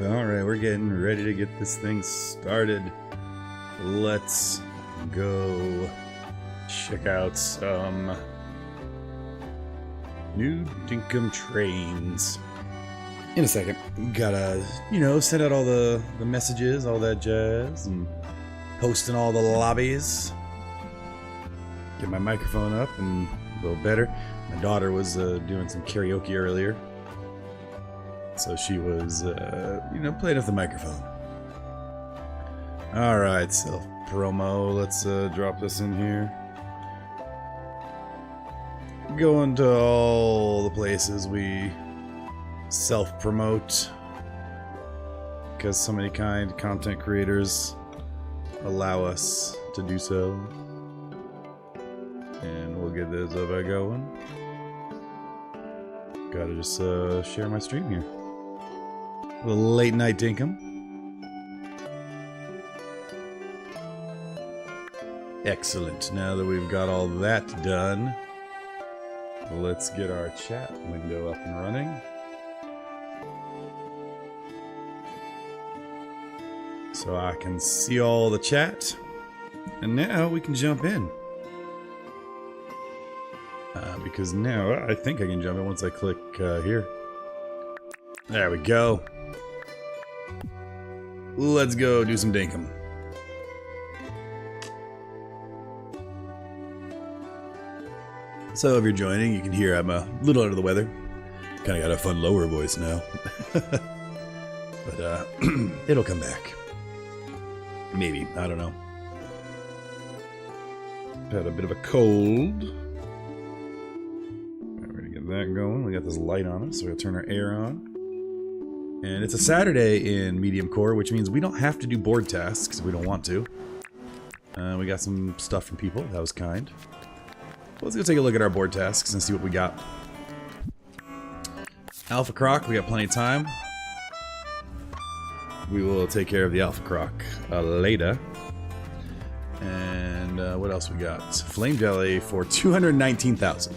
Alright, we're getting ready to get this thing started. Let's go check out some new Dinkum trains. In a second, gotta, send out all the messages, all that jazz, and posting all the lobbies. Get my microphone up and a little better. My daughter was doing some karaoke earlier, so she was, playing with the microphone. Alright, self-promo. Let's drop this in here. Going to all the places we self-promote, because so many kind content creators allow us to do so. And we'll get this up and going. Gotta just share my stream here. A little late night Dinkum. Excellent. Now that we've got all that done, let's get our chat window up and running. So I can see all the chat. And now we can jump in. Because now I think I can jump in once I click here. There we go. Let's go do some Dinkum. So if you're joining, you can hear I'm a little under the weather. Kind of got a fun lower voice now. But it'll come back. Maybe. I don't know. Had a bit of a cold. That going. We got this light on us, so we'll turn our air on. And it's a Saturday in medium core, which means we don't have to do board tasks if we don't want to. We got some stuff from people. That was kind. Let's go take a look at our board tasks and see what we got. Alpha Croc, we got plenty of time. We will take care of the Alpha Croc later. And what else we got? Flame Jelly for 219,000.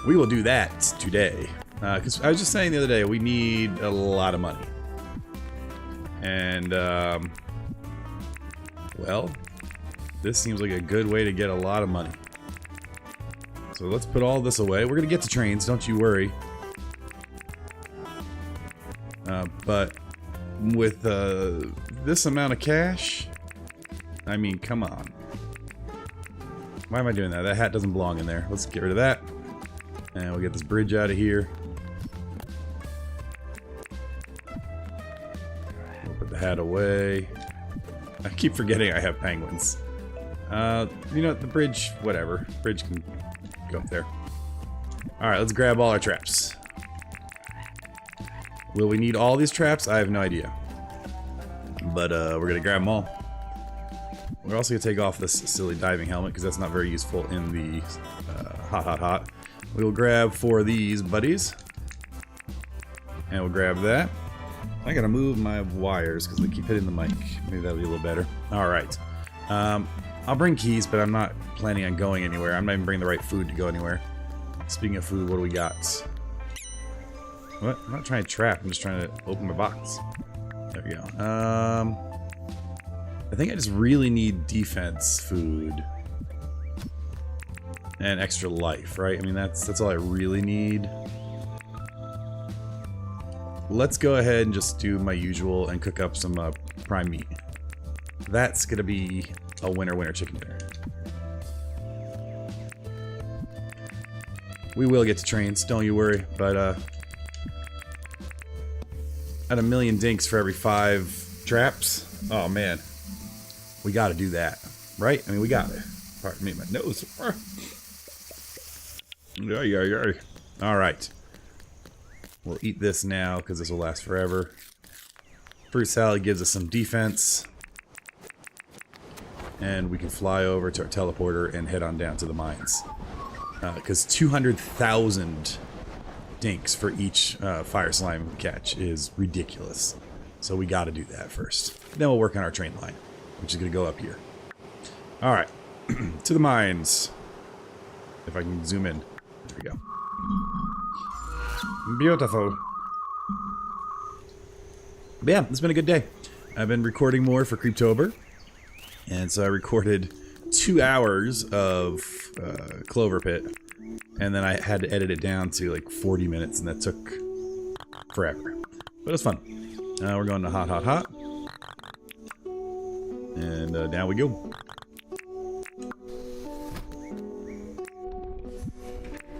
We will do that today. Because I was just saying the other day, we need a lot of money. And, well, this seems like a good way to get a lot of money. So let's put all this away. We're going to get to trains, don't you worry. But with this amount of cash, I mean, come on. Why am I doing that? That hat doesn't belong in there. Let's get rid of that. And we'll get this bridge out of here. We'll put the hat away. I keep forgetting I have penguins. The bridge, whatever. Bridge can go up there. Alright, let's grab all our traps. Will we need all these traps? I have no idea. But we're gonna grab them all. We're also gonna take off this silly diving helmet because that's not very useful in the hot. We will grab 4 of these buddies. And we'll grab that. I gotta move my wires because they keep hitting the mic. Maybe that'll be a little better. Alright. I'll bring keys, but I'm not planning on going anywhere. I'm not even bringing the right food to go anywhere. Speaking of food, what do we got? What? I'm not trying to trap. I'm just trying to open my box. There we go. I think I just really need defense food. And extra life, right? I mean, that's all I really need. Let's go ahead and just do my usual and cook up some prime meat. That's gonna be a winner chicken dinner. We will get to trains, don't you worry. But at 1 million dinks for every 5 traps. Oh man, we got to do that, right? I mean, we got it. Pardon me, my nose. Yeah. All right. We'll eat this now because this will last forever. Fruit salad gives us some defense. And we can fly over to our teleporter and head on down to the mines. Because 200,000 dinks for each fire slime catch is ridiculous. So we got to do that first. Then we'll work on our train line, which is going to go up here. All right. To the mines. If I can zoom in. There we go. Beautiful. But yeah, it's been a good day. I've been recording more for Creeptober. And so I recorded 2 hours of Clover Pit. And then I had to edit it down to like 40 minutes, and that took forever. But it was fun. We're going to Hot Hot Hot. And down we go.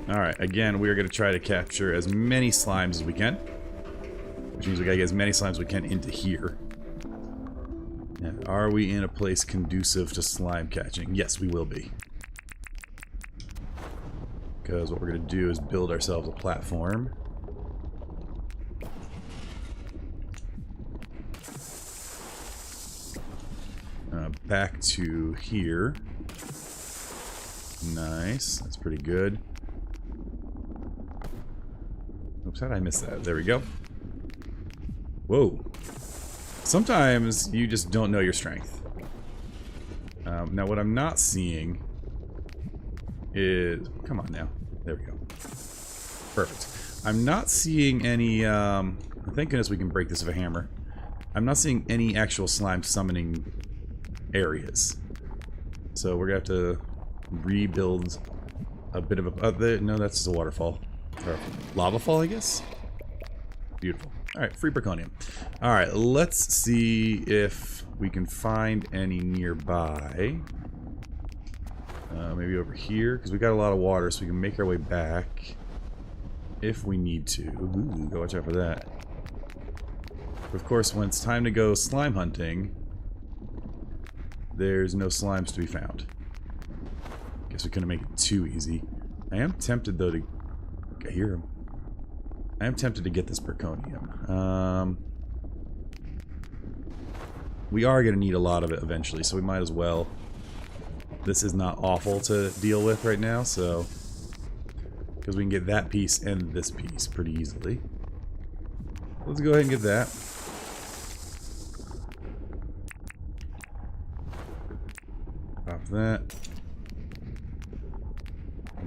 Alright, again, we are going to try to capture as many slimes as we can. Which means we gotta get as many slimes as we can into here. And are we in a place conducive to slime catching? Yes, we will be. Because what we're gonna do is build ourselves a platform. Back to here. Nice, that's pretty good. Oops, how did I miss that? There we go. Whoa. Sometimes you just don't know your strength. Now what I'm not seeing is... Come on now. There we go. Perfect. I'm not seeing any... thank goodness we can break this with a hammer. I'm not seeing any actual slime summoning areas. So we're going to have to rebuild a bit of a... no, that's just a waterfall. Or lava fall, I guess? Beautiful. Alright, free Braconium. Alright, let's see if we can find any nearby. Maybe over here, because we got a lot of water, so we can make our way back if we need to. Ooh, go watch out for that. But of course, when it's time to go slime hunting, there's no slimes to be found. Guess we couldn't make it too easy. I am tempted, though, to... I hear him. I am tempted to get this Braconium. We are going to need a lot of it eventually, so we might as well. This is not awful to deal with right now, so... Because we can get that piece and this piece pretty easily. Let's go ahead and get that. Pop that.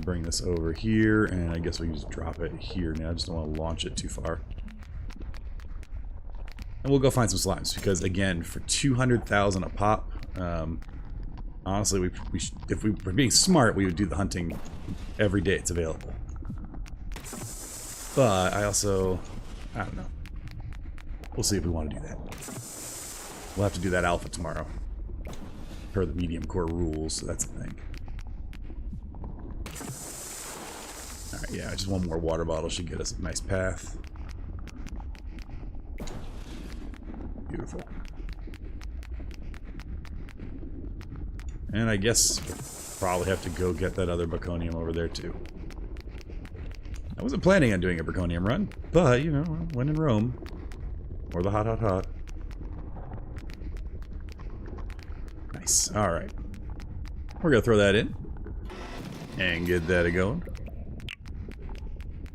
Bring this over here, and I guess we can just drop it here now. I just don't want to launch it too far. And we'll go find some slimes, because again, for 200,000 a pop, honestly, if we were being smart, we would do the hunting every day it's available. But I don't know. We'll see if we want to do that. We'll have to do that alpha tomorrow, per the medium core rules, so that's the thing. Alright, yeah, just one more water bottle should get us a nice path. Beautiful. And I guess we'll probably have to go get that other Braconium over there too. I wasn't planning on doing a Braconium run, but, you know, when in Rome. Or the Hot Hot Hot. Nice. Alright. We're gonna throw that in. And get that going.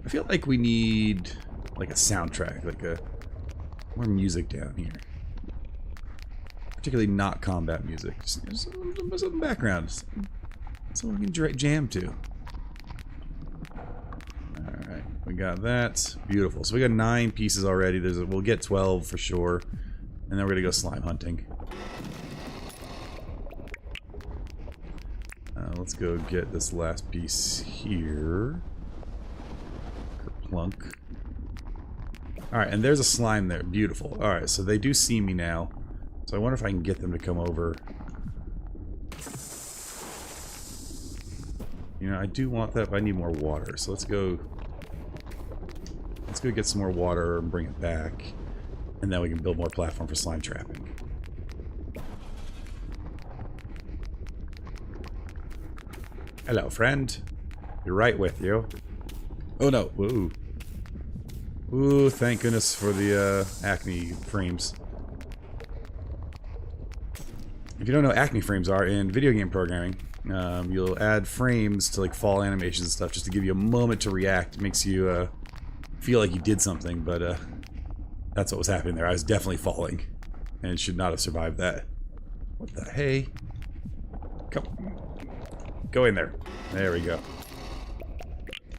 I feel like we need like a soundtrack, like more music down here. Particularly not combat music. Just some background. Something we can jam to. Alright, we got that. Beautiful. So we got 9 pieces already. We'll get 12 for sure. And then we're gonna go slime hunting. Let's go get this last piece here. Kerplunk. Alright, and there's a slime there. Beautiful. Alright, so they do see me now. So I wonder if I can get them to come over. You know, I do want that, but I need more water. So let's go get some more water and bring it back. And then we can build more platform for slime trapping. Hello, friend. You're right with you. Oh no. Whoa. Ooh, thank goodness for the acne frames. If you don't know what acne frames are in video game programming, you'll add frames to like fall animations and stuff just to give you a moment to react. It makes you feel like you did something, but that's what was happening there. I was definitely falling and should not have survived that. What the hey? Come on. Go in there. There we go.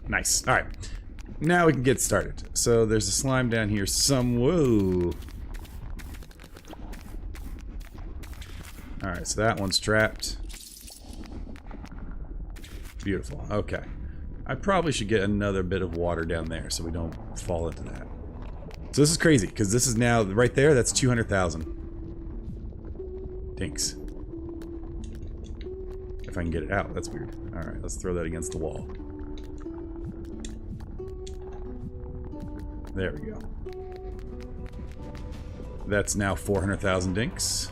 Nice. Alright. Now we can get started. So there's a slime down here whoa. Alright, so that one's trapped. Beautiful. Okay. I probably should get another bit of water down there so we don't fall into that. So this is crazy, because this is now, right there, that's 200,000. Dinks. If I can get it out, that's weird. Alright, let's throw that against the wall. There we go. That's now 400,000 dinks.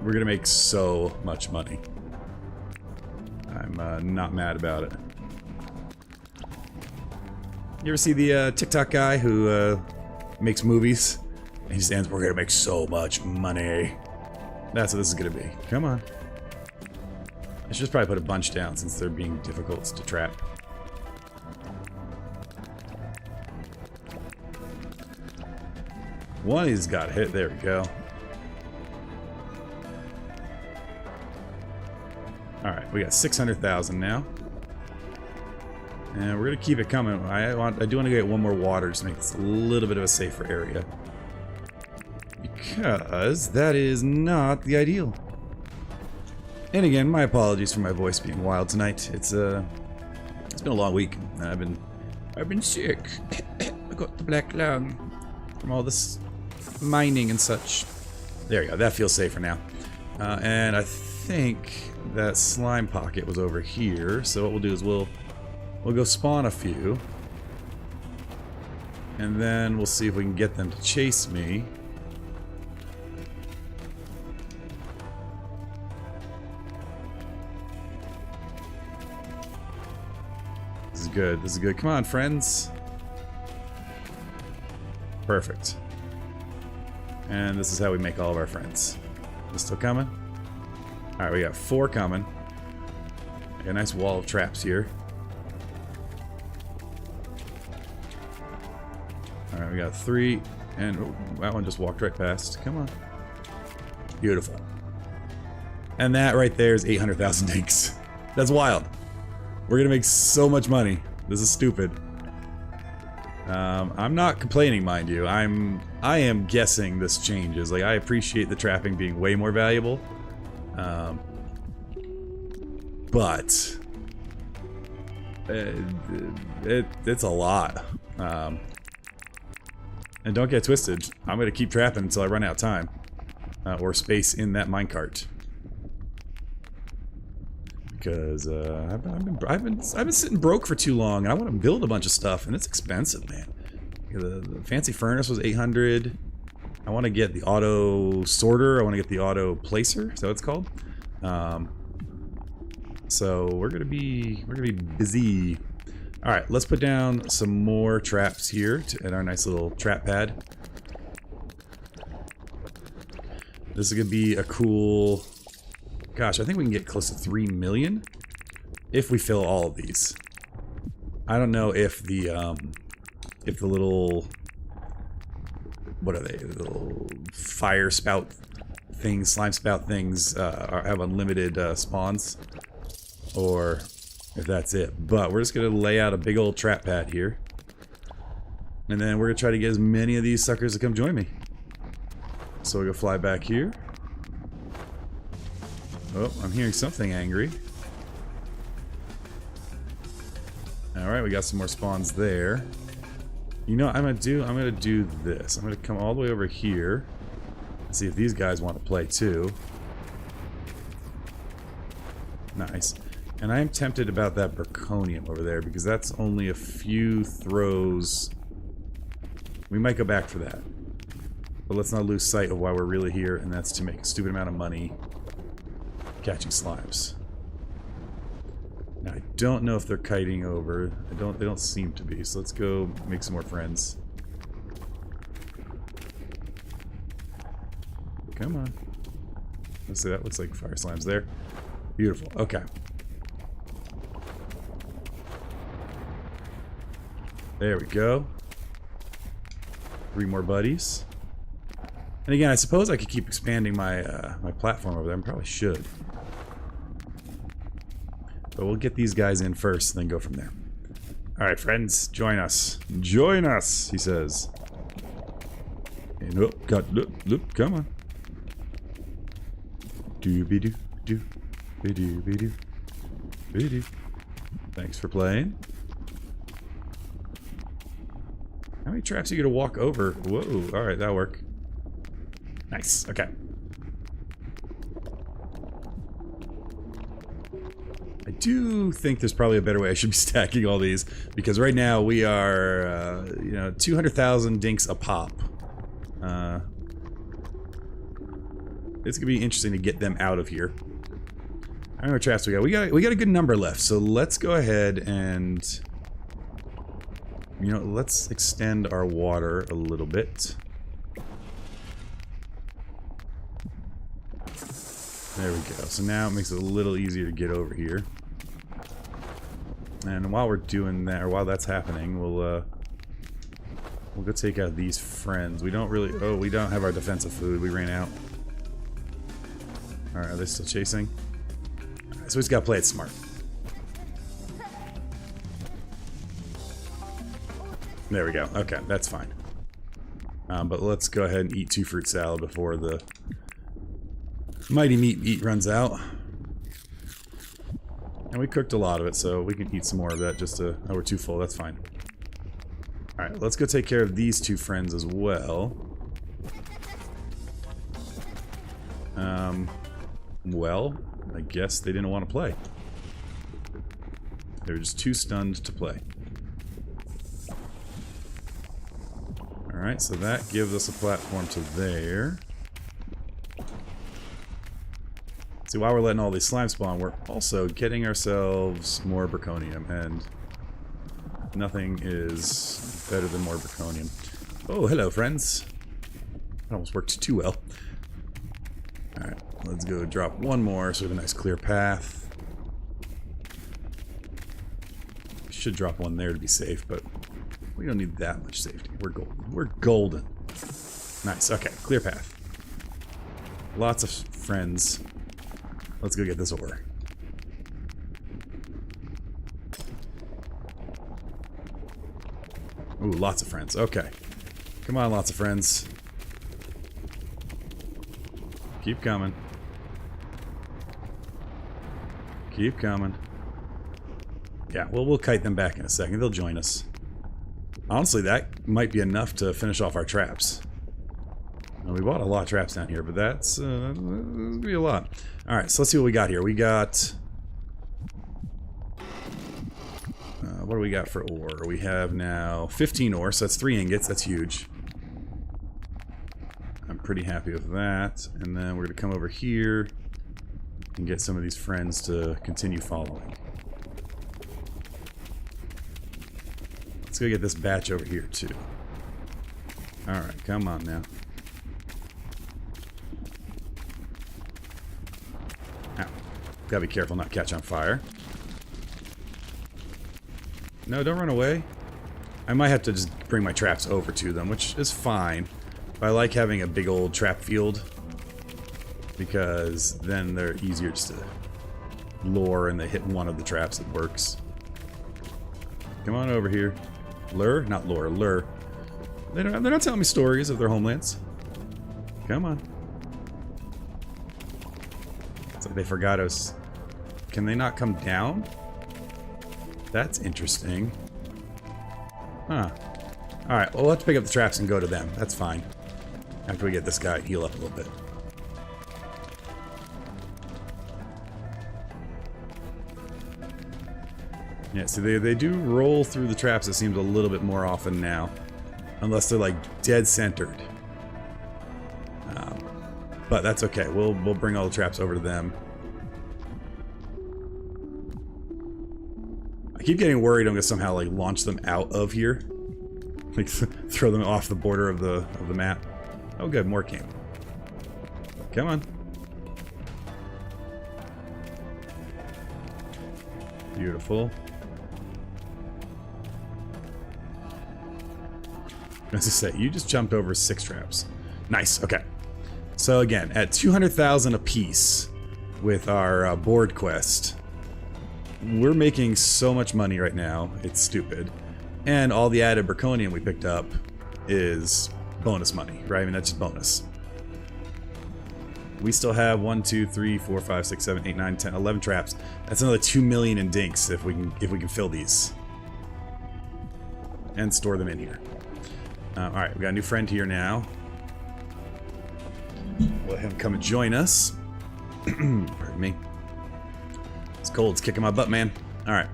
We're gonna make so much money. I'm not mad about it. You ever see the TikTok guy who makes movies? And he stands, we're gonna make so much money. That's what this is gonna be. Come on. I should just probably put a bunch down since they're being difficult to trap. One he's got hit. There we go. Alright, we got 600,000 now. And we're gonna keep it coming. I do want to get one more water just to make this a little bit of a safer area. Because that is not the ideal. And again, my apologies for my voice being wild tonight. It's been a long week. I've been sick. I got the black lung from all this mining and such. There you go. That feels safer now. And I think that slime pocket was over here. So what we'll do is we'll go spawn a few, and then we'll see if we can get them to chase me. This is good. This is good. Come on, friends. Perfect. And this is how we make all of our friends. Is it still coming? Alright, we got 4 coming. Got a nice wall of traps here. Alright, we got 3. And oh, that one just walked right past. Come on. Beautiful. And that right there is 800,000 dinks. That's wild. We're gonna make so much money. This is stupid. I'm not complaining, mind you. I am guessing this changes. Like, I appreciate the trapping being way more valuable. But it's a lot. And don't get twisted. I'm gonna keep trapping until I run out of time or space in that minecart. Because I've been sitting broke for too long. And I want to build a bunch of stuff, and it's expensive, man. The fancy furnace was 800. I want to get the auto sorter. I want to get the auto placer. Is that what it's called? So we're gonna be busy. All right, let's put down some more traps here at our nice little trap pad. This is gonna be a cool. Gosh, I think we can get close to 3 million if we fill all of these. I don't know if the little, what are they? The little fire spout things, slime spout things have unlimited spawns, or if that's it. But we're just gonna lay out a big old trap pad here, and then we're gonna try to get as many of these suckers to come join me. So we're gonna fly back here. Oh, I'm hearing something angry. Alright, we got some more spawns there. You know what I'm gonna do? I'm gonna do this. I'm gonna come all the way over here and see if these guys want to play too. Nice. And I am tempted about that Berconium over there because that's only a few throws. We might go back for that. But let's not lose sight of why we're really here, and that's to make a stupid amount of money catching slimes. Now I don't know if they're kiting over. They don't seem to be. So let's go make some more friends. Come on. Let's see, that looks like fire slimes there. Beautiful. Okay. There we go. 3 more buddies. And again, I suppose I could keep expanding my my platform over there. I probably should. But we'll get these guys in first and then go from there. Alright, friends, join us. Join us, he says. And look, come on. Doo-be-doo, doo, be-doo, be-doo, be-doo. Thanks for playing. How many traps are you gonna walk over? Whoa, alright, that'll work. Nice, okay. I do think there's probably a better way I should be stacking all these, because right now we are, you know, 200,000 dinks a pop. It's gonna be interesting to get them out of here. How many traps we got? We got a good number left, so let's go ahead and, you know, let's extend our water a little bit. There we go. So now it makes it a little easier to get over here. And while we're doing that, or while that's happening, we'll go take out these friends. We don't really... Oh, we don't have our defensive food. We ran out. Alright, are they still chasing? Alright, so we just gotta play it smart. There we go. Okay, that's fine. But let's go ahead and eat 2 fruit salad before the mighty meat runs out. And we cooked a lot of it, so we can eat some more of that just to... Oh, we're too full. That's fine. Alright, let's go take care of these 2 friends as well. Well, I guess they didn't want to play. They were just too stunned to play. Alright, so that gives us a platform to there. See, while we're letting all these slime spawn, we're also getting ourselves more Braconium, and nothing is better than more Braconium. Oh, hello, friends. That almost worked too well. Alright, let's go drop one more so we have a nice clear path. Should drop one there to be safe, but we don't need that much safety. We're golden. We're golden. Nice, okay, clear path. Lots of friends. Let's go get this ore. Ooh, lots of friends. Okay. Come on, lots of friends. Keep coming. Keep coming. Yeah, well, we'll kite them back in a second. They'll join us. Honestly, that might be enough to finish off our traps. Well, we bought a lot of traps down here, but that's that'll be a lot. Alright, so let's see what we got here. We got... what do we got for ore? We have now 15 ore, so that's 3 ingots. That's huge. I'm pretty happy with that. And then we're going to come over here and get some of these friends to continue following. Let's go get this batch over here, too. Alright, come on now. Ow. Gotta be careful not catch on fire. No, don't run away. I might have to just bring my traps over to them, which is fine. But I like having a big old trap field, because then they're easier just to lure and they hit one of the traps that works. Come on over here. Lure? Not lure, lure. They're not telling me stories of their homelands. Come on. It's like they forgot us. Can they not come down? That's interesting. Huh. Alright, well, we'll have to pick up the traps and go to them. That's fine. After we get this guy heal up a little bit. Yeah, so they do roll through the traps, it seems, a little bit more often now. Unless they're, like, dead centered. But that's okay. We'll bring all the traps over to them. I keep getting worried I'm gonna somehow, like, launch them out of here. Like, throw them off the border of the map. Oh good, more came. Come on. Beautiful. As I say, you just jumped over 6 traps. Nice, okay. So again, at 200,000 apiece with our board quest, we're making so much money right now, it's stupid. And all the added Berkonium we picked up is bonus money, right? I mean, that's just bonus. We still have 1, 2, 3, 4, 5, 6, 7, 8, 9, 10, 11 traps. That's another 2 million in dinks if we can fill these. And store them in here. Alright, we got a new friend here now. Let him come and join us. Pardon me. It's cold, it's kicking my butt, man. Alright.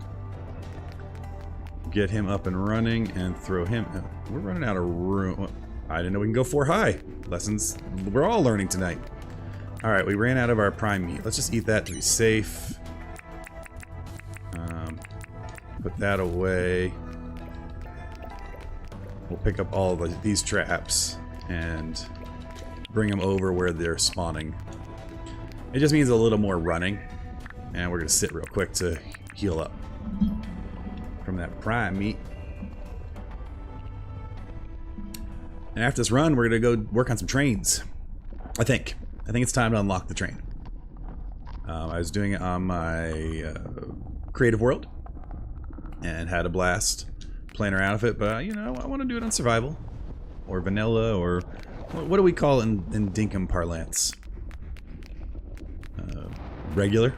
Get him up and running and throw him. We're running out of room. I didn't know we can go 4 high. Lessons we're all learning tonight. Alright, we ran out of our prime meat. Let's just eat that to be safe. Put that away. We'll pick up all these traps and bring them over where they're spawning. It just means a little more running. And we're going to sit real quick to heal up from that prime meat. And after this run, we're going to go work on some trains. I think it's time to unlock the train. I was doing it on my creative world and had a blast playing around with it, but you know, I want to do it on survival or vanilla, or what do we call it in Dinkum parlance? Regular.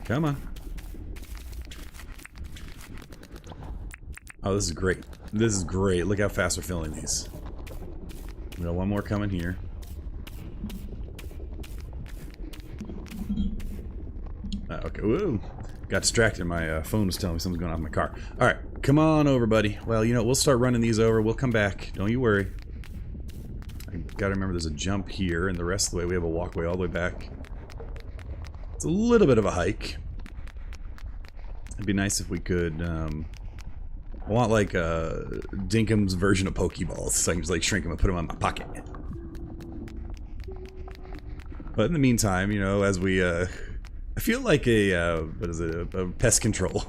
Come on. Oh, this is great. This is great. Look how fast we're filling these. We got one more coming here. Okay. Whoa. Got distracted. My phone was telling me something's going on in my car. Alright. Come on over, buddy. Well, you know, we'll start running these over. We'll come back. Don't you worry. I gotta remember there's a jump here, and the rest of the way we have a walkway all the way back. It's a little bit of a hike. It'd be nice if we could, I want like Dinkum's version of Pokeballs, so I can just like shrink them and put them in my pocket. But in the meantime, you know, as we, I feel like a, what is it, a pest control.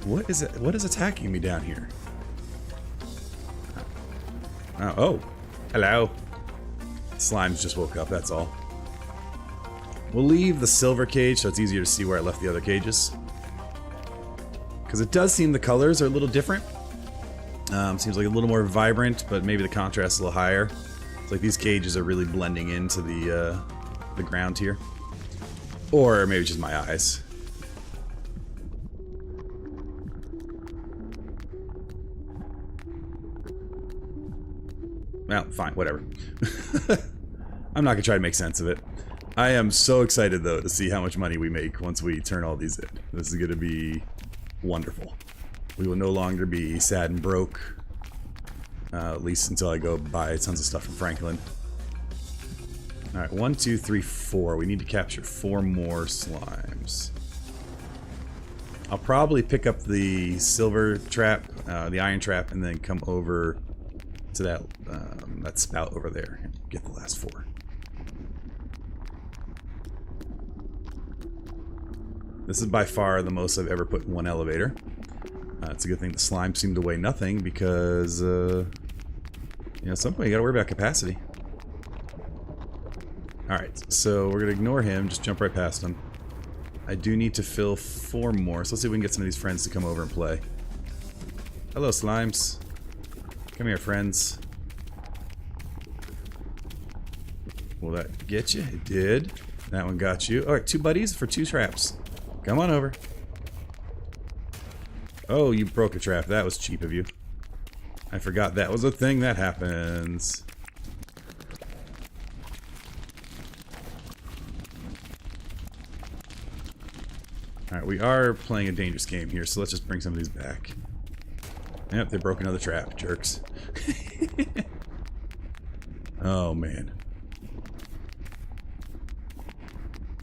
What is it? What is attacking me down here? Oh, hello. Slimes just woke up, that's all. We'll leave the silver cage so it's easier to see where I left the other cages. Because it does seem the colors are a little different. Seems like a little more vibrant, but maybe the contrast is a little higher. It's like these cages are really blending into the ground here. Or maybe just my eyes. Well, fine, whatever. I'm not gonna try to make sense of it. I am so excited, though, to see how much money we make once we turn all these in. This is gonna be wonderful. We will no longer be sad and broke. At least until I go buy tons of stuff from Franklin. Alright, 1, 2, 3, 4. We need to capture 4 more slimes. I'll probably pick up the silver trap, the iron trap, and then come over to that that spout over there and get the last 4. This is by far the most I've ever put in one elevator. It's a good thing the slime seemed to weigh nothing because, you know, at some point you gotta worry about capacity. Alright, so we're gonna ignore him, just jump right past him. I do need to fill 4 more, so let's see if we can get some of these friends to come over and play. Hello, slimes. Come here, friends. Will that get you? It did. That one got you. Alright, 2 buddies for 2 traps. Come on over. Oh, you broke a trap. That was cheap of you. I forgot that was a thing that happens. Alright, we are playing a dangerous game here, so let's just bring some of these back. Yep, they broke another trap, jerks. Oh, man.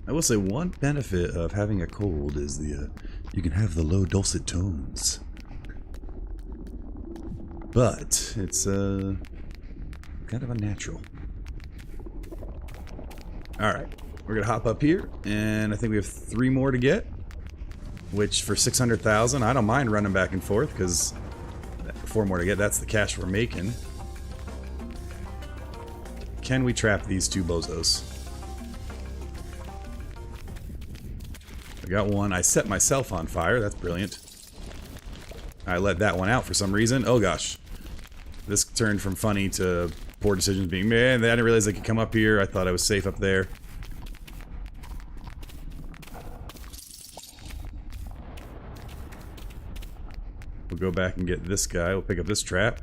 I will say one benefit of having a cold is the, you can have the low dulcet tones. But, it's, kind of unnatural. Alright, we're gonna hop up here, and I think we have 3 more to get. Which, for 600,000, I don't mind running back and forth, because 4 more to get. That's the cash we're making. Can we trap these 2 bozos? I got one. I set myself on fire. That's brilliant. I let that one out for some reason. Oh gosh. This turned from funny to poor decisions being made. I didn't realize I could come up here. I thought I was safe up there. We'll go back and get this guy. We'll pick up this trap.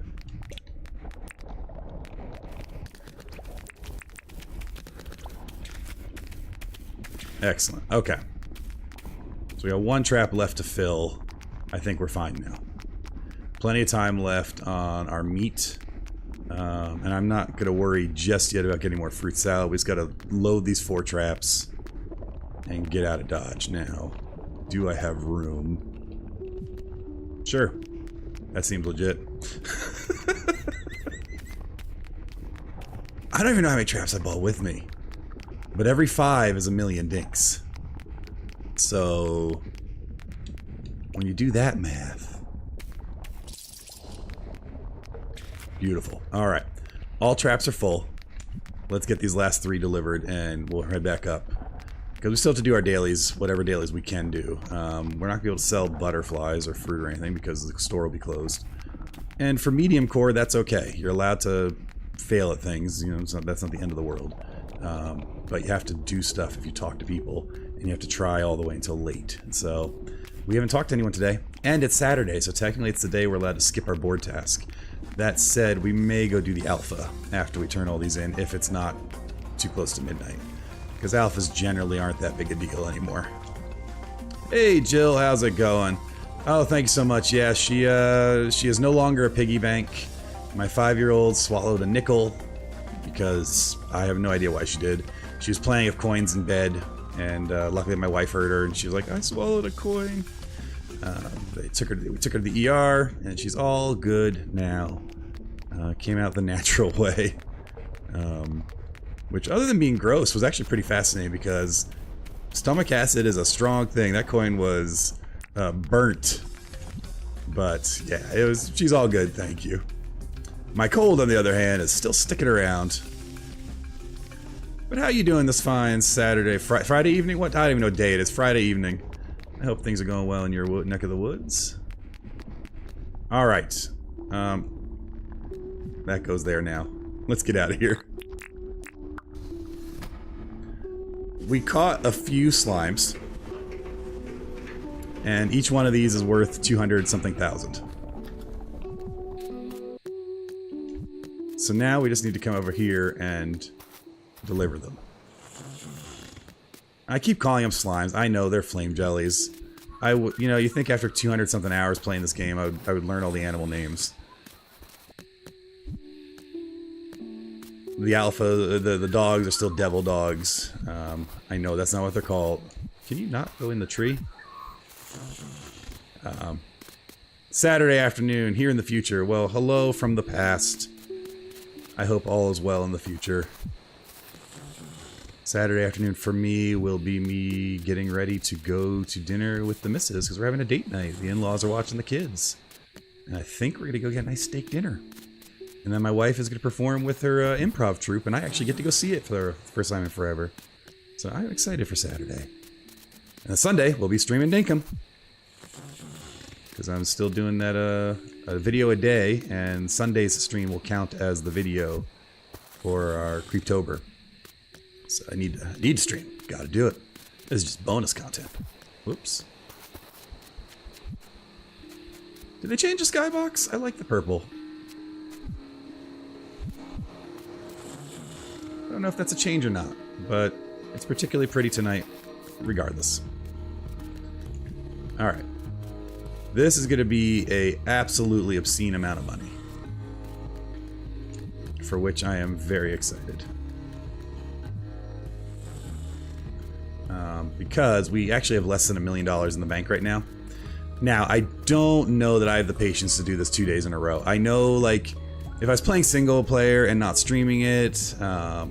Excellent. Okay. So we got 1 trap left to fill. I think we're fine now. Plenty of time left on our meat. And I'm not going to worry just yet about getting more fruit salad. We just got to load these 4 traps and get out of Dodge. Now, do I have room? Sure. That seems legit. I don't even know how many traps I bought with me. But every 5 is 1,000,000 dinks. So, when you do that math... Beautiful. Alright. All traps are full. Let's get these last 3 delivered and we'll head back up. Because we still have to do our dailies, whatever dailies we can do. We're not going to be able to sell butterflies or fruit or anything because the store will be closed. And for medium core, that's okay. You're allowed to fail at things. You know, that's not the end of the world. But you have to do stuff if you talk to people. And you have to try all the way until late. And so, we haven't talked to anyone today. And it's Saturday, so technically it's the day we're allowed to skip our board task. That said, we may go do the alpha after we turn all these in if it's not too close to midnight. Because alphas generally aren't that big a deal anymore. Hey Jill, how's it going? Oh, thank you so much. Yeah, she is no longer a piggy bank. My 5-year-old swallowed a nickel because I have no idea why she did. She was playing with coins in bed, and luckily my wife heard her, and she was like, "I swallowed a coin." We took her to the ER, and she's all good now. Came out the natural way. Which, other than being gross, was actually pretty fascinating because stomach acid is a strong thing. That coin was burnt. But, yeah, she's all good, thank you. My cold, on the other hand, is still sticking around. But how you doing this fine Saturday, Friday evening? What? I don't even know what day it is. Friday evening. I hope things are going well in your neck of the woods. Alright. That goes there now. Let's get out of here. We caught a few slimes. And each one of these is worth 200-something thousand. So now we just need to come over here and deliver them. I keep calling them slimes. I know they're flame jellies. You know, you think after 200-something hours playing this game, I would learn all the animal names. The alpha, the dogs are still devil dogs. I know that's not what they're called. Can you not go in the tree? Saturday afternoon, here in the future. Well, hello from the past. I hope all is well in the future. Saturday afternoon for me will be me getting ready to go to dinner with the missus because we're having a date night. The in-laws are watching the kids. And I think we're going to go get a nice steak dinner. And then my wife is going to perform with her improv troupe, and I actually get to go see it for the first time in forever. So I'm excited for Saturday. And then Sunday, we'll be streaming Dinkum. Because I'm still doing that a video a day, and Sunday's stream will count as the video for our Creeptober. So I need to stream. Gotta do it. This is just bonus content. Whoops. Did they change the skybox? I like the purple. I don't know if that's a change or not, but it's particularly pretty tonight, regardless. Alright. This is going to be a absolutely obscene amount of money. For which I am very excited. Because we actually have less than $1 million in the bank right now. Now, I don't know that I have the patience to do this 2 days in a row. I know, like, if I was playing single player and not streaming it, I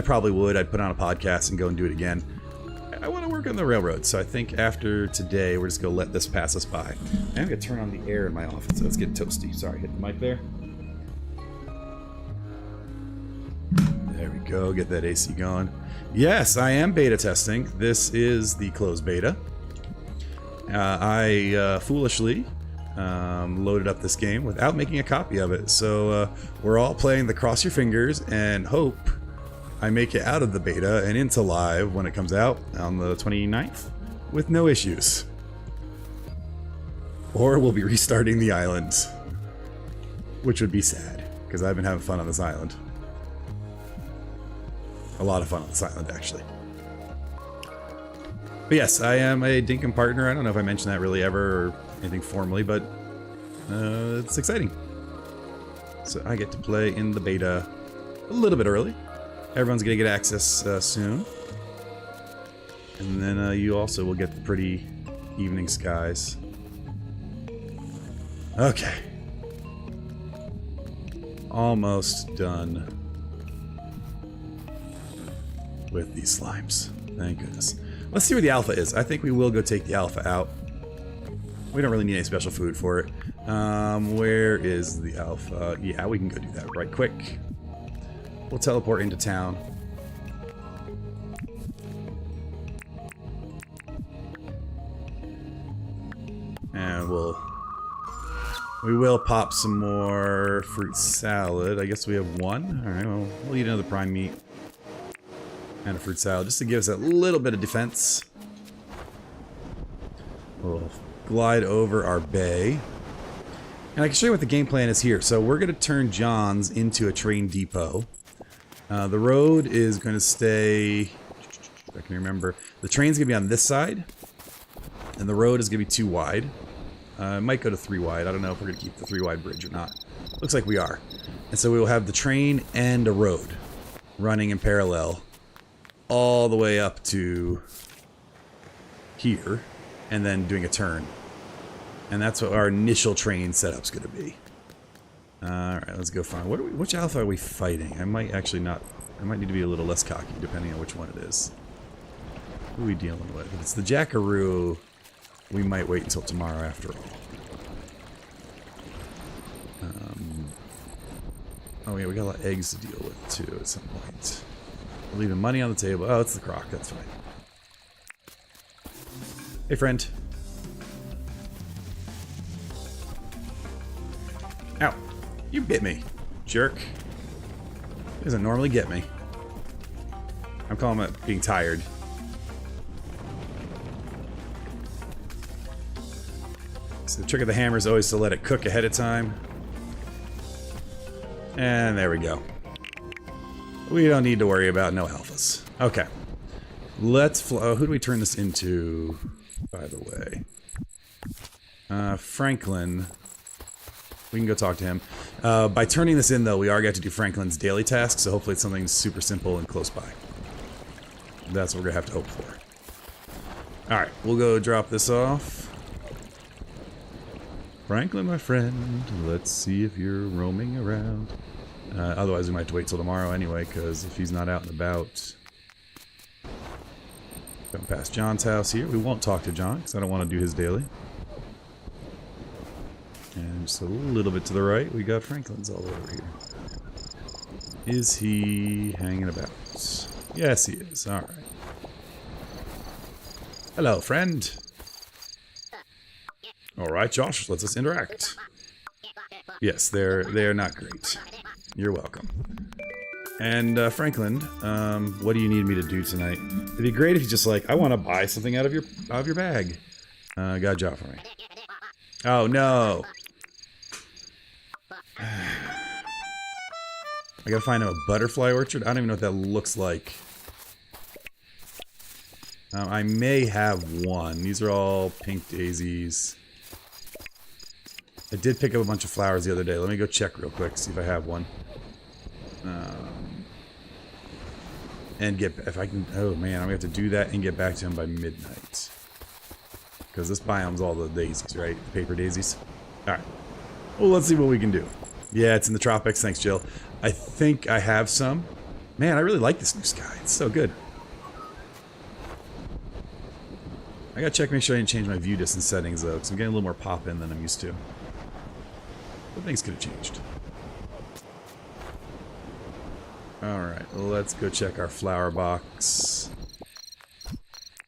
probably would. I'd put on a podcast and go and do it again. I want to work working on the railroad, so I think after today we're just gonna let this pass us by. I'm gonna turn on the air in my office, so it's getting toasty. Sorry, hit the mic there. There we go, get that AC going. Yes, I am beta testing. This is the closed beta. I foolishly loaded up this game without making a copy of it, so we're all playing the cross your fingers and hope I make it out of the beta and into live when it comes out on the 29th with no issues. Or we'll be restarting the island, which would be sad, because I've been having fun on this island. A lot of fun on this island, actually. But yes, I am a Dinkum partner. I don't know if I mentioned that really ever or anything formally, but it's exciting. So I get to play in the beta a little bit early. Everyone's gonna get access soon. And then you also will get the pretty evening skies. Okay. Almost done with these slimes. Thank goodness. Let's see where the alpha is. I think we will go take the alpha out. We don't really need any special food for it. Where is the alpha? Yeah, we can go do that right quick. We'll teleport into town. And we will pop some more fruit salad. I guess we have one. Alright, well, we'll eat another prime meat. And a fruit salad, just to give us a little bit of defense. We'll glide over our bay. And I can show you what the game plan is here. So we're going to turn John's into a train depot. The road is going to stay, if I can remember, the train's going to be on this side, and the road is going to be 2 wide. It might go to 3 wide. I don't know if we're going to keep the 3 wide bridge or not. Looks like we are. And so we will have the train and a road running in parallel all the way up to here, and then doing a turn. And that's what our initial train setup's going to be. Alright, let's go find... which alpha are we fighting? I might actually not... I might need to be a little less cocky, depending on which one it is. Who are we dealing with? If it's the Jackaroo, we might wait until tomorrow after all. Oh yeah, we got a lot of eggs to deal with, too, at some point. We're leaving money on the table. Oh, it's the croc, that's fine. Hey, friend. Ow. You bit me, jerk. He doesn't normally get me. I'm calling it being tired. So the trick of the hammer is always to let it cook ahead of time. And there we go. We don't need to worry about no alphas. Okay. Let's flow. Who do we turn this into, by the way? Franklin. We can go talk to him. By turning this in, though, we are going to do Franklin's daily task, so hopefully it's something super simple and close by. That's what we're going to have to hope for. Alright, we'll go drop this off. Franklin, my friend, let's see if you're roaming around. Otherwise, we might have to wait till tomorrow anyway, because if he's not out and about... Come past John's house here. We won't talk to John, because I don't want to do his daily. And just a little bit to the right, we got Franklin's all over here. Is he hanging about? Yes, he is. Alright. Hello, friend. Alright, Josh, let's just interact. Yes, they're not great. You're welcome. And, Franklin, what do you need me to do tonight? It'd be great if you just like, I want to buy something out of your bag. Got a job for me. Oh, no. I gotta find him a butterfly orchard. I don't even know what that looks like. I may have one. These are all pink daisies. I did pick up a bunch of flowers the other day. Let me go check real quick, see if I have one. And get, if I can, oh man, I'm gonna have to do that and get back to him by midnight. Because this biome's all the daisies, right? The paper daisies. Alright. Well, let's see what we can do. Yeah, it's in the tropics. Thanks, Jill. I think I have some. Man, I really like this new sky. It's so good. I gotta check, make sure I didn't change my view distance settings though, because I'm getting a little more pop in than I'm used to. But things could have changed. Alright, let's go check our flower box.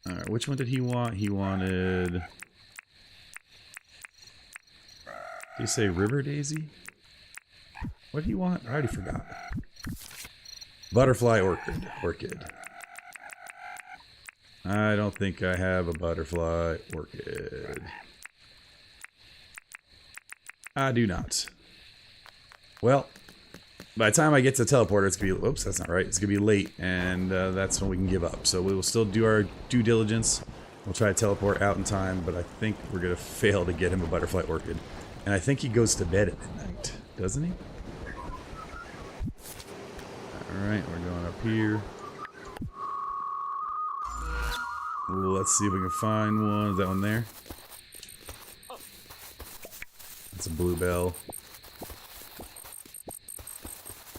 Alright, which one did he want? He wanted... Did he say River Daisy? What did he want? I already forgot. Butterfly orchid. I don't think I have a butterfly orchid. I do not. Well, by the time I get to the teleporter, it's gonna be... Oops, that's not right. It's gonna be late, and that's when we can give up. So we will still do our due diligence. We'll try to teleport out in time, but I think we're gonna fail to get him a butterfly orchid. And I think he goes to bed at midnight, doesn't he? Alright, we're going up here. Let's see if we can find one. Is that one there? It's a bluebell.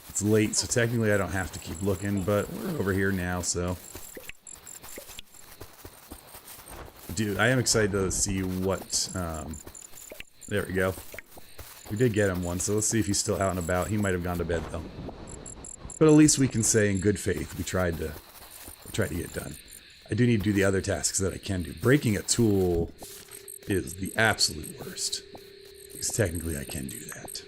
It's late, so technically I don't have to keep looking, but we're over here now, so... Dude, I am excited to see what... there we go. We did get him one, so let's see if he's still out and about. He might have gone to bed, though. But at least we can say in good faith we tried to get it done. I do need to do the other tasks that I can do. Breaking a tool is the absolute worst. Because technically I can do that.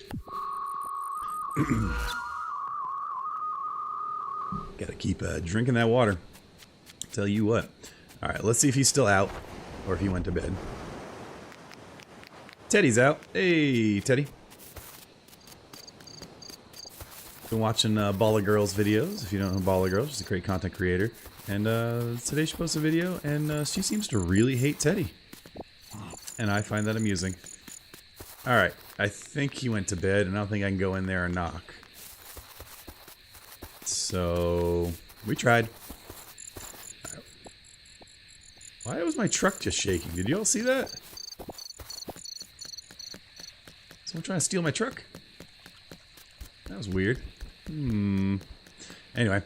Gotta keep drinking that water. Tell you what. Alright, let's see if he's still out. Or if he went to bed. Teddy's out. Hey, Teddy. Been watching Ball of Girls videos. If you don't know Ball of Girls, she's a great content creator. And today she posted a video, and she seems to really hate Teddy. And I find that amusing. Alright, I think he went to bed, and I don't think I can go in there and knock. So, we tried. Right. Why was my truck just shaking? Did you all see that? Someone trying to steal my truck? That was weird. Anyway,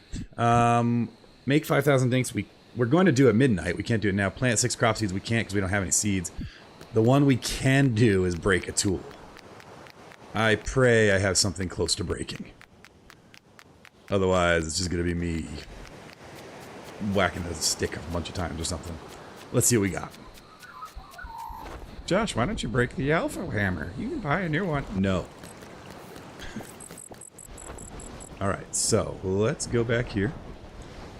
make 5,000 dinks. We're going to do at midnight. We can't do it now. Plant 6 crop seeds. We can't because we don't have any seeds. The one we can do is break a tool. I pray I have something close to breaking. Otherwise, it's just going to be me whacking the stick a bunch of times or something. Let's see what we got. Josh, why don't you break the alpha hammer? You can buy a new one. No. Alright, so let's go back here.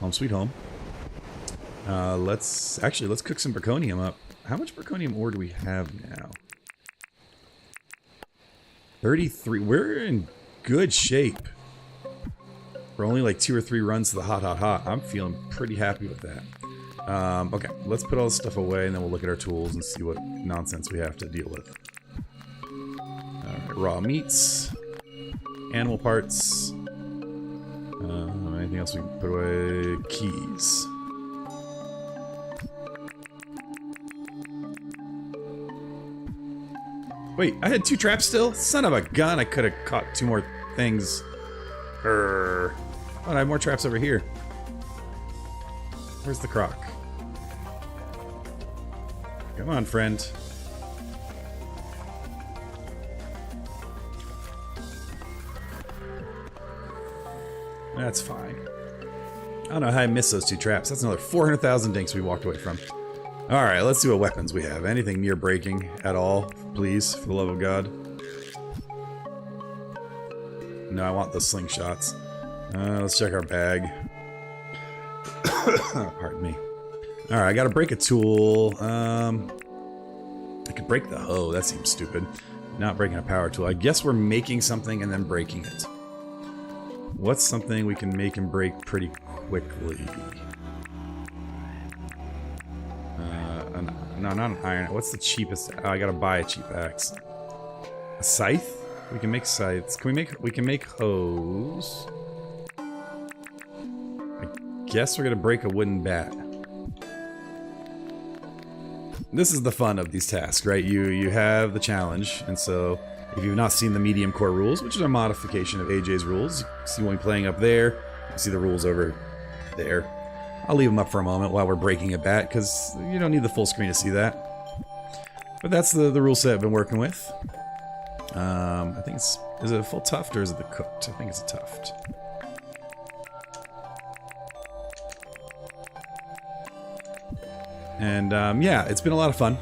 Home sweet home. Let's cook some zirconium up. How much zirconium ore do we have now? 33. We're in good shape. We're only like 2 or 3 runs to the hot. I'm feeling pretty happy with that. Okay, let's put all this stuff away and then we'll look at our tools and see what nonsense we have to deal with. Alright, raw meats. Animal parts. Anything else we can put away? Keys. Wait, I had 2 traps still? Son of a gun, I could have caught 2 more things. Oh, I have more traps over here. Where's the croc? Come on, friend. That's fine. I don't know how I missed those 2 traps. That's another 400,000 dinks we walked away from. Alright, let's see what weapons we have. Anything near breaking at all, please, for the love of God. No, I want the slingshots. Let's check our bag. Pardon me. Alright, I gotta break a tool. I could break the hoe. That seems stupid. Not breaking a power tool. I guess we're making something and then breaking it. What's something we can make and break pretty quickly? No, not an iron. What's the cheapest? Oh, I gotta buy a cheap axe. A scythe? We can make scythes. We can make hoes. I guess we're gonna break a wooden bat. This is the fun of these tasks, right? You have the challenge, and so if you've not seen the medium core rules, which is a modification of AJ's rules, you see one playing up there, you see the rules over there. I'll leave them up for a moment while we're breaking a bat, because you don't need the full screen to see that. But that's the rule set I've been working with. I think it's... Is it a full tuft or is it the cooked? I think it's a tuft. And yeah, it's been a lot of fun.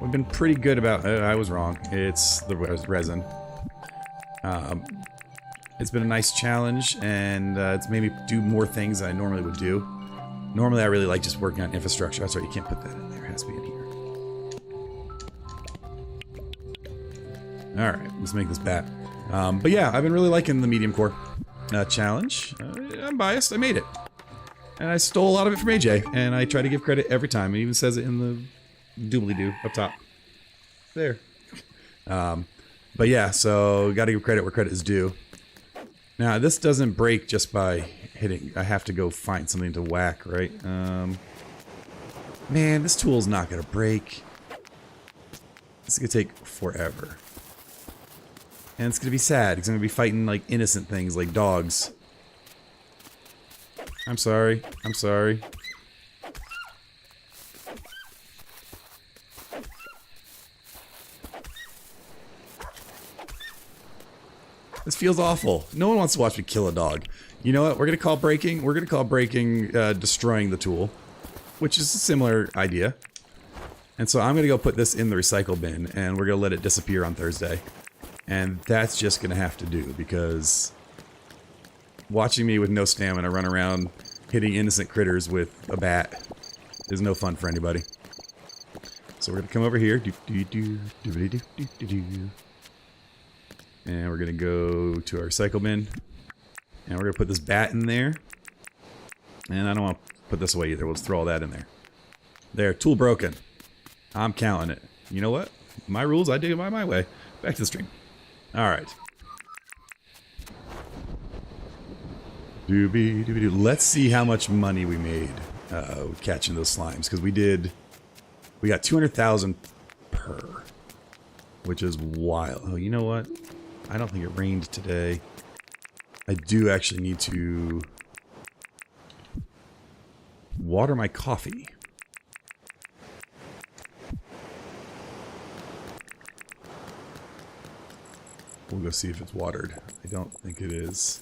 We've been pretty good about... I was wrong. It's the resin. It's been a nice challenge, and it's made me do more things than I normally would do. Normally, I really like just working on infrastructure. That's right, you can't put that in there. It has to be in here. Alright, let's make this bat. But yeah, I've been really liking the medium core challenge. I'm biased. I made it. And I stole a lot of it from AJ, and I try to give credit every time. It even says it in the doobly-doo up top. There. But yeah, so gotta give credit where credit is due. Now, this doesn't break just by hitting. I have to go find something to whack, right? Man, this tool's not gonna break. This is gonna take forever. And it's gonna be sad, because I'm gonna be fighting, like, innocent things, like dogs. I'm sorry. I'm sorry. This feels awful. No one wants to watch me kill a dog. You know what? We're gonna call breaking. We're gonna call breaking destroying the tool, which is a similar idea. And so I'm gonna go put this in the recycle bin, and we're gonna let it disappear on Thursday. And that's just gonna have to do, because watching me with no stamina run around hitting innocent critters with a bat is no fun for anybody. So we're gonna come over here. And we're gonna go to our recycle bin. And we're gonna put this bat in there. And I don't want to put this away either. We'll just throw all that in there. There, tool broken. I'm counting it. You know what? My rules, I do it my way. Back to the stream. Alright. Let's see how much money we made catching those slimes. Because we got 200,000 per. Which is wild. Oh, you know what? I don't think it rained today. I do actually need to water my coffee. We'll go see if it's watered. I don't think it is.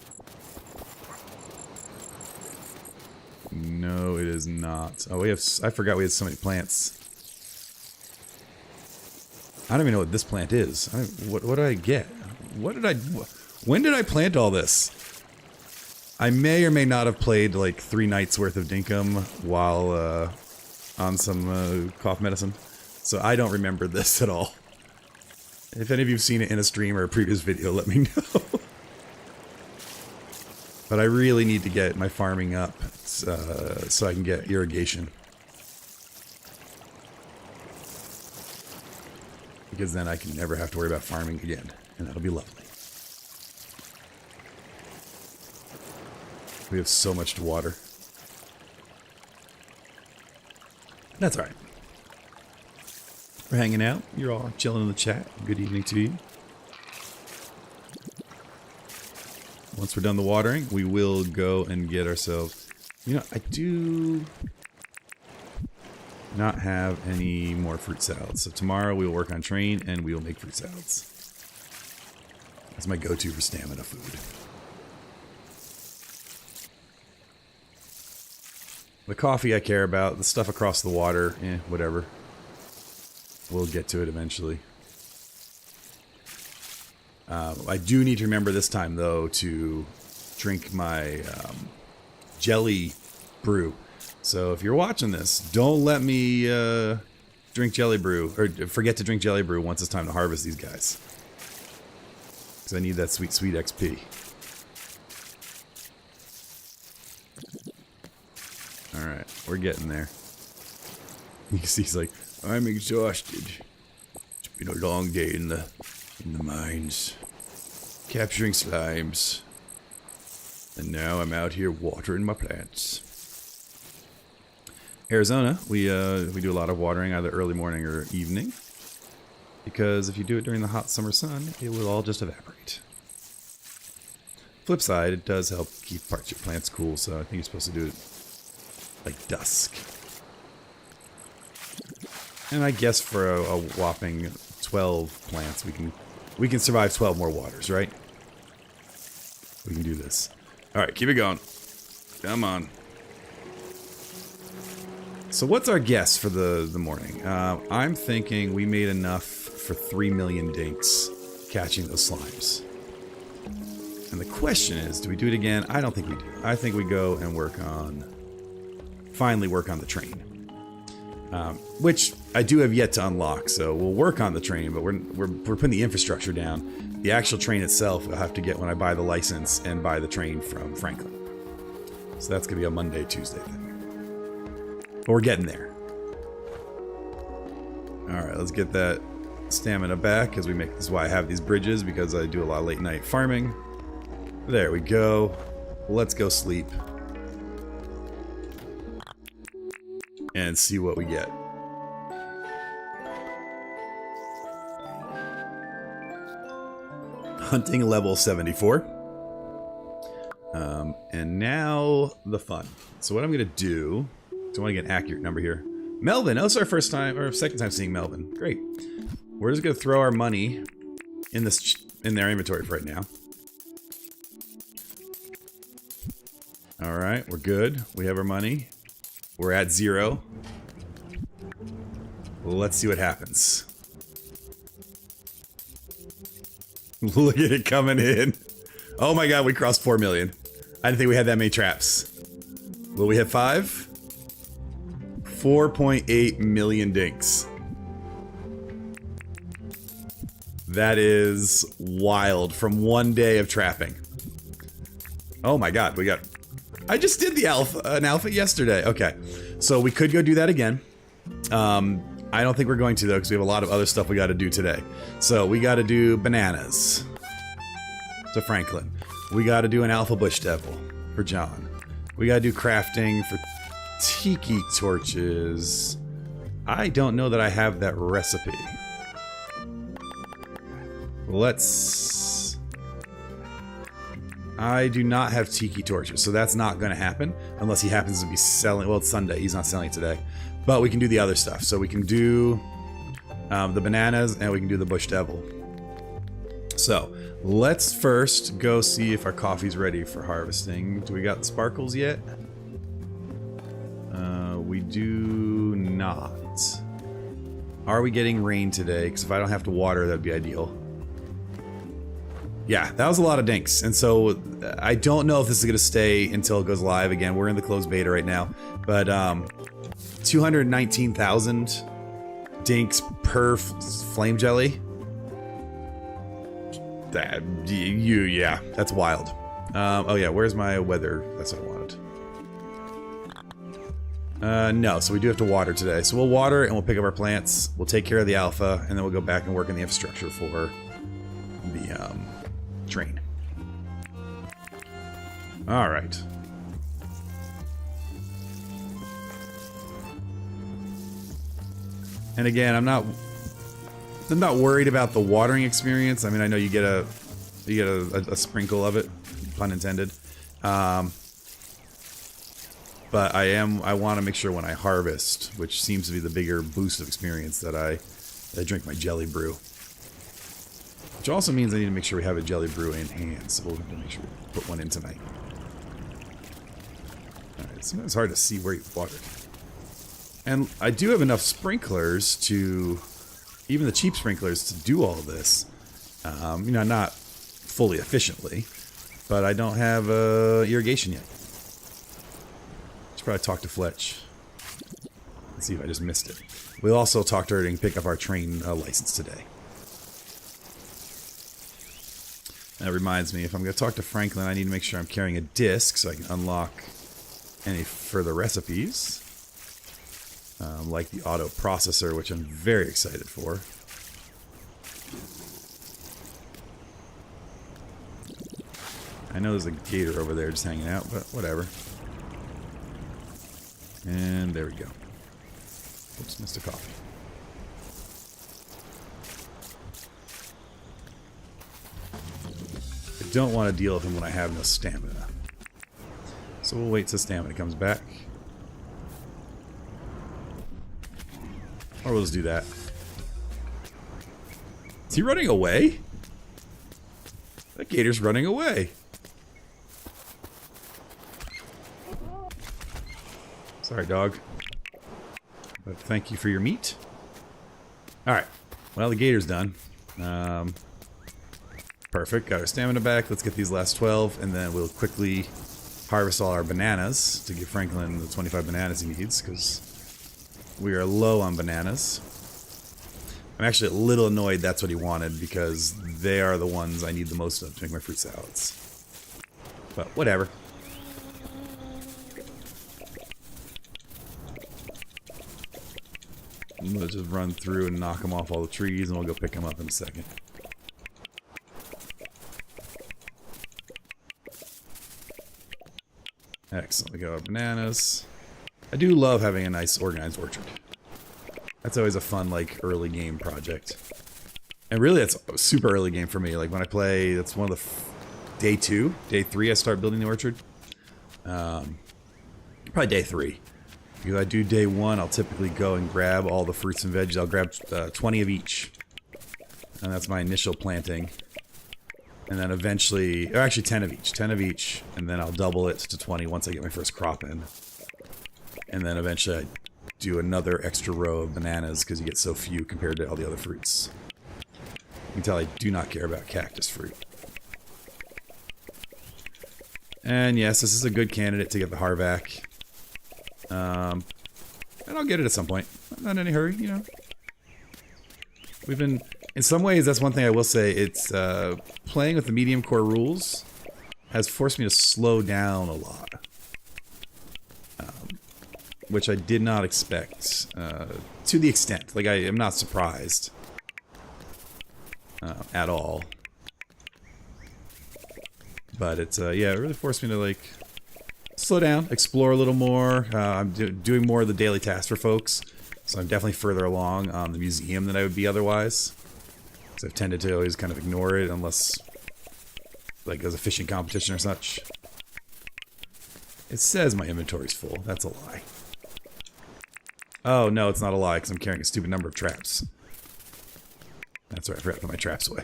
No, it is not. Oh, I forgot we had so many plants. I don't even know what this plant is. What did I get? When did I plant all this? I may or may not have played like 3 nights worth of Dinkum while on some cough medicine. So I don't remember this at all. If any of you have seen it in a stream or a previous video, let me know. But I really need to get my farming up so I can get irrigation. Because then I can never have to worry about farming again. And that'll be lovely. We have so much to water. That's alright. We're hanging out. You're all chilling in the chat. Good evening to you. Once we're done the watering, we will go and get ourselves... You know, I do not have any more fruit salads. So tomorrow we will work on train and we will make fruit salads. That's my go-to for stamina food. The coffee I care about. The stuff across the water, whatever. We'll get to it eventually. I do need to remember this time, though, to drink my jelly brew. So if you're watching this, don't let me drink jelly brew, or forget to drink jelly brew once it's time to harvest these guys. Because I need that sweet, sweet XP. Alright, we're getting there. You can see he's like, I'm exhausted. It's been a long day in the mines. Capturing slimes. And now I'm out here watering my plants. Arizona, we do a lot of watering either early morning or evening. Because if you do it during the hot summer sun, it will all just evaporate. Flip side, it does help keep parts of your plants cool, so I think you're supposed to do it like dusk. And I guess for a whopping 12 plants, we can survive 12 more waters, right? We can do this. All right, keep it going. Come on. So what's our guess for the morning? I'm thinking we made enough for 3 million dinks catching those slimes. And the question is, do we do it again? I don't think we do. I think we go and finally work on the train. Which I do have yet to unlock, so we'll work on the train, but we're putting the infrastructure down. The actual train itself I'll have to get when I buy the license and buy the train from Franklin. So that's going to be a Monday, Tuesday thing. But we're getting there. Alright, let's get that stamina back, because this is why I have these bridges, because I do a lot of late night farming. There we go. Let's go sleep. And see what we get. Hunting level 74. And now the fun. So what I'm going to do... I want to get an accurate number here. Melvin! Oh, it's our first time, or second time seeing Melvin. Great. We're just going to throw our money in their inventory for right now. Alright, we're good. We have our money. We're at 0. Let's see what happens. Look at it coming in. Oh my god, we crossed 4 million. I didn't think we had that many traps. Will we hit 5? 4.8 million dinks. That is wild from one day of trapping. Oh my god, we got... I just did an alpha yesterday. Okay, so we could go do that again. I don't think we're going to though, because we have a lot of other stuff we got to do today. So we got to do bananas to Franklin. We got to do an alpha bush devil for John. We got to do crafting for tiki torches. I don't know that I have that recipe. I do not have tiki torches, so that's not going to happen unless he happens to be selling. Well, it's Sunday. He's not selling today. But we can do the other stuff. So we can do the bananas and we can do the bush devil. So let's first go see if our coffee's ready for harvesting. Do we got the sparkles yet? We do not. Are we getting rain today? Because if I don't have to water, that'd be ideal. Yeah, that was a lot of dinks, and so I don't know if this is going to stay until it goes live again. We're in the closed beta right now, but 219,000 dinks per flame jelly. Yeah, that's wild. Oh yeah, where's my weather? That's what I wanted. No, so we do have to water today. So we'll water and we'll pick up our plants. We'll take care of the alpha, and then we'll go back and work on the infrastructure for the train. All right. And again, I'm not worried about the watering experience. I mean, I know you get a sprinkle of it, pun intended. But I want to make sure when I harvest, which seems to be the bigger boost of experience, that I drink my jelly brew. Which also means I need to make sure we have a jelly brew in hand, so we'll have to make sure we put one in tonight. Alright, sometimes it's hard to see where you've watered. And I do have enough sprinklers to, even the cheap sprinklers, to do all of this. You know, not fully efficiently, but I don't have irrigation yet. Should probably talk to Fletch. Let's see if I just missed it. We'll also talk to her and pick up our train license today. That reminds me, if I'm going to talk to Franklin, I need to make sure I'm carrying a disc so I can unlock any further recipes. Like the auto processor, which I'm very excited for. I know there's a gator over there just hanging out, but whatever. And there we go. Oops, missed a coffee. I don't want to deal with him when I have no stamina. So we'll wait till stamina comes back. Or we'll just do that. Is he running away? That gator's running away. Sorry, dog. But thank you for your meat. Alright. Well, the gator's done. Perfect. Got our stamina back. Let's get these last 12, and then we'll quickly harvest all our bananas to give Franklin the 25 bananas he needs, because we are low on bananas. I'm actually a little annoyed that's what he wanted, because they are the ones I need the most of to make my fruit salads. But whatever. Let's just run through and knock them off all the trees, and we'll go pick them up in a second. Excellent. We got our bananas. I do love having a nice organized orchard. That's always a fun, like, early game project. And really, that's a super early game for me. Like, when I play, that's one of the... Day 2? Day 3 I start building the orchard. Probably day 3. Because I do day 1, I'll typically go and grab all the fruits and veggies. I'll grab 20 of each. And that's my initial planting. And then eventually, or actually 10 of each. 10 of each. And then I'll double it to 20 once I get my first crop in. And then eventually I do another extra row of bananas because you get so few compared to all the other fruits. You can tell I do not care about cactus fruit. And yes, this is a good candidate to get the Harvac. And I'll get it at some point. I'm not in any hurry, you know. We've been... In some ways, that's one thing I will say. It's, playing with the medium core rules has forced me to slow down a lot. Which I did not expect, to the extent. Like, I am not surprised. At all. But it's, yeah, it really forced me to, like, slow down, explore a little more. I'm doing more of the daily tasks for folks. So I'm definitely further along on the museum than I would be otherwise. Because I've tended to always kind of ignore it unless, like, there's a fishing competition or such. It says my inventory's full. That's a lie. Oh, no, it's not a lie, because I'm carrying a stupid number of traps. That's right, I forgot to put my traps away.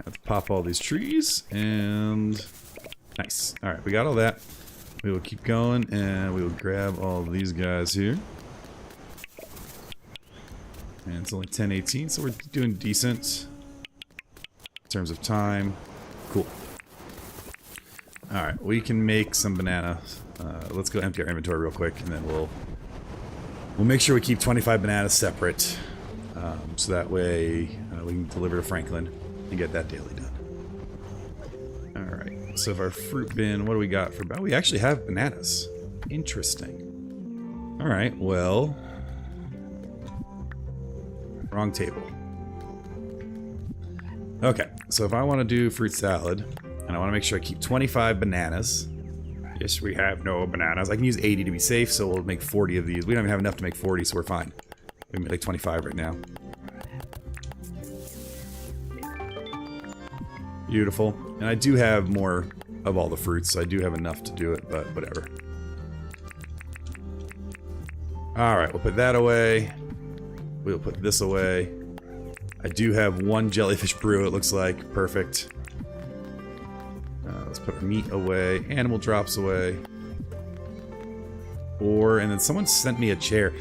Let's pop all these trees, and... Nice. Alright, we got all that. We will keep going, and we will grab all these guys here. And it's only 10:18, so we're doing decent in terms of time. Cool. Alright, we can make some bananas. Let's go empty our inventory real quick, and then we'll make sure we keep 25 bananas separate. So that way we can deliver to Franklin and get that daily done. Alright, so for our fruit bin, what do we got for... Oh, we actually have bananas. Interesting. Alright, well... Wrong table. Okay, so if I want to do fruit salad, and I want to make sure I keep 25 bananas. Yes, we have no bananas. I can use 80 to be safe, so we'll make 40 of these. We don't even have enough to make 40, so we're fine. We can make like 25 right now. Beautiful. And I do have more of all the fruits, so I do have enough to do it, but whatever. Alright, we'll put that away. We'll put this away. I do have one jellyfish brew, it looks like. Perfect. Let's put our meat away. Animal drops away. And then someone sent me a chair.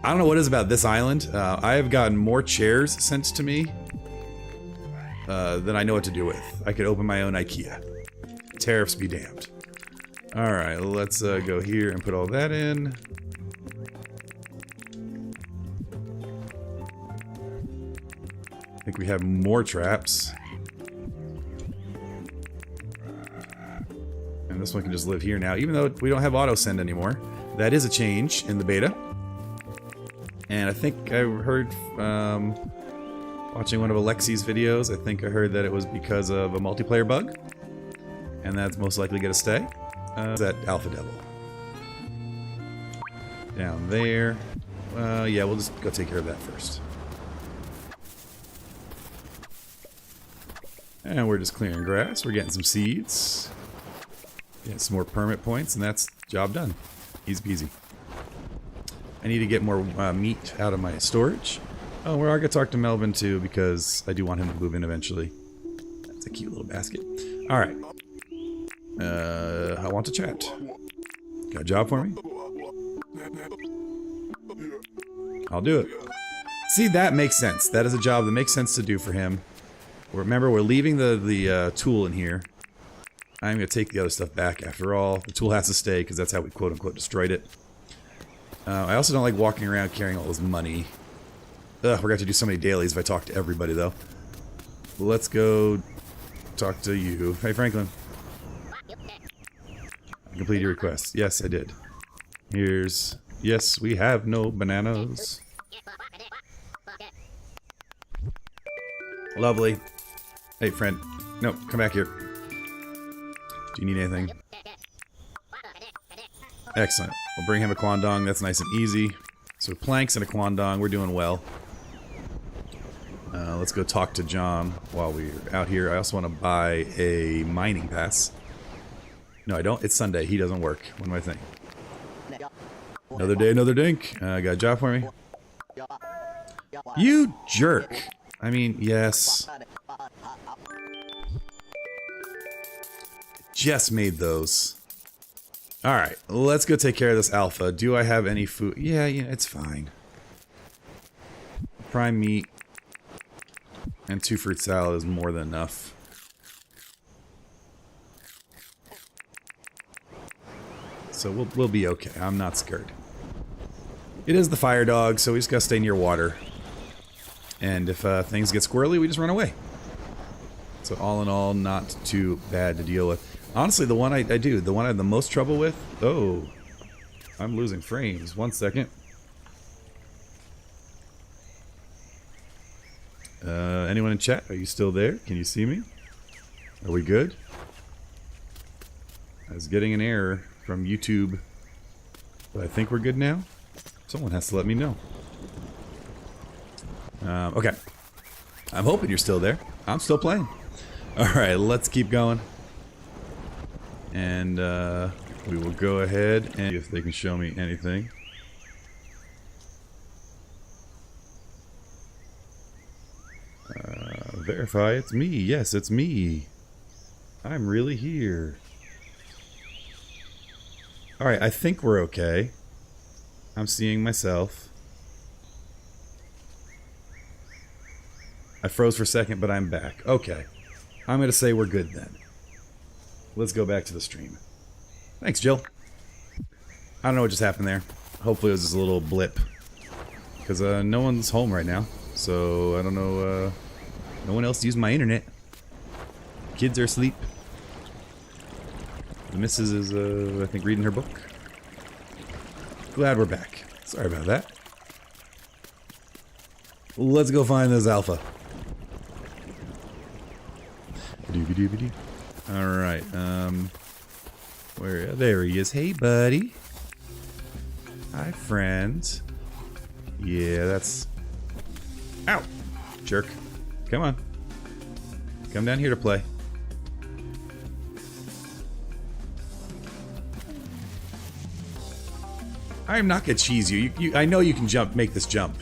I don't know what it is about this island. I have gotten more chairs sent to me than I know what to do with. I could open my own IKEA. Tariffs be damned. Alright, let's go here and put all that in. I think we have more traps. And this one can just live here now, even though we don't have auto send anymore. That is a change in the beta. And I think I heard, watching one of Alexi's videos, I think I heard that it was because of a multiplayer bug. And that's most likely going to stay. That Alpha Devil. Down there. Yeah, we'll just go take care of that first. And we're just clearing grass. We're getting some seeds. Getting some more permit points, and that's job done. Easy peasy. I need to get more meat out of my storage. Oh, we're gonna talk to Melvin too because I do want him to move in eventually. That's a cute little basket. All right. I want to chat. Got a job for me? I'll do it. See, that makes sense. That is a job that makes sense to do for him. Remember, we're leaving the tool in here. I'm going to take the other stuff back after all. The tool has to stay because that's how we quote-unquote destroyed it. I also don't like walking around carrying all this money. Ugh, we're going to have to do so many dailies if I talk to everybody, though. Let's go talk to you. Hey, Franklin. Complete your request. Yes, I did. Here's... Yes, we have no bananas. Lovely. Hey, friend. No, come back here. Do you need anything? Excellent. We'll bring him a quandong. That's nice and easy. So planks and a quandong. We're doing well. Let's go talk to John while we're out here. I also want to buy a mining pass. No, I don't. It's Sunday. He doesn't work. What am I thinking? Another day, another dink. Got a job for me? You jerk. I mean, yes. Just made those. Alright, let's go take care of this alpha. Do I have any food? Yeah, it's fine. Prime meat and 2 fruit salad is more than enough. So we'll be okay. I'm not scared. It is the fire dog, so we just gotta stay near water. And if things get squirrely, we just run away. So all in all, not too bad to deal with. Honestly, the one I do, the one I have the most trouble with... Oh, I'm losing frames. 1 second. Anyone in chat? Are you still there? Can you see me? Are we good? I was getting an error from YouTube. But I think we're good now. Someone has to let me know. Okay. I'm hoping you're still there. I'm still playing. Alright, let's keep going. And we will go ahead and see if they can show me anything. Verify it's me. Yes, it's me. I'm really here. Alright, I think we're okay. I'm seeing myself. I froze for a second, but I'm back. Okay. I'm going to say we're good then. Let's go back to the stream. Thanks, Jill. I don't know what just happened there. Hopefully it was just a little blip. Because no one's home right now. So I don't know. No one else used my internet. Kids are asleep. The missus is, I think, reading her book. Glad we're back. Sorry about that. Let's go find this alpha. Alright, where, there he is. Hey, buddy. Hi, friend. Yeah, that's... Ow! Jerk. Come on. Come down here to play. I am not gonna cheese you. I know you can jump, make this jump.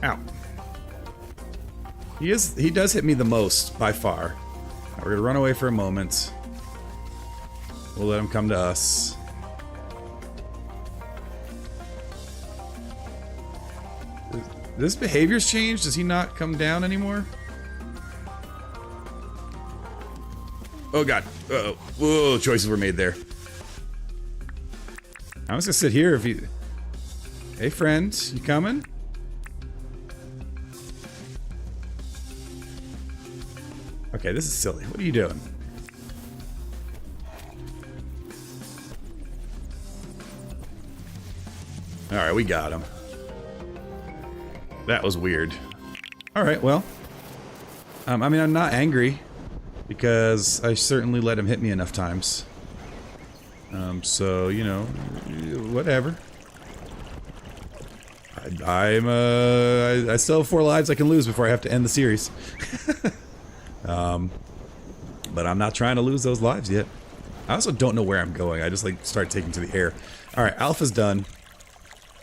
Ow. He does hit me the most, by far. Right, we're gonna run away for a moment. We'll let him come to us. This behavior's changed? Does he not come down anymore? Oh god. Uh-oh. Whoa, choices were made there. I'm just gonna sit here if he... Hey friend, you coming? Okay, this is silly. What are you doing? Alright, we got him. That was weird. Alright, well. I mean, I'm not angry. Because I certainly let him hit me enough times. So, you know, whatever. I still have 4 lives I can lose before I have to end the series. But I'm not trying to lose those lives yet. I also don't know where I'm going. I just like start taking to the air. All right, Alpha's done.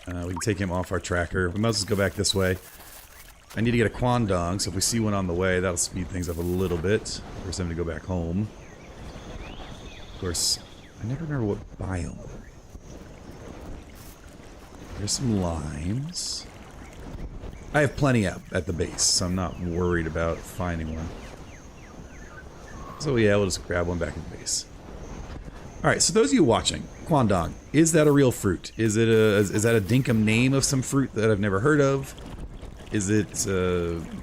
We can take him off our tracker. We might as well go back this way. I need to get a Kwandong, so if we see one on the way, that'll speed things up a little bit. Force him to go back home. Of course, I never remember what biome. There's some limes. I have plenty at the base, so I'm not worried about finding one. So yeah, we'll just grab one back at the base. Alright, so those of you watching, Kwandong, is that a real fruit? Is that a Dinkum name of some fruit that I've never heard of? Is it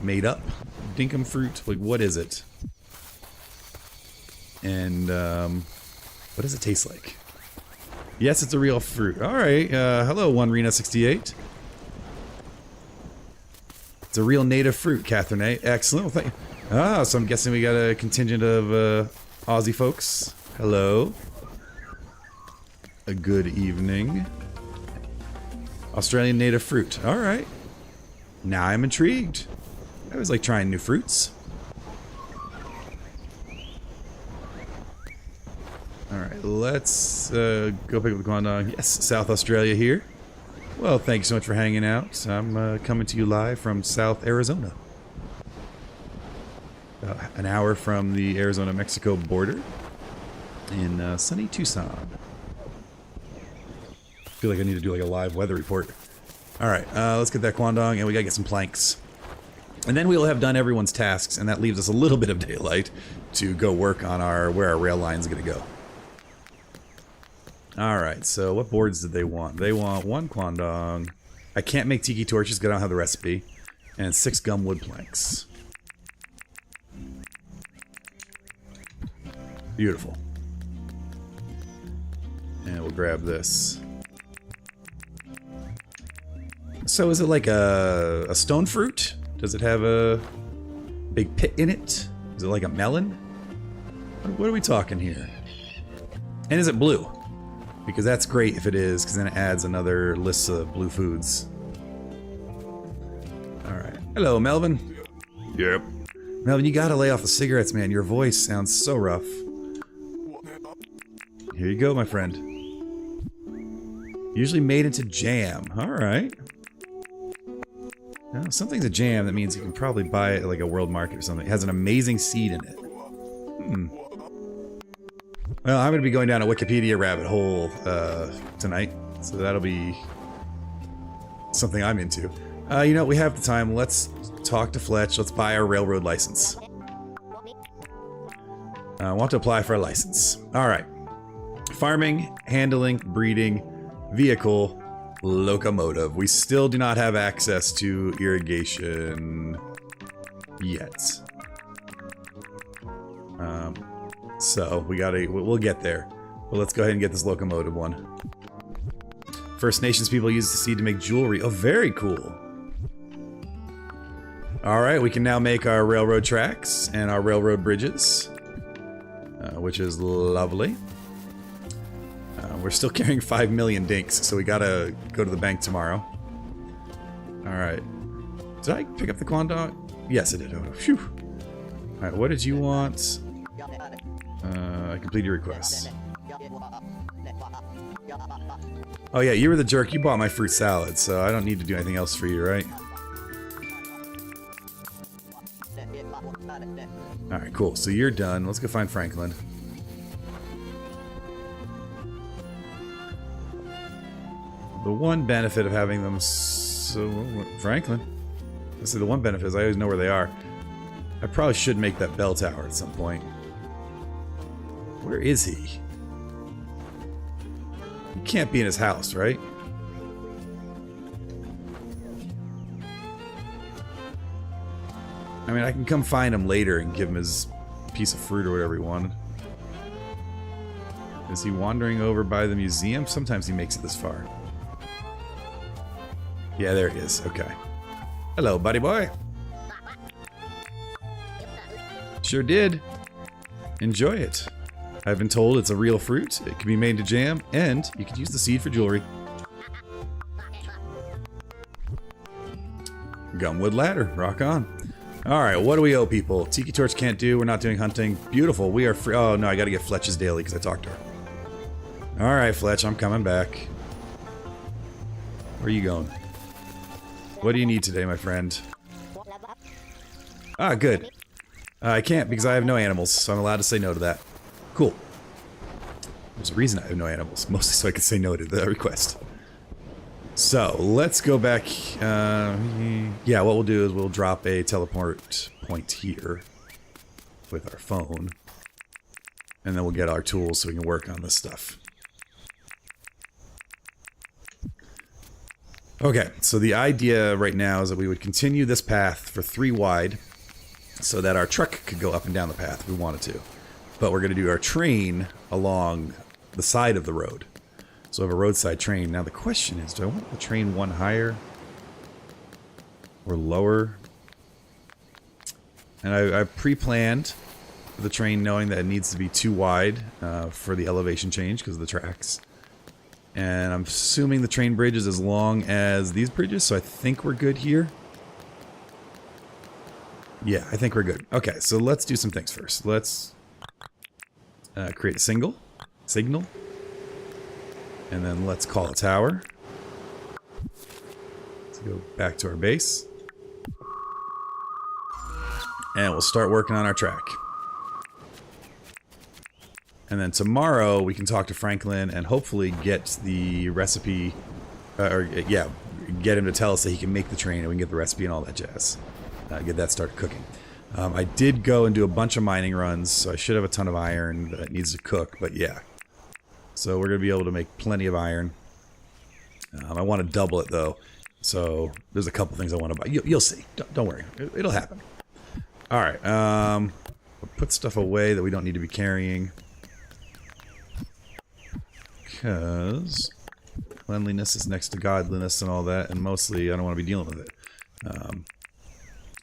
made up Dinkum fruit? Like, what is it? And what does it taste like? Yes, it's a real fruit. Alright, hello, OneRena68. It's a real native fruit, Catherine A. Excellent. Well, thank you. Ah, so I'm guessing we got a contingent of Aussie folks. Hello. A good evening. Australian native fruit. Alright. Now I'm intrigued. I always like trying new fruits. Alright, let's go pick up the Kwandong. Yes, South Australia here. Well, thank you so much for hanging out. I'm coming to you live from South Arizona. About an hour from the Arizona-Mexico border in sunny Tucson. I feel like I need to do like a live weather report. Alright, let's get that Kwandong, and we gotta get some planks. And then we'll have done everyone's tasks, and that leaves us a little bit of daylight to go work on where our rail line's gonna go. Alright, so what boards did they want? They want 1 Kwandong. I can't make tiki torches because I don't have the recipe. And 6 gum wood planks. Beautiful. And we'll grab this. So is it like a stone fruit? Does it have a big pit in it? Is it like a melon? What are we talking here? And is it blue? Because that's great if it is, because then it adds another list of blue foods. Alright. Hello, Melvin. Yep. Melvin, you gotta lay off the cigarettes, man. Your voice sounds so rough. Here you go, my friend. Usually made into jam. Alright. Now, something's a jam, that means you can probably buy it at like a world market or something. It has an amazing seed in it. Well, I'm going to be going down a Wikipedia rabbit hole tonight, so that'll be something I'm into. You know, we have the time. Let's talk to Fletch. Let's buy our railroad license. I want to apply for a license. Alright. Farming, handling, breeding, vehicle, locomotive. We still do not have access to irrigation yet. So we'll get there. But let's go ahead and get this locomotive one. First Nations people use the seed to make jewelry. Oh, very cool. Alright, we can now make our railroad tracks and our railroad bridges. Which is lovely. We're still carrying 5 million dinks, so we gotta go to the bank tomorrow. Alright. Did I pick up the Kwandong? Yes, I did. Oh, phew. Alright, what did you want? I completed your request. Oh yeah, you were the jerk. You bought my fruit salad, so I don't need to do anything else for you, right? Alright, cool. So you're done. Let's go find Franklin. The one benefit of having them so... Franklin? Let's see, the one benefit is I always know where they are. I probably should make that bell tower at some point. Where is he? He can't be in his house, right? I mean, I can come find him later and give him his piece of fruit or whatever he wanted. Is he wandering over by the museum? Sometimes he makes it this far. Yeah, there he is. Okay. Hello, buddy boy. Sure did. Enjoy it. I've been told it's a real fruit, it can be made into jam, and you can use the seed for jewelry. Gumwood ladder. Rock on. Alright, what do we owe people? Tiki Torch can't do. We're not doing hunting. Beautiful. We are free. Oh, no, I gotta get Fletch's daily because I talked to her. Alright, Fletch, I'm coming back. Where are you going? What do you need today, my friend? Ah, good. I can't because I have no animals, so I'm allowed to say no to that. Cool. There's a reason I have no animals, mostly so I can say no to the request. So, let's go back. Yeah, what we'll do is we'll drop a teleport point here with our phone. And then we'll get our tools so we can work on this stuff. Okay, so the idea right now is that we would continue this path for 3 wide so that our truck could go up and down the path if we wanted to. But we're going to do our train along the side of the road. So we have a roadside train. Now the question is, do I want the train one higher or lower? And I pre-planned the train knowing that it needs to be 2 wide for the elevation change because of the tracks. And I'm assuming the train bridge is as long as these bridges, so I think we're good here. Yeah, I think we're good. Okay, so let's do some things first. Let's create a signal. And then let's call a tower. Let's go back to our base. And we'll start working on our track. And then tomorrow we can talk to Franklin and hopefully get the recipe, get him to tell us that he can make the train and we can get the recipe and all that jazz. Get that started cooking. I did go and do a bunch of mining runs, so I should have a ton of iron that needs to cook, but yeah. So we're going to be able to make plenty of iron. I want to double it though, so there's a couple things I want to buy. You'll see. Don't worry. It'll happen. Alright, we'll put stuff away that we don't need to be carrying. Because cleanliness is next to godliness and all that, and mostly I don't want to be dealing with it.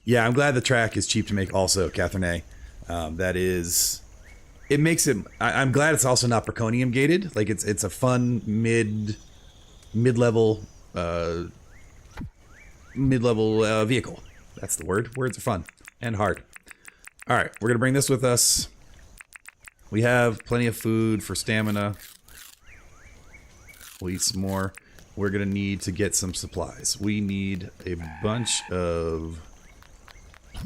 Yeah, I'm glad the track is cheap to make also, Catherine A. That is... It makes it... I'm glad it's also not Braconium gated. Like, it's a fun mid-level vehicle. That's the word. Words are fun. And hard. Alright, we're going to bring this with us. We have plenty of food for stamina. We'll eat some more. We're going to need to get some supplies. We need a bunch of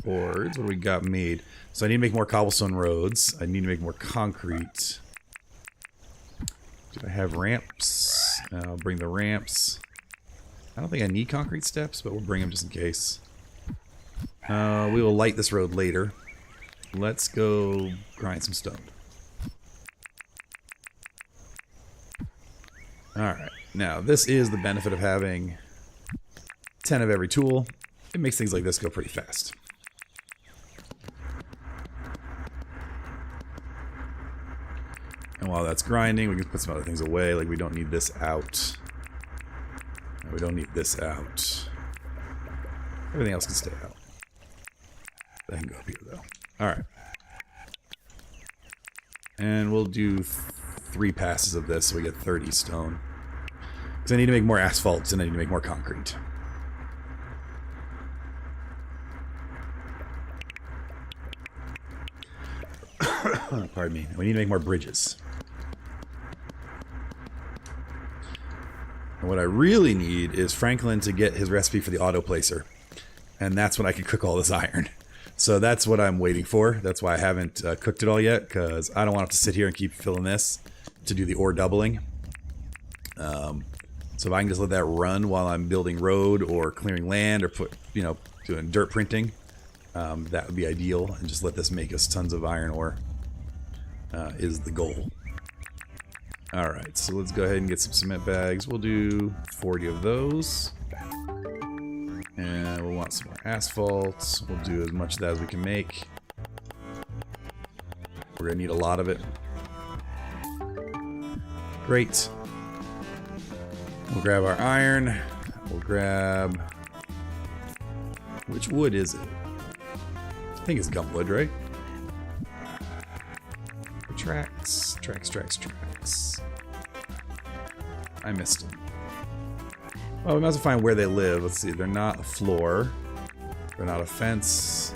boards. What do we got made? So I need to make more cobblestone roads. I need to make more concrete. Do I have ramps? I'll bring the ramps. I don't think I need concrete steps, but we'll bring them just in case. We will light this road later. Let's go grind some stone. Alright, now this is the benefit of having 10 of every tool. It makes things like this go pretty fast. And while that's grinding, we can put some other things away, like we don't need this out. We don't need this out. Everything else can stay out. That can go up here, though. Alright. And we'll do 3 passes of this so we get 30 stone. Because I need to make more asphalt and I need to make more concrete. Pardon me. We need to make more bridges. And what I really need is Franklin to get his recipe for the auto placer. And that's when I can cook all this iron. So that's what I'm waiting for. That's why I haven't cooked it all yet, because I don't want to have to sit here and keep filling this to do the ore doubling. So if I can just let that run while I'm building road or clearing land or doing dirt printing, that would be ideal. And just let this make us tons of iron ore is the goal. Alright, so let's go ahead and get some cement bags. We'll do 40 of those. And we'll want some more asphalt. We'll do as much of that as we can make. We're going to need a lot of it. Great. We'll grab our iron. We'll grab... Which wood is it? I think it's gumwood, right? Tracks. I missed them. Well, we might as well find where they live. Let's see. They're not a floor. They're not a fence.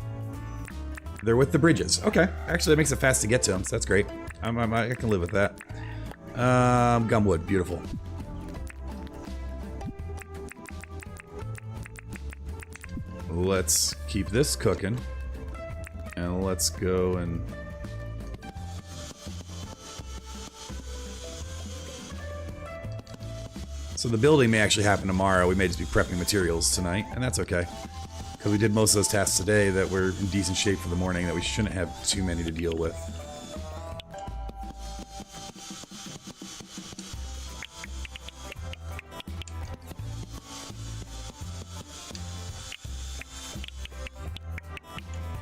They're with the bridges. Okay. Actually, that makes it fast to get to them, so that's great. I can live with that. Gumwood. Beautiful. Let's keep this cooking. And let's go and... So the building may actually happen tomorrow. We may just be prepping materials tonight, and that's okay. Because we did most of those tasks today that were in decent shape for the morning that we shouldn't have too many to deal with.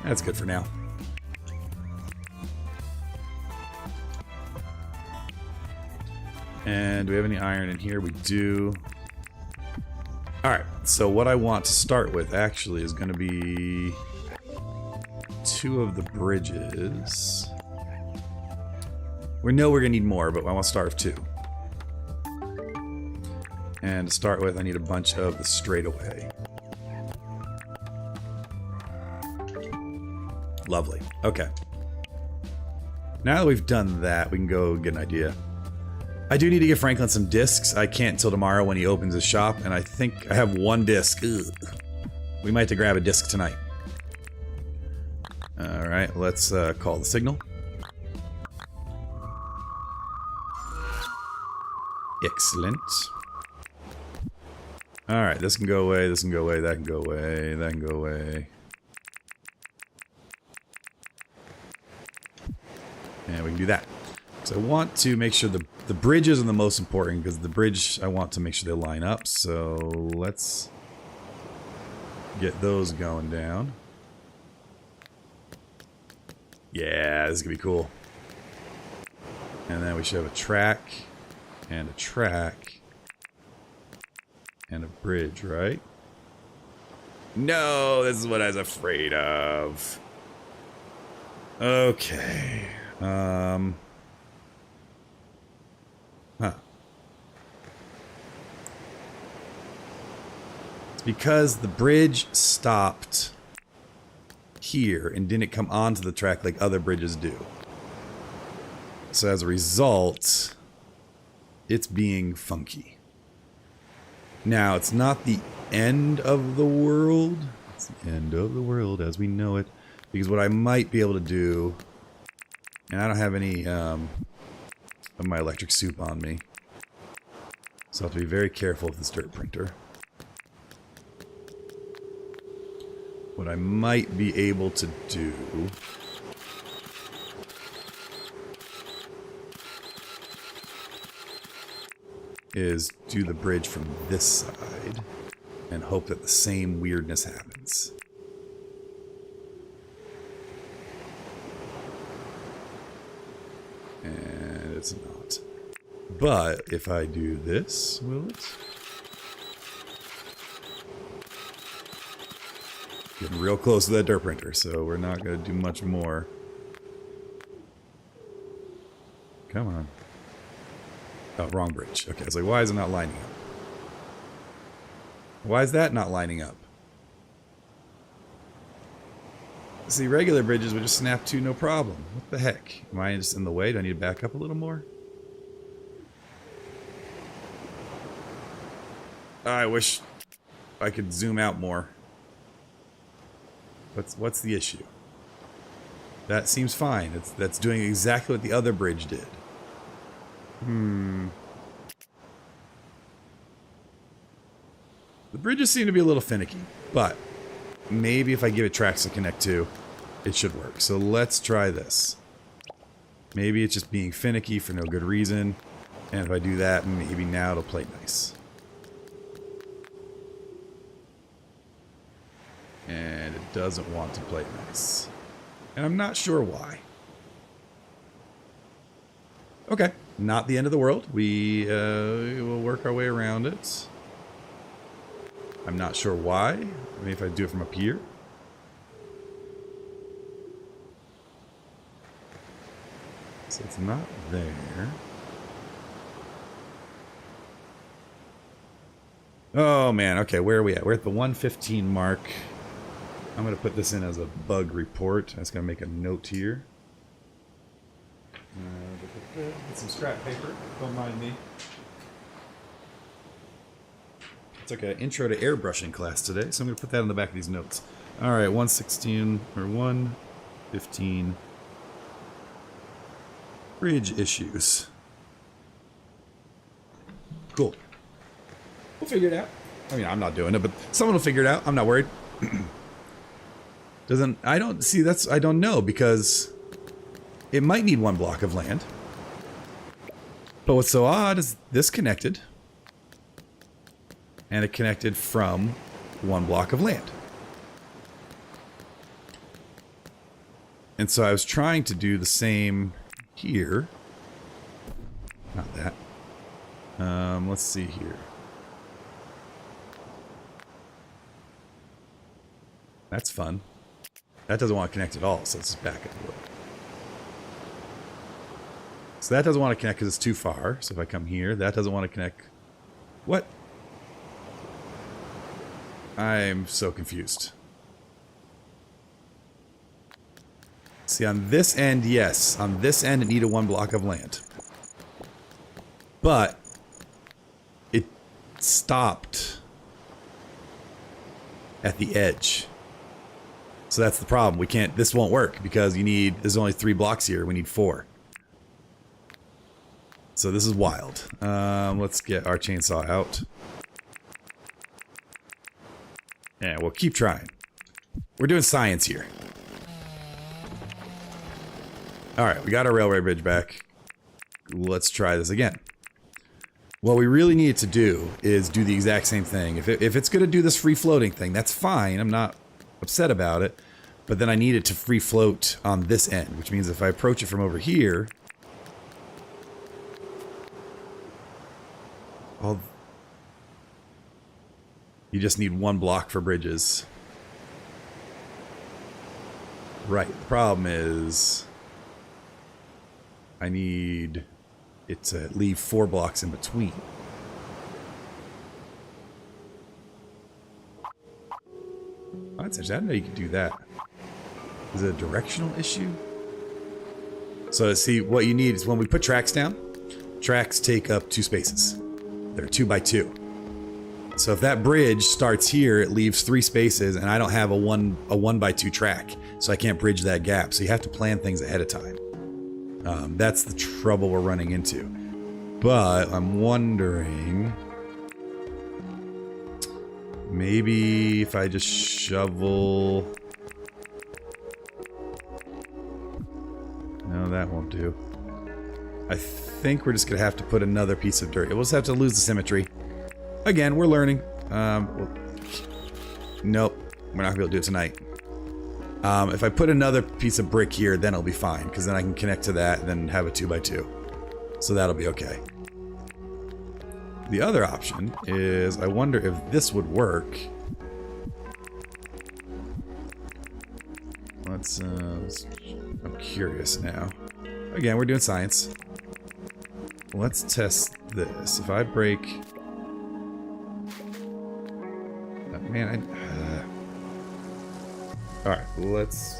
That's good for now. And do we have any iron in here? We do. Alright, so what I want to start with actually is going to be 2 of the bridges. We know we're going to need more, but I want to start with 2. And to start with, I need a bunch of the straightaway. Lovely. Okay. Now that we've done that, we can go get an idea. I do need to give Franklin some discs. I can't until tomorrow when he opens his shop, and I think I have 1 disc. Ugh. We might have to grab a disc tonight. Alright, let's call the signal. Excellent. Alright, this can go away, this can go away, that can go away, that can go away. And we can do that. So I want to make sure the bridges are the most important, because the bridge, I want to make sure they line up. So let's get those going down. Yeah, this is going to be cool. And then we should have a track, and a track, and a bridge, right? No, this is what I was afraid of. Okay. Huh. It's because the bridge stopped here and didn't come onto the track like other bridges do. So as a result, it's being funky. Now, it's not the end of the world. It's the end of the world as we know it. Because what I might be able to do... And I don't have any of my electric soup on me. So I have to be very careful with this dirt printer. What I might be able to do... is do the bridge from this side and hope that the same weirdness happens. And it's not. But if I do this, will it? Getting real close to that dirt printer, so we're not going to do much more. Come on. Oh, wrong bridge. Okay, I was like, why is it not lining up? Why is that not lining up? See, regular bridges would just snap to no problem. What the heck? Am I just in the way? Do I need to back up a little more? I wish I could zoom out more. What's the issue? That seems fine. That's doing exactly what the other bridge did. The bridges seem to be a little finicky, but maybe if I give it tracks to connect to, it should work. So let's try this. Maybe it's just being finicky for no good reason, and if I do that, maybe now it'll play nice. And it doesn't want to play nice. And I'm not sure why. Okay, not the end of the world. We will work our way around it. I'm not sure why. Maybe if I do it from up here. So it's not there. Oh man, okay, where are we at? We're at the 115 mark. I'm going to put this in as a bug report. I'm just going to make a note here. Get some scrap paper. Don't mind me. Took an intro to airbrushing class today, so I'm going to put that on the back of these notes. Alright, 116, or 115. Bridge issues. Cool. We'll figure it out. I mean, I'm not doing it, but someone will figure it out. I'm not worried. I don't know, because it might need one block of land. But what's so odd is this connected. And it connected from one block of land. And so I was trying to do the same here. Not that. Let's see here. That's fun. That doesn't want to connect at all, so let's just back it a little. So that doesn't want to connect because it's too far. So if I come here, that doesn't want to connect. What? I'm so confused. See, on this end, yes. On this end, it needed one block of land. But it stopped at the edge. So that's the problem. We can't, this won't work because there's only 3 blocks here. We need 4. So this is wild. Let's get our chainsaw out. Yeah, we'll keep trying. We're doing science here. Alright, we got our railway bridge back. Let's try this again. What we really need to do is do the exact same thing. If it's going to do this free floating thing, that's fine. I'm not upset about it. But then I need it to free float on this end, which means if I approach it from over here... You just need one block for bridges. Right. The problem is I need it to leave 4 blocks in between. Oh, that's interesting. I didn't know you could do that. Is it a directional issue? So see, what you need is when we put tracks down, tracks take up 2 spaces. They're 2 by 2. So if that bridge starts here, it leaves 3 spaces, and I don't have a 1 by 2 track, so I can't bridge that gap. So you have to plan things ahead of time. That's the trouble we're running into. But I'm wondering, maybe if I just shovel. No, that won't do. I think we're just gonna have to put another piece of dirt. We'll just have to lose the symmetry. Again, we're learning. Nope, we're not gonna be able to do it tonight. If I put another piece of brick here, then it'll be fine, because then I can connect to that and then have a 2 by 2. So that'll be okay. The other option is, I wonder if this would work. I'm curious now. Again, we're doing science. Let's test this. If I break... Man, Alright, let's,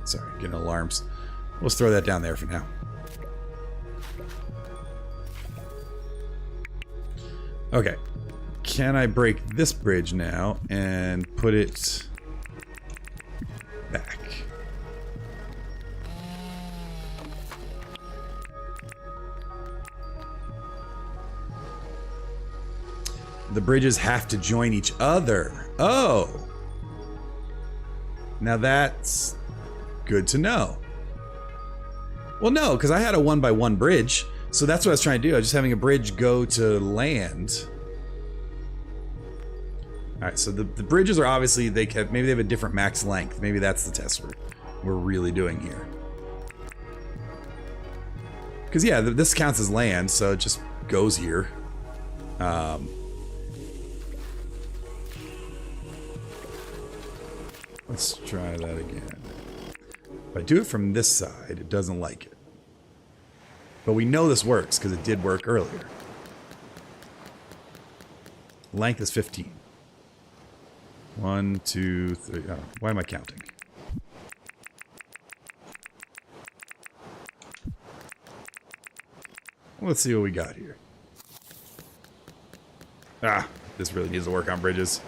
Sorry, getting alarms. Let's throw that down there for now. Okay. Can I break this bridge now and put it back? The bridges have to join each other. Oh! Now that's good to know. Well, no, because I had a 1 by 1 bridge, so that's what I was trying to do. I was just having a bridge go to land. Alright, so the bridges are obviously, maybe they have a different max length. Maybe that's the test we're really doing here. Because, yeah, this counts as land, so it just goes here. Let's try that again. If I do it from this side, it doesn't like it. But we know this works, because it did work earlier. Length is 15. 1, 2, 3. Oh, why am I counting? Let's see what we got here. Ah, this really needs to work on bridges.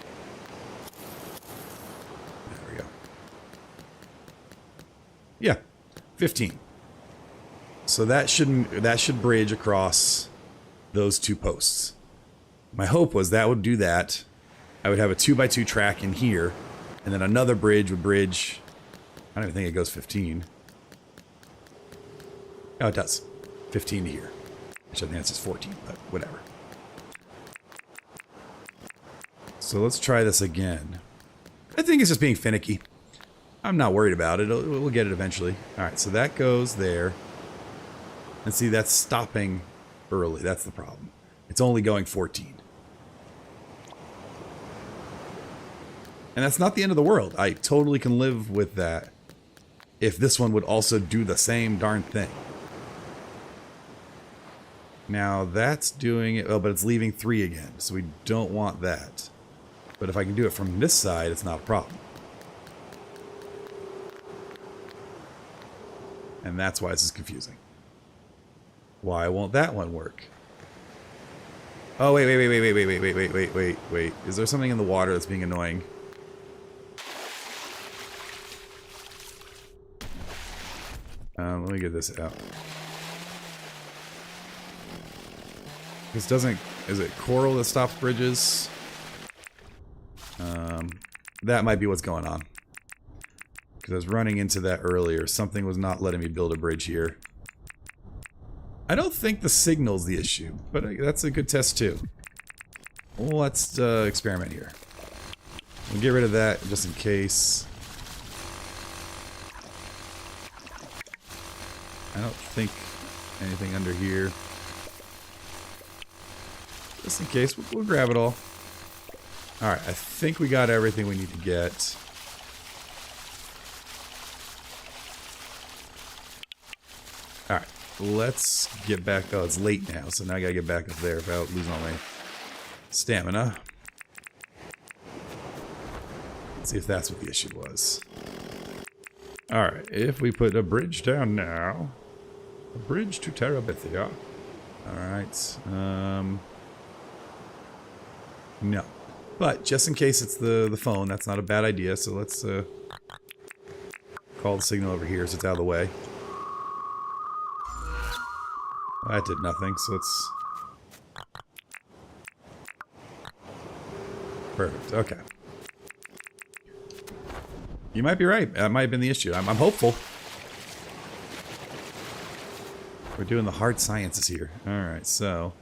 There we go. Yeah, 15. So that should bridge across those two posts. My hope was that would do that. I would have a 2x2 track in here, and then another bridge would bridge. I don't even think it goes 15. Oh, it does. 15 to here. Which I think that's just 14, but whatever. So let's try this again. I think it's just being finicky. I'm not worried about it. We'll get it eventually. Alright, so that goes there. And see, that's stopping early. That's the problem. It's only going 14. And that's not the end of the world. I totally can live with that if this one would also do the same darn thing. Now that's doing it, oh, but it's leaving 3 again, so we don't want that. But if I can do it from this side, it's not a problem. And that's why this is confusing. Why won't that one work? Oh, wait. Is there something in the water that's being annoying? Let me get this out. This doesn't... Is it coral that stops bridges? That might be what's going on. Because I was running into that earlier. Something was not letting me build a bridge here. I don't think the signal's the issue, but that's a good test too. Let's experiment here. We'll get rid of that just in case. I don't think anything under here. Just in case, we'll grab it all. Alright, I think we got everything we need to get. Alright, let's get back. Oh, it's late now, so now I gotta get back up there without losing all my stamina. Let's see if that's what the issue was. Alright, if we put a bridge down now. A bridge to Terabithia. Alright, no. But, just in case it's the phone, that's not a bad idea, so let's call the signal over here so it's out of the way. Well, that did nothing, so let's... Perfect, okay. You might be right, that might have been the issue. I'm hopeful. We're doing the hard sciences here. Alright, so...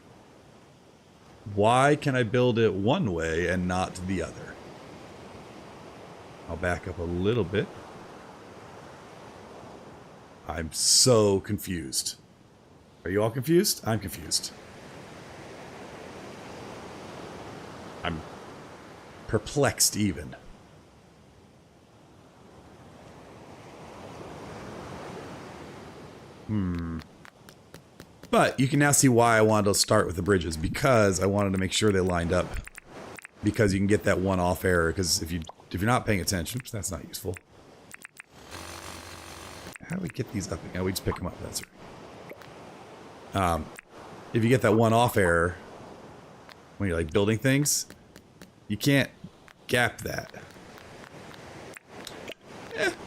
Why can I build it one way and not the other? I'll back up a little bit. I'm so confused. Are you all confused? I'm confused. I'm perplexed even. But you can now see why I wanted to start with the bridges, because I wanted to make sure they lined up. Because you can get that one-off error, because if you're not paying attention, that's not useful. How do we get these up? Oh, we just pick them up, that's right. If you get that one-off error, when you're like building things, you can't gap that.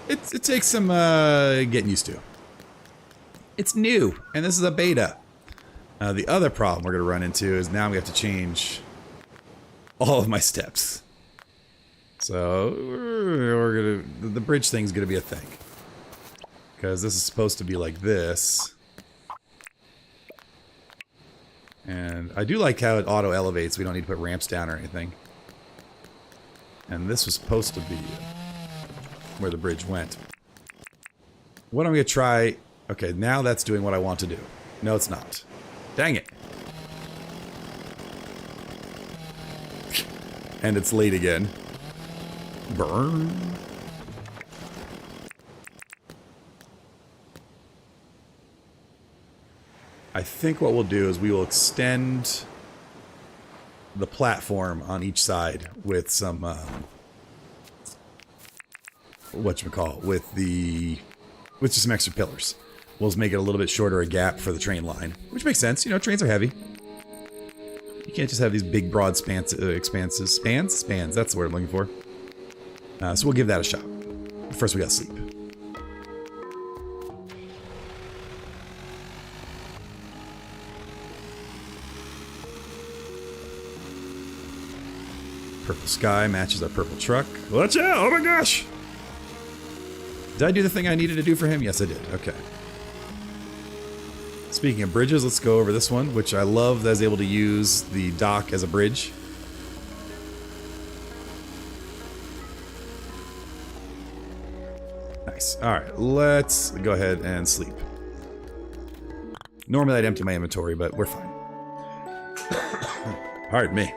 It takes some getting used to. It's new, and this is a beta. The other problem we're going to run into is now we have to change all of my steps. So, the bridge thing's going to be a thing. Because this is supposed to be like this. And I do like how it auto-elevates. We don't need to put ramps down or anything. And this was supposed to be where the bridge went. What I'm going to try... Okay, now that's doing what I want to do. No, it's not. Dang it. And it's late again. Burn. I think what we'll do is we will extend the platform on each side with some whatchamacallit, with just some extra pillars. We'll just make it a little bit shorter a gap for the train line, which makes sense. You know, trains are heavy. You can't just have these big, broad expanses. Spans, that's the word I'm looking for. So we'll give that a shot. First, we gotta sleep. Purple sky matches our purple truck. Watch out! Oh my gosh! Did I do the thing I needed to do for him? Yes, I did. Okay. Speaking of bridges, let's go over this one, which I love that I was able to use the dock as a bridge. Nice. Alright, let's go ahead and sleep. Normally I'd empty my inventory, but we're fine. Pardon me.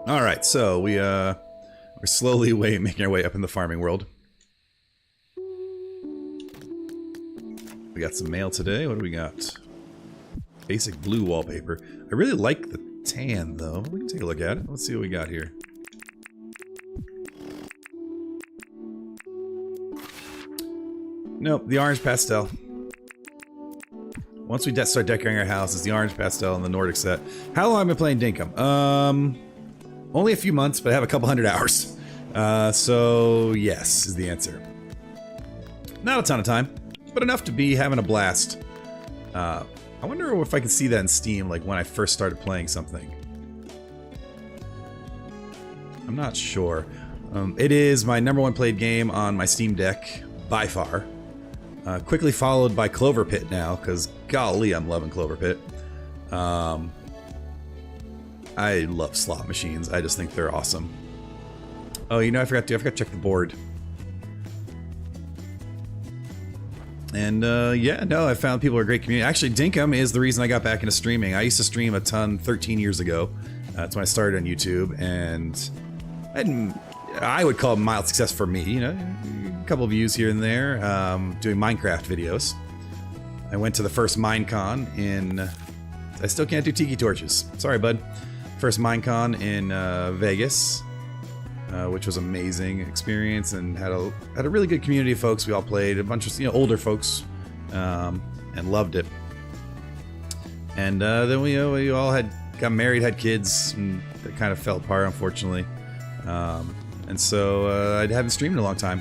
Alright, so we're slowly making our way up in the farming world. We got some mail today. What do we got? Basic blue wallpaper. I really like the tan, though. We can take a look at it. Let's see what we got here. Nope, the orange pastel. Once we start decorating our house, it's the orange pastel and the Nordic set. How long have I been playing Dinkum? Only a few months, but I have a couple hundred hours. So yes is the answer. Not a ton of time, but enough to be having a blast. I wonder if I can see that in Steam, like when I first started playing something. I'm not sure. It is my #1 played game on my Steam Deck, by far. Quickly followed by Clover Pit now, because golly, I'm loving Clover Pit. I love slot machines. I just think they're awesome. Oh, you know, I forgot to check the board. And yeah, no, I found people are a great community. Actually, Dinkum is the reason I got back into streaming. I used to stream a ton 13 years ago. That's when I started on YouTube, and I would call it mild success for me. You know, a couple of views here and there, doing Minecraft videos. I went to the first Minecon in... I still can't do tiki torches. Sorry, bud. First Minecon in Vegas, which was amazing experience, and had a really good community of folks. We all played, a bunch of older folks, and loved it. And then we all got married, had kids, and it kind of fell apart, unfortunately. And so I haven't streamed in a long time.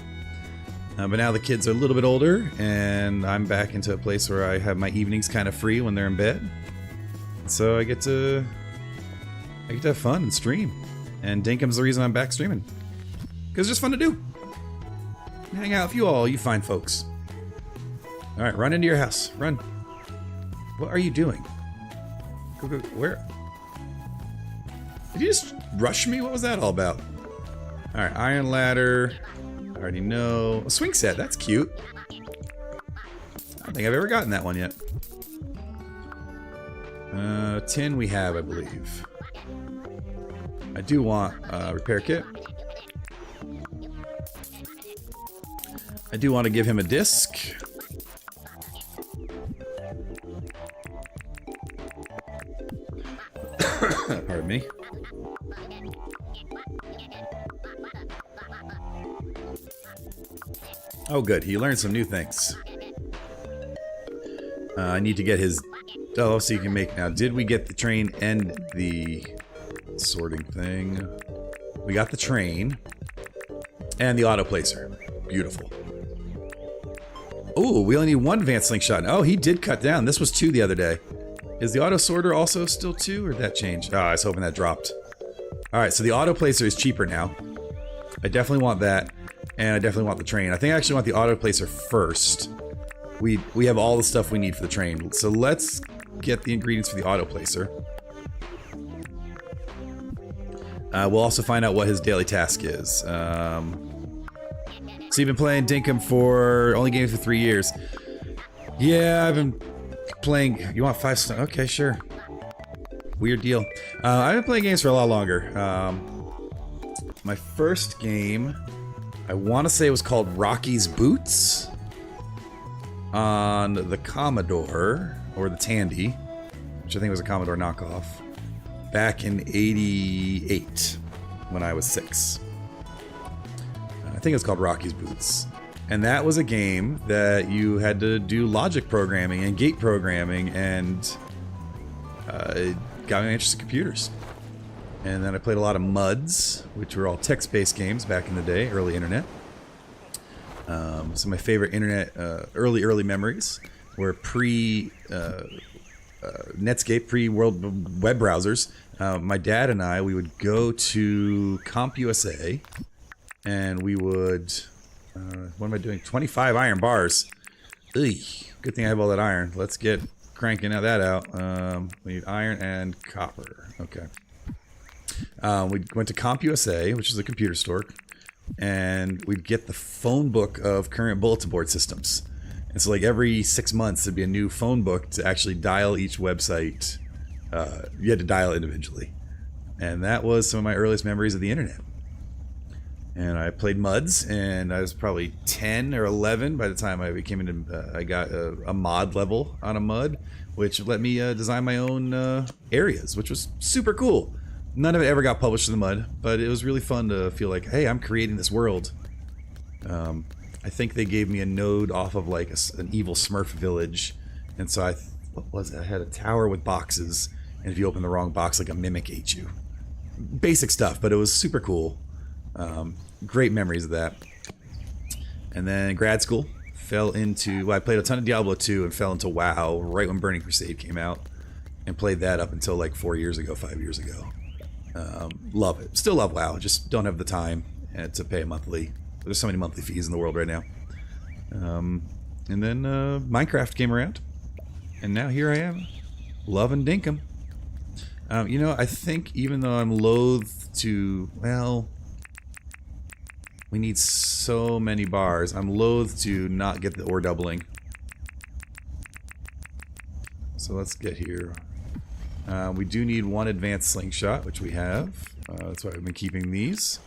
But now the kids are a little bit older, and I'm back into a place where I have my evenings kind of free when they're in bed. So I get to have fun and stream. And Dinkum's the reason I'm back streaming. Because it's just fun to do. Hang out with you fine folks. Alright, run into your house. Run. What are you doing? Go, where? Did you just rush me? What was that all about? Alright, iron ladder. I already know. A swing set, that's cute. I don't think I've ever gotten that one yet. Tin we have, I believe. I do want a repair kit. I do want to give him a disc. Pardon me. Oh good, he learned some new things. I need to get his... Oh, so you can make... Now, did we get the train and the sorting thing? We got the train. And the auto placer. Beautiful. Ooh, we only need one advanced slingshot. Oh, he did cut down. This was 2 the other day. Is the auto sorter also still 2, or did that change? Oh, I was hoping that dropped. Alright, so the auto placer is cheaper now. I definitely want that. And I definitely want the train. I think I actually want the auto placer first. We have all the stuff we need for the train. So let's get the ingredients for the auto placer. We'll also find out what his daily task is. So you've been playing Dinkum for... Only game for 3 years. Yeah, I've been playing... You want 5 stars? Okay, sure. Weird deal. I've been playing games for a lot longer. My first game, I want to say it was called Rocky's Boots on the Commodore, or the Tandy, which I think was a Commodore knockoff, back in '88 when I was 6. I think it's called Rocky's Boots. And that was a game that you had to do logic programming and gate programming, and it got me interested in computers. And then I played a lot of MUDs, which were all text-based games back in the day, early internet. Some of my favorite internet early memories were Netscape, pre-world web browsers. My dad and I, we would go to CompUSA, and we would, what am I doing? 25 iron bars. Ugh, good thing I have all that iron. Let's get cranking that out. We need iron and copper. Okay. We went to CompUSA, which is a computer store, and we'd get the phone book of current bulletin board systems. And so like every 6 months there'd be a new phone book to actually dial each website. You had to dial individually. And that was some of my earliest memories of the internet. And I played MUDs, and I was probably 10 or 11 by the time I became into, I got a mod level on a MUD, which let me design my own areas, which was super cool. None of it ever got published in the MUD, but it was really fun to feel like, hey, I'm creating this world. I think they gave me a node off of like an evil Smurf village, and so I had a tower with boxes, and if you open the wrong box, like a mimic ate you. Basic stuff, but it was super cool. Great memories of that. And then grad school, fell into, well, I played a ton of Diablo 2 and fell into WoW right when Burning Crusade came out, and played that up until like 5 years ago. Love it. Still love WoW, just don't have the time to pay a monthly. There's so many monthly fees in the world right now. And then Minecraft came around, and now here I am, loving Dinkum. You know, I think even though I'm loath to, well, we need so many bars, I'm loath to not get the ore doubling. So let's get here. We do need one advanced slingshot, which we have. That's why I've been keeping these.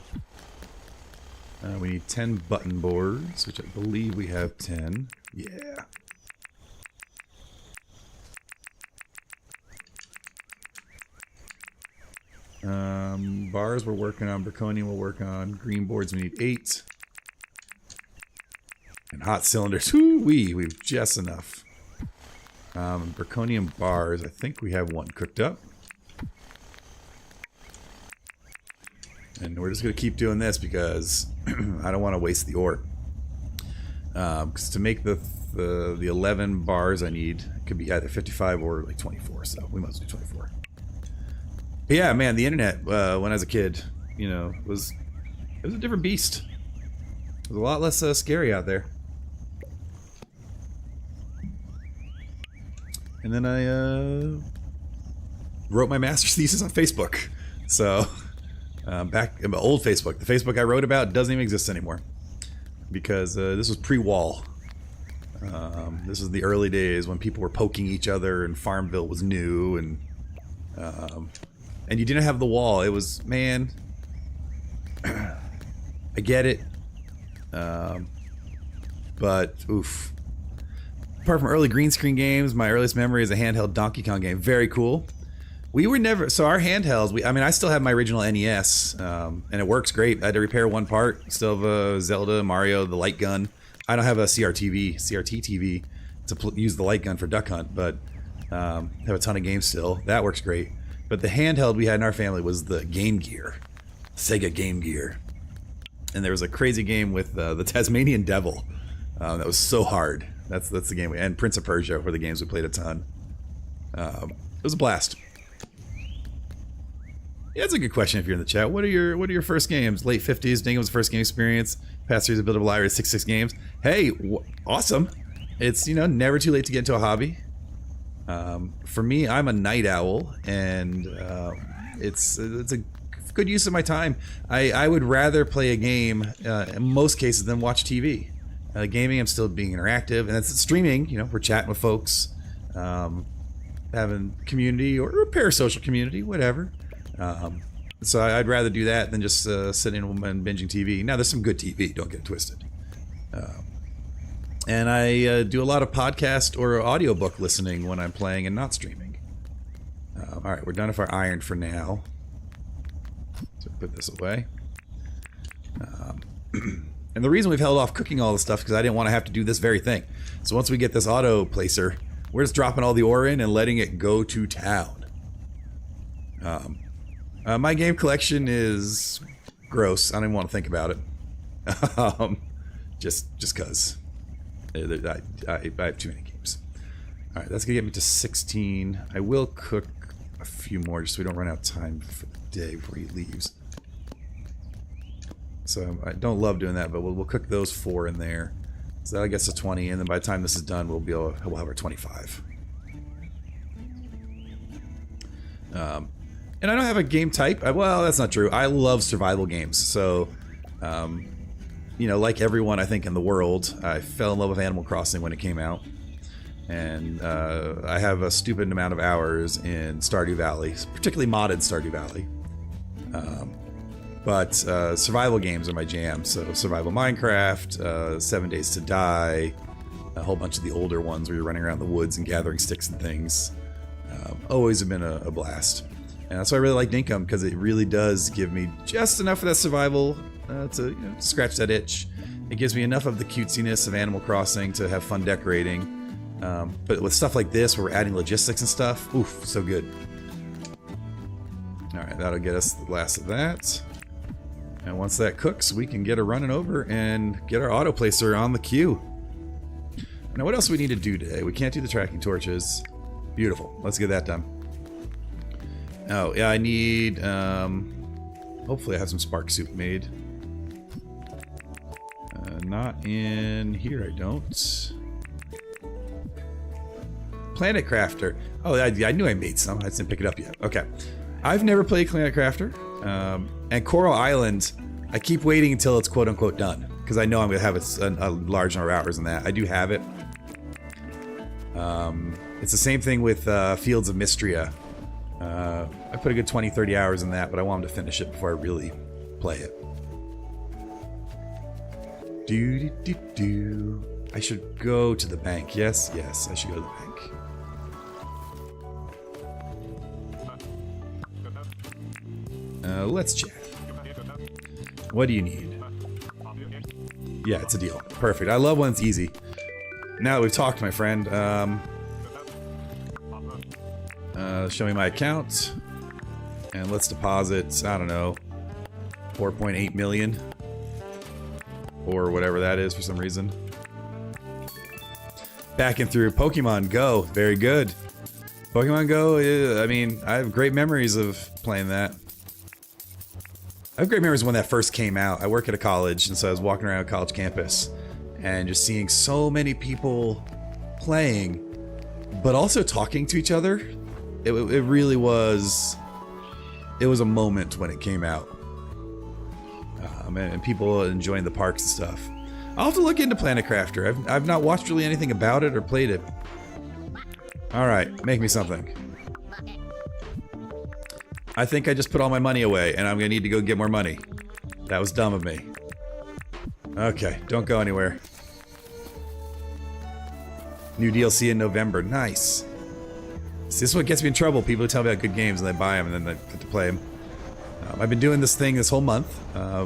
We need 10 button boards, which I believe we have 10. Yeah. Bars we're working on. Zirconium we'll work on. Green boards we need 8. And hot cylinders. Woo-wee, we've just enough. Zirconium bars, I think we have one cooked up. And we're just going to keep doing this because I don't want to waste the ore. Because to make the 11 bars I need, it could be either 55 or like 24, so we must do 24. But yeah, man, the internet, when I was a kid, you know, it was a different beast. It was a lot less scary out there. And then I wrote my master's thesis on Facebook. So back in my old Facebook, the Facebook I wrote about doesn't even exist anymore, because this was pre-wall. This was the early days when people were poking each other, and Farmville was new, and you didn't have the wall. It was, man, I get it, but oof. Apart from early green screen games, my earliest memory is a handheld Donkey Kong game. Very cool. We were never, so our handhelds, I mean, I still have my original NES, and it works great. I had to repair one part. Still have Zelda, Mario, the light gun. I don't have a CRT TV to use the light gun for Duck Hunt, but have a ton of games still. That works great. But the handheld we had in our family was the Game Gear, Sega Game Gear. And there was a crazy game with the Tasmanian Devil that was so hard. That's the game and Prince of Persia were the games we played a ton. It was a blast. Yeah, that's a good question if you're in the chat. What are your first games? Late 50s, Dinkum's first game experience. Past years of build-up library, 66 games. Hey, awesome. It's, you know, never too late to get into a hobby. For me, I'm a night owl, and it's a good use of my time. I would rather play a game in most cases than watch TV. Gaming, I'm still being interactive, and it's streaming. You know, we're chatting with folks, having community or a parasocial community, whatever. So I'd rather do that than just sitting and binging TV. Now, there's some good TV. Don't get it twisted. And I do a lot of podcast or audiobook listening when I'm playing and not streaming. Alright, we're done with our iron for now. So put this away. And the reason we've held off cooking all the stuff is because I didn't want to have to do this very thing. So once we get this auto placer, we're just dropping all the ore in and letting it go to town. My game collection is gross. I don't even want to think about it. Just cause I have too many games. All right, that's gonna get me to 16. I will cook a few more just so we don't run out of time for the day before he leaves. So I don't love doing that, but we'll cook those 4 in there. So that gets to 20, and then by the time this is done, we'll have our 25. And I don't have a game type. Well, that's not true. I love survival games. So, you know, like everyone, I think, in the world, I fell in love with Animal Crossing when it came out. And I have a stupid amount of hours in Stardew Valley, particularly modded Stardew Valley. But survival games are my jam. So Survival Minecraft, 7 Days to Die, a whole bunch of the older ones where you're running around the woods and gathering sticks and things. Always have been a blast. And that's why I really like Dinkum, because it really does give me just enough of that survival to scratch that itch. It gives me enough of the cutesiness of Animal Crossing to have fun decorating. But with stuff like this, where we're adding logistics and stuff, oof, so good. Alright, that'll get us the last of that. And once that cooks, we can get her running over and get our auto placer on the queue. Now, what else do we need to do today? We can't do the tracking torches. Beautiful. Let's get that done. Oh, yeah, I need, hopefully I have some spark soup made. Not in here, I don't. Planet Crafter. Oh, I knew I made some. I just didn't pick it up yet. Okay. I've never played Planet Crafter. And Coral Island, I keep waiting until it's quote-unquote done. Because I know I'm going to have a large number of hours in that. I do have it. It's the same thing with Fields of Mystria. I put a good 20-30 hours in that, but I want to finish it before I really play it. I should go to the bank. Yes, I should go to the bank. Let's chat. What do you need? Yeah, it's a deal. Perfect. I love when it's easy. Now that we've talked, my friend, show me my account, and let's deposit, I don't know, 4.8 million, or whatever that is for some reason. Backing through Pokemon Go, very good. Pokemon Go, I mean, I have great memories of playing that. I have great memories when that first came out. I work at a college, and so I was walking around a college campus, and just seeing so many people playing, but also talking to each other. It really was, it was a moment when it came out. And people enjoying the parks and stuff. I'll have to look into Planet Crafter. I've not watched really anything about it or played it. Alright, make me something. I think I just put all my money away, and I'm gonna need to go get more money. That was dumb of me. Okay, don't go anywhere. New DLC in November, nice. See, this is what gets me in trouble. People who tell me about good games and they buy them and then they get to play them. I've been doing this thing this whole month,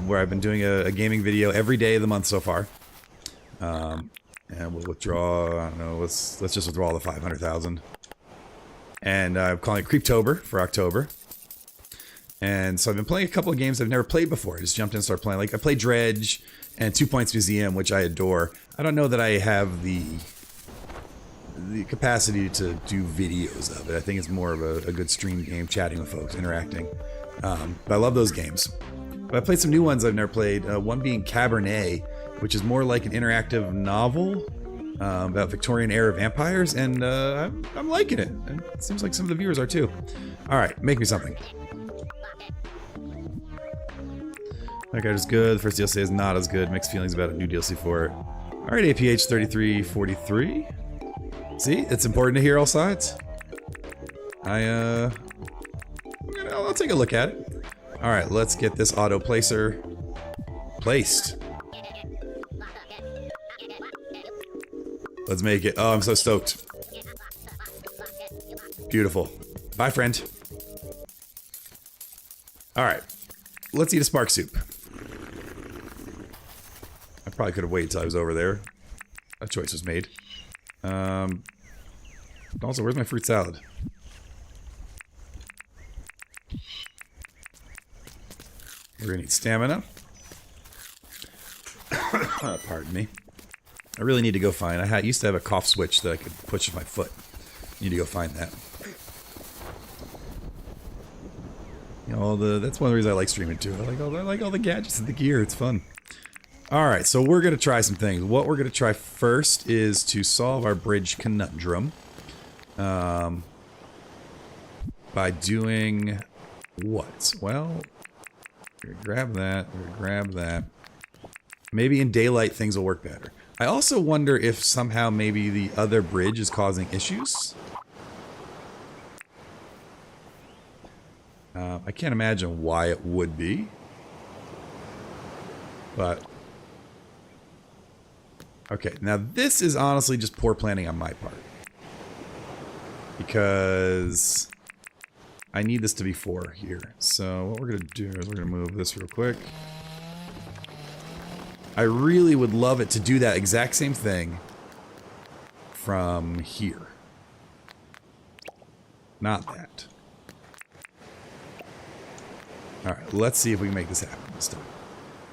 where I've been doing a gaming video every day of the month so far. And we'll withdraw, I don't know, let's just withdraw the 500,000. And I'm calling it Creeptober for October. And so I've been playing a couple of games I've never played before. I just jumped in and started playing. Like, I played Dredge and 2 Points Museum, which I adore. I don't know that I have the capacity to do videos of it. I think it's more of a good stream game, chatting with folks, interacting. But I love those games. But I played some new ones I've never played. One being Cabernet, which is more like an interactive novel about Victorian era vampires, and I'm liking it. And it seems like some of the viewers are too. All right, make me something. That guy is good. The first DLC is not as good. Mixed feelings about a new DLC for it. All right, APH 3343. See, it's important to hear all sides. I'll take a look at it. All right, let's get this auto placer placed. Let's make it. Oh, I'm so stoked. Beautiful. Bye, friend. Alright. Let's eat a spark soup. I probably could have waited till I was over there. That choice was made. Also, where's my fruit salad? We're gonna need stamina. Pardon me. I really need to go find. I used to have a cough switch that I could push with my foot. Need to go find that. You know, that's one of the reasons I like streaming too. I like all the gadgets and the gear. It's fun. All right, so we're gonna try some things. What we're gonna try first is to solve our bridge conundrum. By doing what? Well, we're gonna grab that. We're gonna grab that. Maybe in daylight things will work better. I also wonder if somehow maybe the other bridge is causing issues. I can't imagine why it would be. But... okay, now this is honestly just poor planning on my part. Because... I need this to be 4 here. So what we're going to do is we're going to move this real quick. I really would love it to do that exact same thing from here. Not that. Alright, let's see if we can make this happen this time.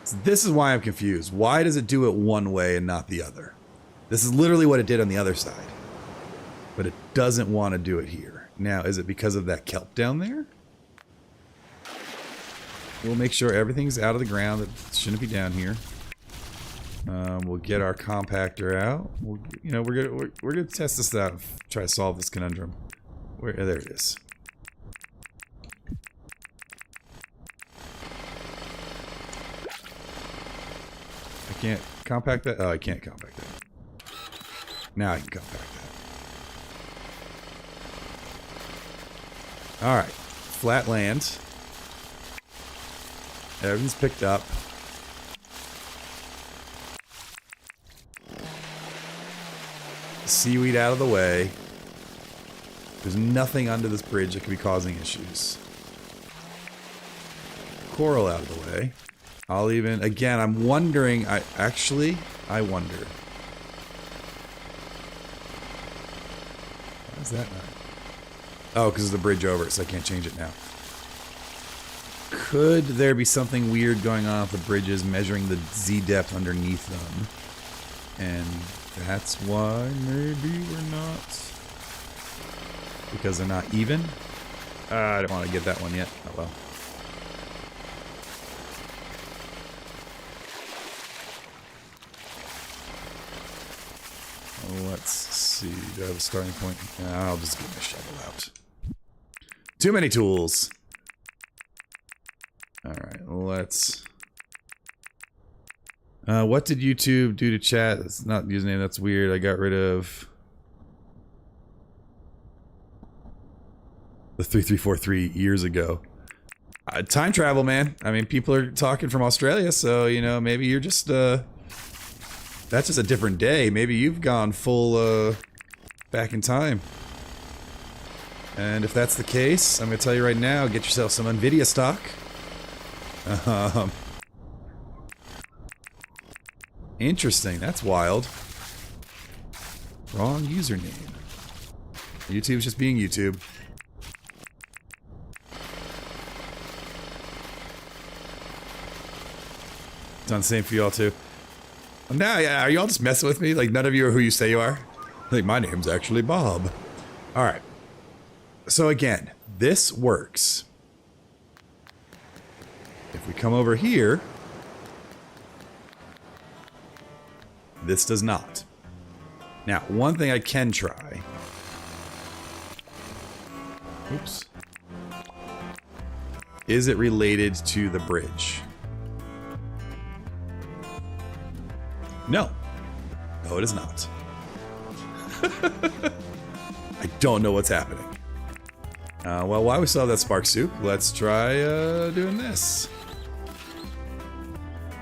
So this is why I'm confused. Why does it do it one way and not the other? This is literally what it did on the other side. But it doesn't want to do it here. Now, is it because of that kelp down there? We'll make sure everything's out of the ground. That shouldn't be down here. We'll get our compactor out. We're gonna test this out. Try to solve this conundrum. There it is. I can't compact that. Oh, I can't compact that. Now I can compact that. All right, flat land. Everything's picked up. Seaweed out of the way. There's nothing under this bridge that could be causing issues. Coral out of the way. I'll even... again, I'm wondering... I wonder. Why is that not... oh, because there's the bridge over it, so I can't change it now. Could there be something weird going on with the bridges measuring the Z depth underneath them? And that's why maybe we're not... because they're not even? I don't want to get that one yet. Oh well. Let's see. Do I have a starting point? I'll just get my shovel out. Too many tools. Alright, let's... what did YouTube do to chat? That's not username, that's weird. I got rid of... the 3343 years ago. Time travel, man. I mean, people are talking from Australia, so, you know, maybe you're just, that's just a different day. Maybe you've gone full, back in time. And if that's the case, I'm gonna tell you right now, get yourself some NVIDIA stock. Interesting, that's wild. Wrong username. YouTube's just being YouTube. Done the same for y'all too. Now, yeah, are y'all just messing with me? Like, none of you are who you say you are? Like, my name's actually Bob. Alright. So again, this works. If we come over here, this does not. Now, one thing I can try. Oops. Is it related to the bridge? No. No, it is not. I don't know what's happening. Well, while we still have that spark soup, let's try doing this.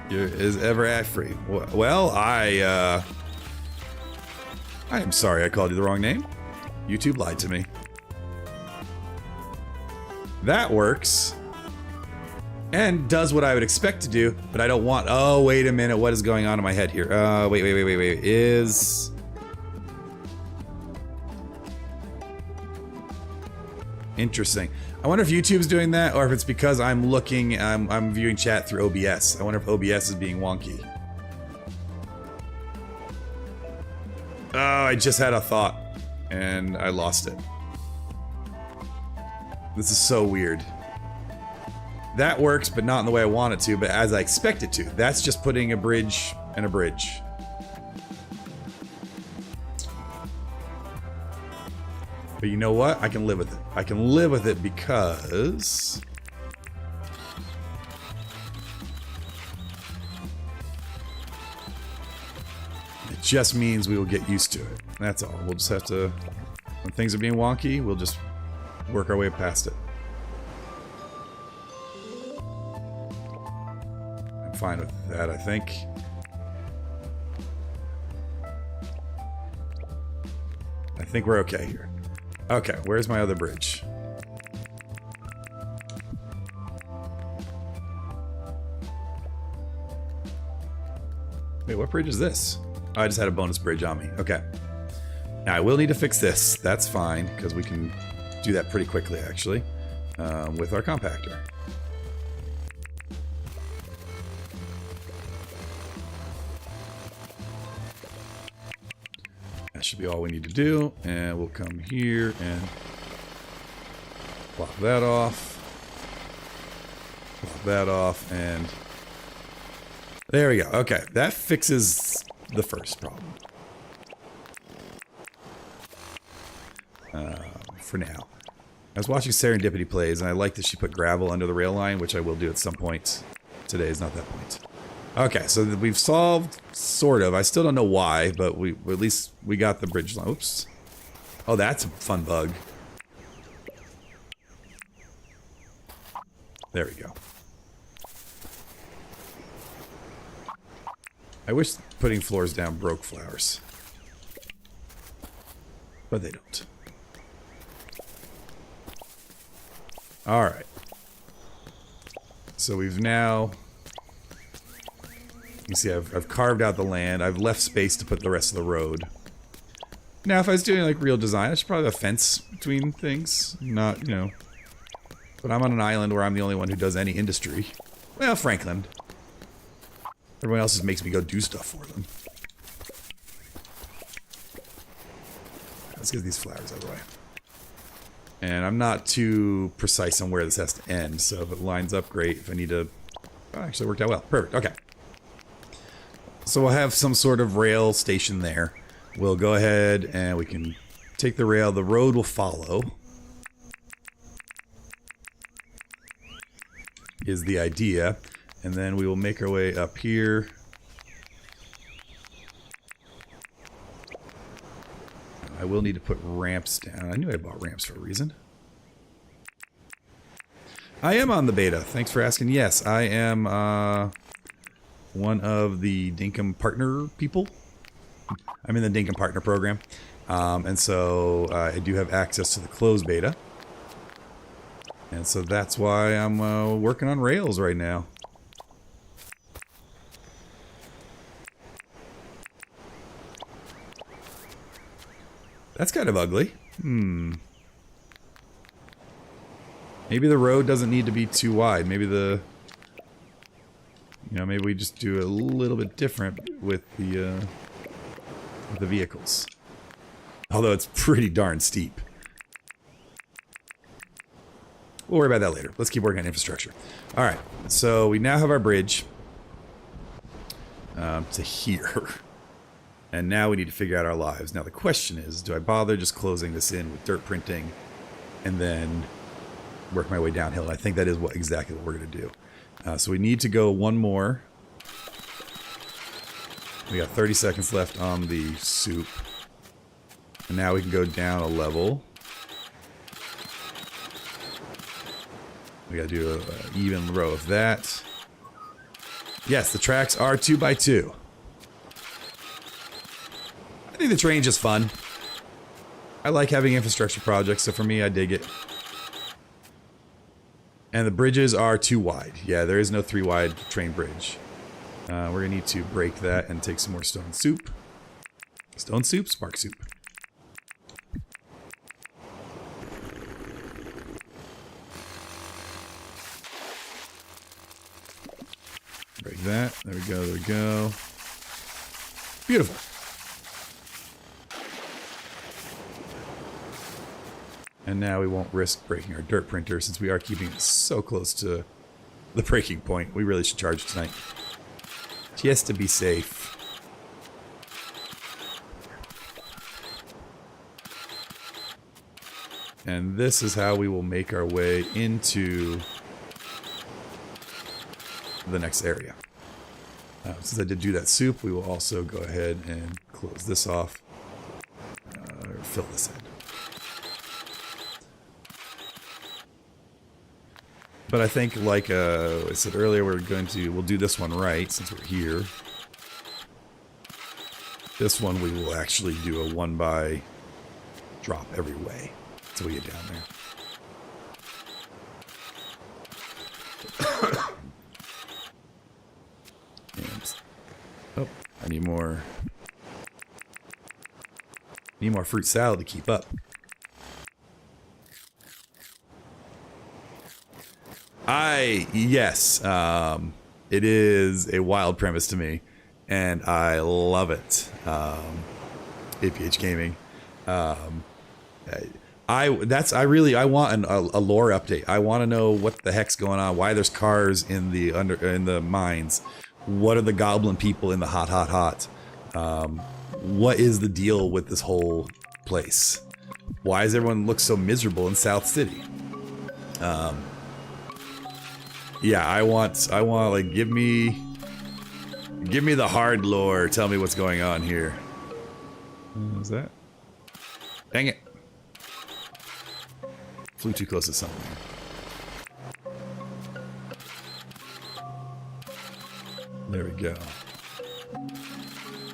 Is ever ad free? Well, I am sorry I called you the wrong name. YouTube lied to me. That works. And does what I would expect to do, but I don't want... Oh, wait a minute. What is going on in my head here? Wait. Is... Interesting. I wonder if YouTube's doing that, or if it's because I'm looking... I'm viewing chat through OBS. I wonder if OBS is being wonky. Oh, I just had a thought, and I lost it. This is so weird. That works, but not in the way I want it to, but as I expect it to. That's just putting a bridge and a bridge. But you know what? I can live with it. I can live with it because... it just means we will get used to it. That's all. We'll just have to... when things are being wonky, we'll just work our way past it. Fine with that, I think. I think we're okay here. Okay, where's my other bridge? Wait, what bridge is this? Oh, I just had a bonus bridge on me. Okay. Now, I will need to fix this. That's fine, because we can do that pretty quickly, actually, with our compactor. That should be all we need to do, and we'll come here and block that off, and there we go. Okay, that fixes the first problem. For now. I was watching Serendipity Plays, and I like that she put gravel under the rail line, which I will do at some point. Today is not that point. Okay, so we've solved, sort of. I still don't know why, but at least we got the bridge line. Oops. Oh, that's a fun bug. There we go. I wish putting floors down broke flowers. But they don't. Alright. So we've now... you see, I've carved out the land. I've left space to put the rest of the road. Now, if I was doing, like, real design, I should probably have a fence between things. Not, you know... but I'm on an island where I'm the only one who does any industry. Well, Franklin. Everyone else just makes me go do stuff for them. Let's get these flowers out of the way. And I'm not too precise on where this has to end, so if it lines up, great. If I need to... oh, actually, it worked out well. Perfect, okay. So we'll have some sort of rail station there. We'll go ahead and we can take the rail. The road will follow. Is the idea. And then we will make our way up here. I will need to put ramps down. I knew I bought ramps for a reason. I am on the beta. Thanks for asking. Yes, I am one of the Dinkum partner people. I'm in the Dinkum partner program. And so I do have access to the closed beta. And so that's why I'm working on Rails right now. That's kind of ugly. Maybe the road doesn't need to be too wide. Maybe the... you know, maybe we just do a little bit different with the vehicles. Although it's pretty darn steep. We'll worry about that later. Let's keep working on infrastructure. Alright, so we now have our bridge to here. And now we need to figure out our lives. Now the question is, do I bother just closing this in with dirt printing and then work my way downhill? And I think that is exactly what we're going to do. So we need to go one more. We got 30 seconds left on the soup. And now we can go down a level. We got to do an even row of that. Yes, the tracks are 2x2. I think the train's just fun. I like having infrastructure projects, so for me, I dig it. And the bridges are too wide. Yeah, there is no 3 wide train bridge. We're gonna need to break that and take some more stone soup. Stone soup? Spark soup. Break that. There we go, there we go. Beautiful. And now we won't risk breaking our dirt printer since we are keeping it so close to the breaking point. We really should charge tonight. Just to be safe. And this is how we will make our way into the next area. Since I did do that soup, we will also go ahead and close this off. Or fill this in. But I think, like I said earlier, we'll do this one right, since we're here. This one we will actually do a 1 by drop every way until we get down there. And, oh, I need more fruit salad to keep up. Yes, it is a wild premise to me, and I love it. APH Gaming. I want a lore update. I want to know what the heck's going on. Why there's cars in the mines? What are the goblin people in the hot? What is the deal with this whole place? Why does everyone look so miserable in South City? Yeah, I want like give me the hard lore. Tell me what's going on here. What was that? Dang it. Flew too close to something. There we go.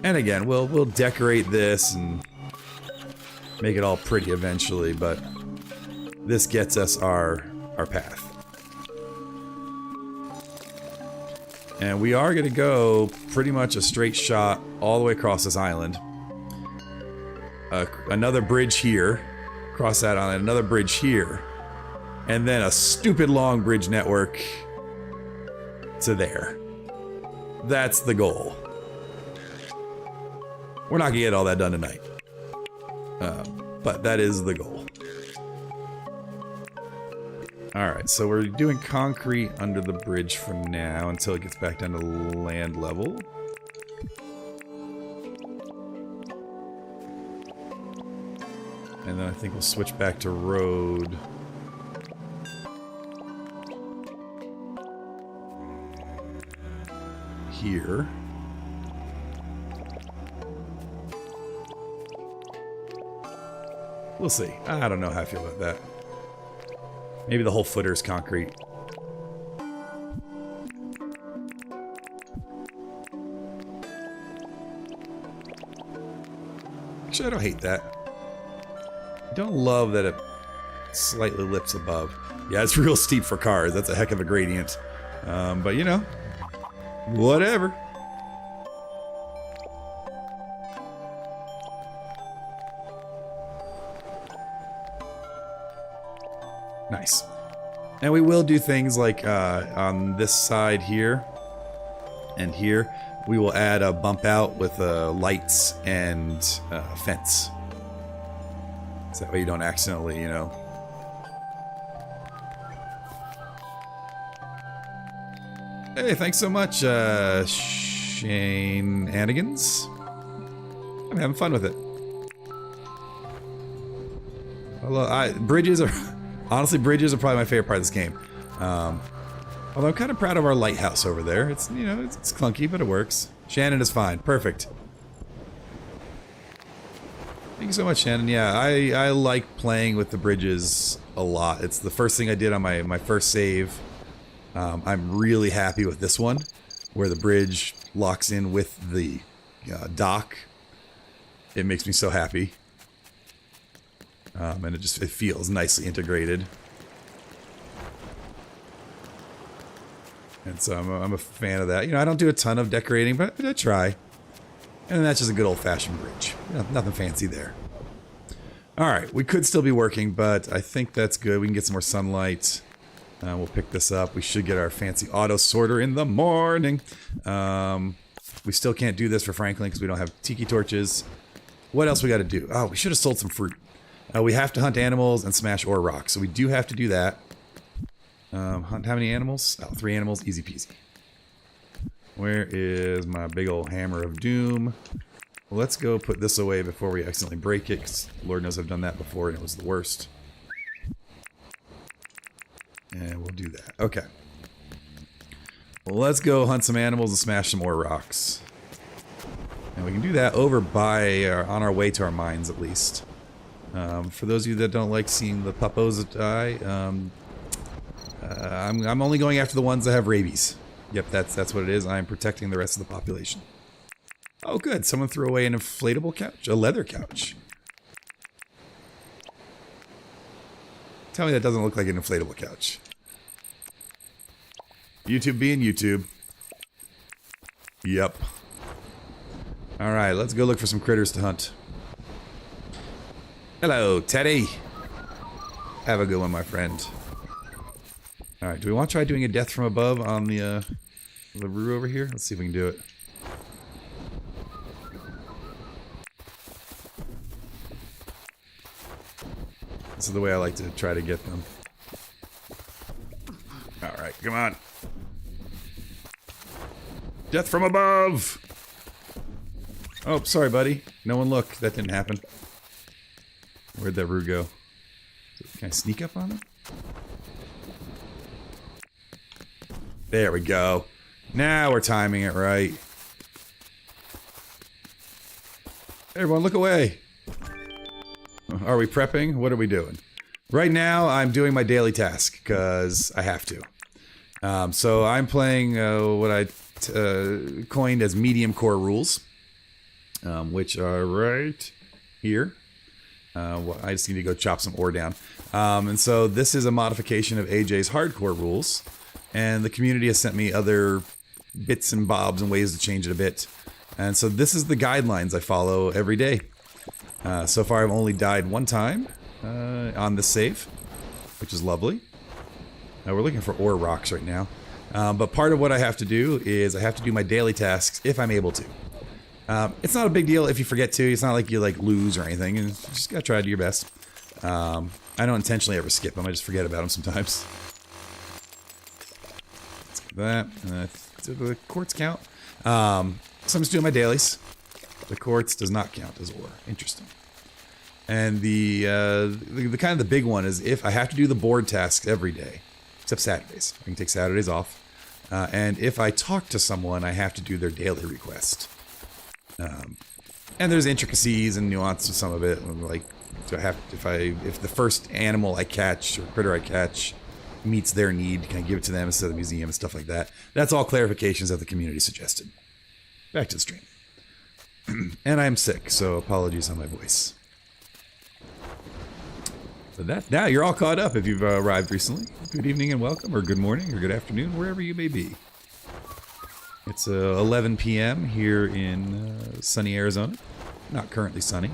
And again, we'll decorate this and make it all pretty eventually, but this gets us our path. And we are going to go pretty much a straight shot all the way across this island. Another bridge here. Cross that island. Another bridge here. And then a stupid long bridge network to there. That's the goal. We're not going to get all that done tonight. But that is the goal. Alright, so we're doing concrete under the bridge for now until it gets back down to land level. And then I think we'll switch back to road. Here. We'll see. I don't know how I feel about that. Maybe the whole footer is concrete. Actually, I don't hate that. I don't love that it slightly lips above. Yeah, it's real steep for cars. That's a heck of a gradient. But you know, whatever. Nice. And we will do things like on this side here and here, we will add a bump out with lights and fence. So that way you don't accidentally, you know. Hey, thanks so much, Shane Hanigans. I'm having fun with it. Bridges are... Honestly, bridges are probably my favorite part of this game. Although I'm kind of proud of our lighthouse over there. It's, you know, it's clunky, but it works. Shannon is fine. Perfect. Thank you so much, Shannon. Yeah, I like playing with the bridges a lot. It's the first thing I did on my first save. I'm really happy with this one, where the bridge locks in with the dock. It makes me so happy. And it feels nicely integrated. And so I'm a fan of that. You know, I don't do a ton of decorating, but I try. And that's just a good old-fashioned bridge. You know, nothing fancy there. Alright, we could still be working, but I think that's good. We can get some more sunlight. We'll pick this up. We should get our fancy auto sorter in the morning. We still can't do this for Franklin because we don't have tiki torches. What else we got to do? Oh, we should have sold some fruit. We have to hunt animals and smash ore rocks, so we do have to do that. Hunt how many animals? Oh, 3 animals, easy peasy. Where is my big old hammer of doom? Well, let's go put this away before we accidentally break it, because Lord knows I've done that before and it was the worst. And we'll do that. Okay. Well, let's go hunt some animals and smash some more rocks. And we can do that over by, on our way to our mines at least. For those of you that don't like seeing the puppos die, I'm only going after the ones that have rabies. Yep, that's what it is. I'm protecting the rest of the population. Oh, good. Someone threw away an inflatable couch, a leather couch. Tell me that doesn't look like an inflatable couch. YouTube being YouTube. Yep. Alright, let's go look for some critters to hunt. Hello, Teddy. Have a good one, my friend. Alright, do we want to try doing a death from above on the roo over here? Let's see if we can do it. This is the way I like to try to get them. Alright, come on. Death from above! Oh, sorry, buddy. No one look. That didn't happen. Where'd that roo go? Can I sneak up on him? There we go. Now we're timing it right. Everyone, look away. Are we prepping? What are we doing? Right now, I'm doing my daily task, because I have to. So I'm playing what I coined as medium core rules, which are right here. Well, I just need to go chop some ore down. And so this is a modification of AJ's hardcore rules, and the community has sent me other bits and bobs and ways to change it a bit. And so this is the guidelines I follow every day. So far I've only died one time on this save, which is lovely. We're looking for ore rocks right now. But part of what I have to do is I have to do my daily tasks if I'm able to. It's not a big deal if you forget to. It's not like you lose or anything. You just gotta try to do your best. I don't intentionally ever skip them. I just forget about them sometimes. Let's get that. Do the quartz count? So I'm just doing my dailies. The quartz does not count as ore. Interesting. And the kind of the big one is if I have to do the board tasks every day, except Saturdays. I can take Saturdays off. And if I talk to someone, I have to do their daily request. And there's intricacies and nuance to some of it. Like, so I have if the first animal I catch or critter I catch meets their need, can I give it to them instead of the museum and stuff like that? That's all clarifications that the community suggested. Back to the stream. And I'm sick, so apologies on my voice. But now you're all caught up if you've arrived recently. Good evening and welcome, or good morning, or good afternoon, wherever you may be. It's 11 p.m. here in sunny Arizona. Not currently sunny.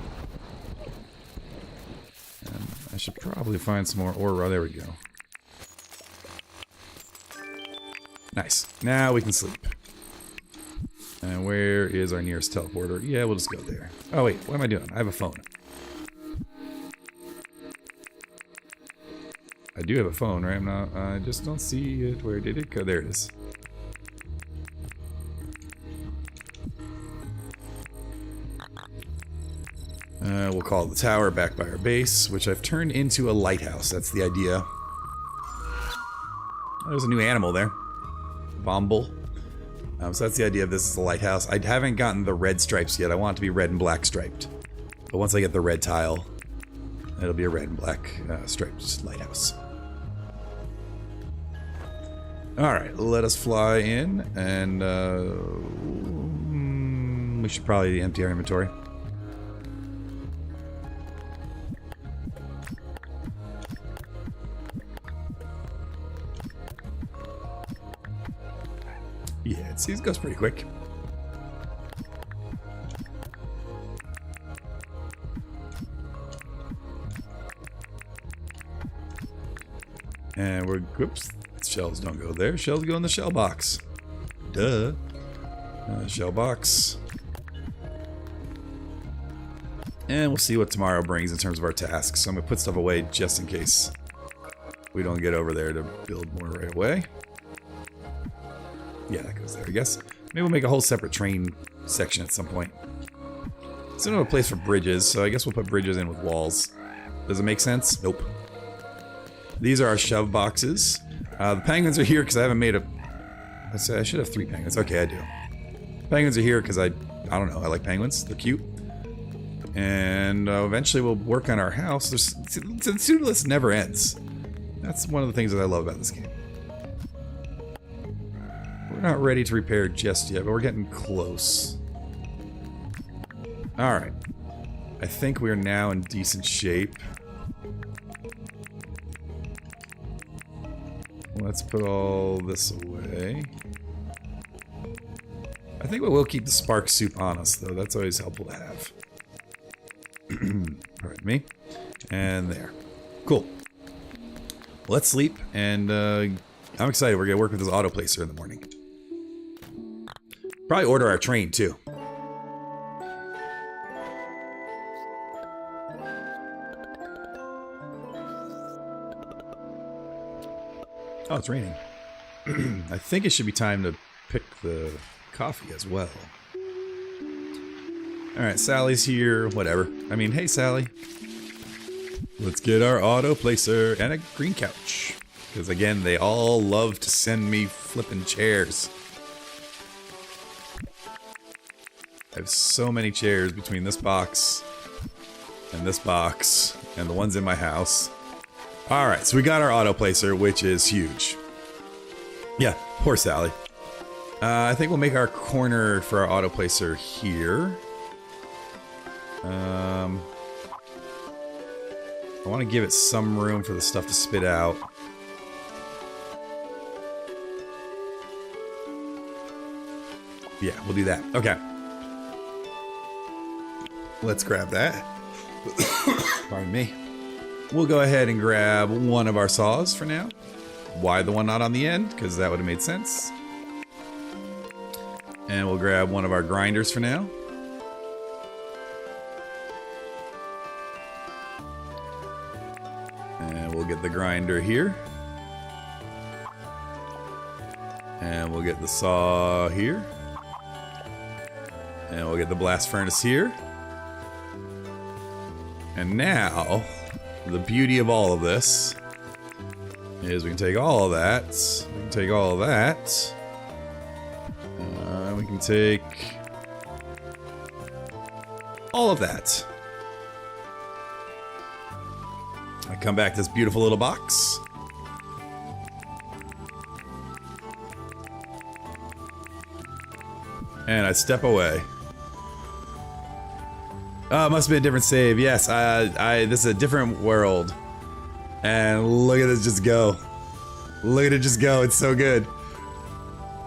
And I should probably find some more ore. Oh, there we go. Nice. Now we can sleep. And where is our nearest teleporter? Yeah, we'll just go there. Oh wait, what am I doing? I have a phone. I do have a phone, right? I just don't see it. Where did it go? There it is. We'll call the tower back by our base, which I've turned into a lighthouse. That's the idea. There's a new animal there. Bomble. So that's the idea of this is a lighthouse. I haven't gotten the red stripes yet. I want it to be red and black striped. But once I get the red tile, it'll be a red and black striped lighthouse. Alright, let us fly in, and we should probably empty our inventory. Yeah, it goes pretty quick. And we're, whoops, shells don't go there. Shells go in the shell box. Duh. Shell box. And we'll see what tomorrow brings in terms of our tasks. So I'm going to put stuff away just in case we don't get over there to build more right away. Yeah, that goes there, I guess. Maybe we'll make a whole separate train section at some point. So we don't have a place for bridges, so I guess we'll put bridges in with walls. Does it make sense? Nope. These are our shove boxes. The penguins are here because I haven't made a... Let's say I should have 3 penguins. Okay, I do. Penguins are here because I don't know, I like penguins. They're cute. And eventually we'll work on our house. The to-do list never ends. That's one of the things that I love about this game. We're not ready to repair just yet, but we're getting close. Alright. I think we're now in decent shape. Let's put all this away. I think we will keep the spark soup on us, though. That's always helpful to have. Pardon me. And there. Cool. Let's sleep, and I'm excited. We're going to work with this auto placer in the morning. Probably order our train, too. Oh, it's raining. I think it should be time to pick the coffee as well. Alright, Sally's here. Whatever. I mean, hey, Sally. Let's get our auto placer and a green couch. Because, again, they all love to send me flipping chairs. I have so many chairs between this box and the ones in my house. Alright, so we got our auto placer, which is huge. Yeah, poor Sally. I think we'll make our corner for our auto placer here. I want to give it some room for the stuff to spit out. Yeah, we'll do that. Okay. Let's grab that. Pardon me. We'll go ahead and grab one of our saws for now. Why the one not on the end? Because that would have made sense. And we'll grab one of our grinders for now. And we'll get the grinder here. And we'll get the saw here. And we'll get the blast furnace here. And now, the beauty of all of this is we can take all of that. We can take all of that. We can take all of that. I come back to this beautiful little box. And I step away. Oh, it must be a different save. Yes, this is a different world. And look at this just go. Look at it just go. It's so good.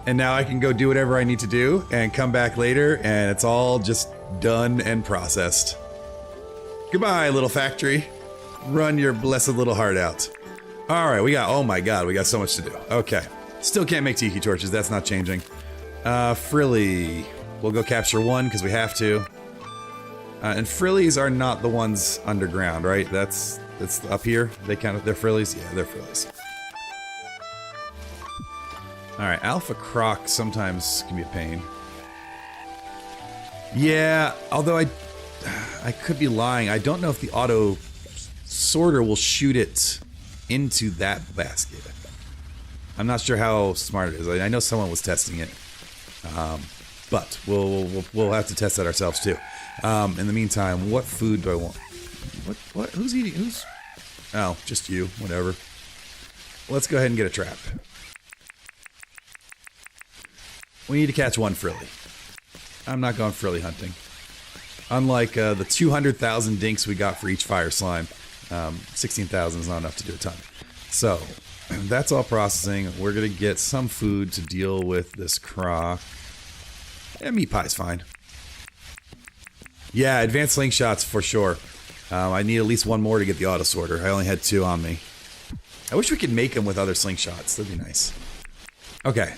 And now I can go do whatever I need to do and come back later and it's all just done and processed. Goodbye, little factory. Run your blessed little heart out. Alright, we got, oh my god, we got so much to do. Okay. Still can't make tiki torches. That's not changing. Frilly. We'll go capture one because we have to. And frillies are not the ones underground, right? That's up here. They count, they're frillies? Yeah, they're frillies. Alright, Alpha Croc sometimes can be a pain. Yeah, although I could be lying. I don't know if the auto sorter will shoot it into that basket. I'm not sure how smart it is. I know someone was testing it. But we'll have to test that ourselves too. In the meantime, what food do I want? What? Who's eating? Who's? Oh, just you. Whatever. Let's go ahead and get a trap. We need to catch one frilly. I'm not going frilly hunting. Unlike the 200,000 dinks we got for each fire slime, 16,000 is not enough to do a ton. So, That's all processing. We're going to get some food to deal with this croc. Yeah, meat pie's fine. Yeah, advanced slingshots for sure. I need at least one more to get the auto sorter. I only had 2 on me. I wish we could make them with other slingshots. That'd be nice. Okay.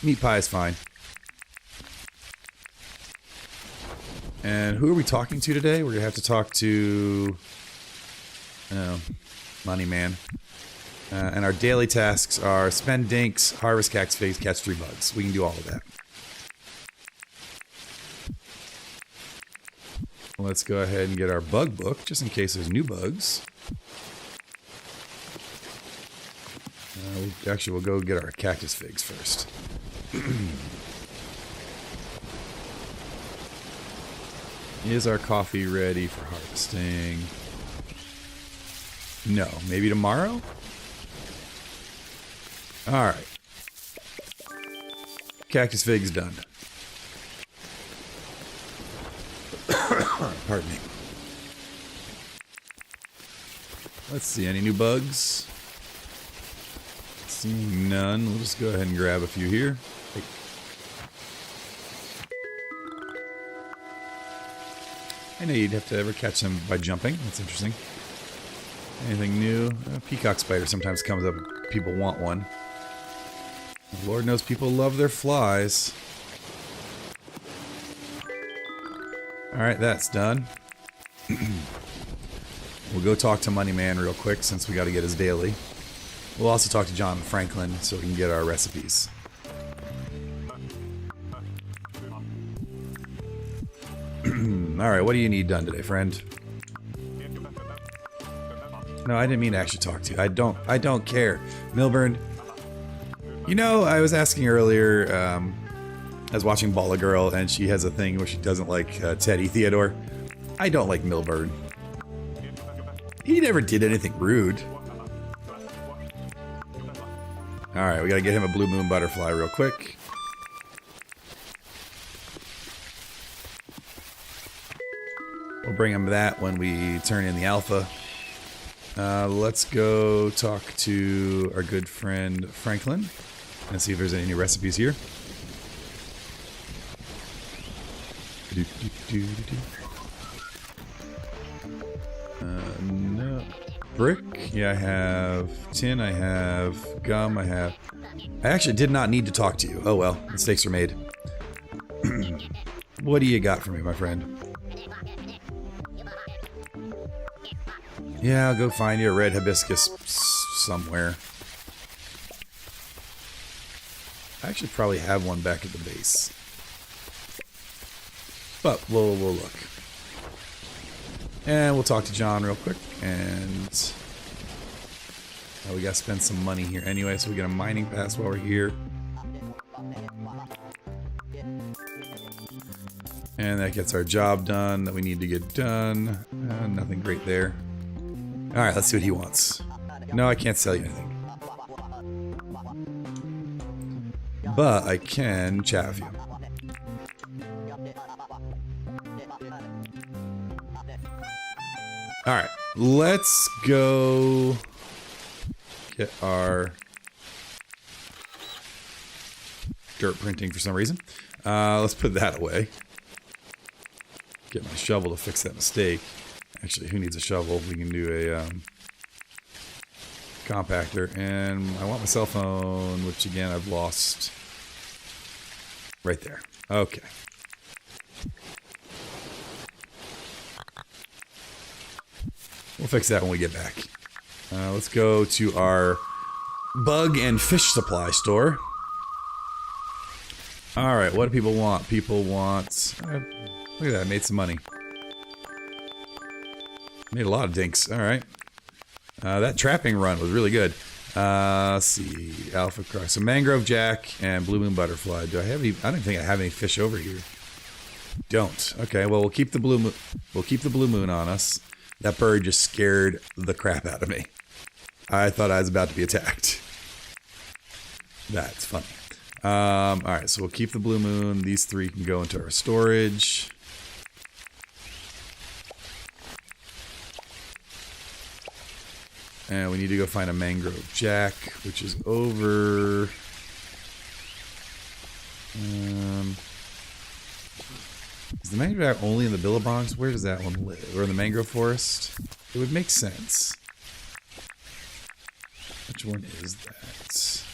Meat pie is fine. And who are we talking to today? We're going to have to talk to... Oh, Money Man. And our daily tasks are spend dinks, harvest cactus figs, catch 3 bugs. We can do all of that. Let's go ahead and get our bug book, just in case there's new bugs. Actually, we'll go get our cactus figs first. Is our coffee ready for harvesting? No. Maybe tomorrow? Alright. Cactus figs done. Pardon me. Let's see, any new bugs? Seeing none. We'll just go ahead and grab a few here. Hey. I know you'd have to ever catch them by jumping. That's interesting. Anything new? A peacock spider sometimes comes up if people want one. Lord knows people love their flies. Alright, that's done. We'll go talk to Money Man real quick since we got to get his daily. We'll also talk to John Franklin so we can get our recipes. Alright, what do you need done today, friend? No, I didn't mean to actually talk to you. I don't care. Milburn. You know, I was asking earlier, I was watching Balla Girl, and she has a thing where she doesn't like Teddy Theodore. I don't like Milburn. He never did anything rude. Alright, we gotta get him a blue moon butterfly real quick. We'll bring him that when we turn in the alpha. Let's go talk to our good friend Franklin and see if there's any new recipes here. No. Brick? Yeah, I have tin, I have gum, I actually did not need to talk to you. Oh well, mistakes are made. What do you got for me, my friend? Yeah, I'll go find you a red hibiscus somewhere. I actually probably have one back at the base. But we'll look. And we'll talk to John real quick. And we gotta spend some money here anyway, so we get a mining pass while we're here. And that gets our job done that we need to get done. Nothing great there. Alright, let's see what he wants. No, I can't sell you anything. But I can chat with you. Alright, let's go get our dirt printing for some reason. Let's put that away. Get my shovel to fix that mistake. Actually, who needs a shovel? We can do a compactor. And I want my cell phone, which again I've lost. Right there. Okay. We'll fix that when we get back. Let's go to our bug and fish supply store. Alright, what do people want? People want... look at that, I made some money. Made a lot of dinks. Alright. That trapping run was really good. Let's see. Alpha Croc. So Mangrove Jack and Blue Moon Butterfly. Do I have any... I don't think I have any fish over here. Don't. Okay, well we'll keep the blue moon... We'll keep the blue moon on us. That bird just scared the crap out of me. I thought I was about to be attacked. That's funny. Alright, so we'll keep the blue moon. These 3 can go into our storage. And we need to go find a mangrove jack, which is over... is the mangrove jack only in the Billabongs? Where does that one live? Or in the mangrove forest? It would make sense. Which one is that?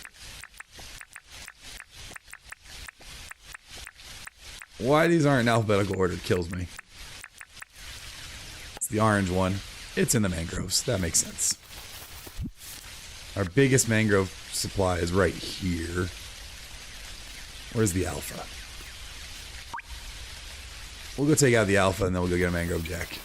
Why these aren't in alphabetical order kills me. It's the orange one. It's in the mangroves. That makes sense. Our biggest mangrove supply is right here. Where's the alpha? We'll go take out the alpha and then we'll go get a mangrove jack.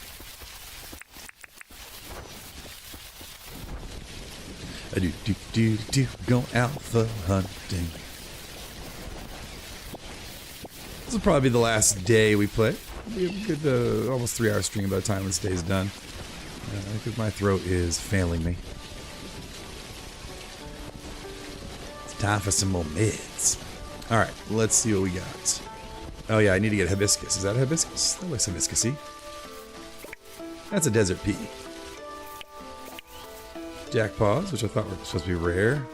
Go alpha hunting. This will probably be the last day we play. It'll be a good, almost 3-hour stream by the time this day's done. Because my throat is failing me. It's time for some more meds. Alright, let's see what we got. Oh yeah, I need to get hibiscus. Is that a hibiscus? That looks hibiscusy. That's a desert pea. Jackpaws, which I thought were supposed to be rare.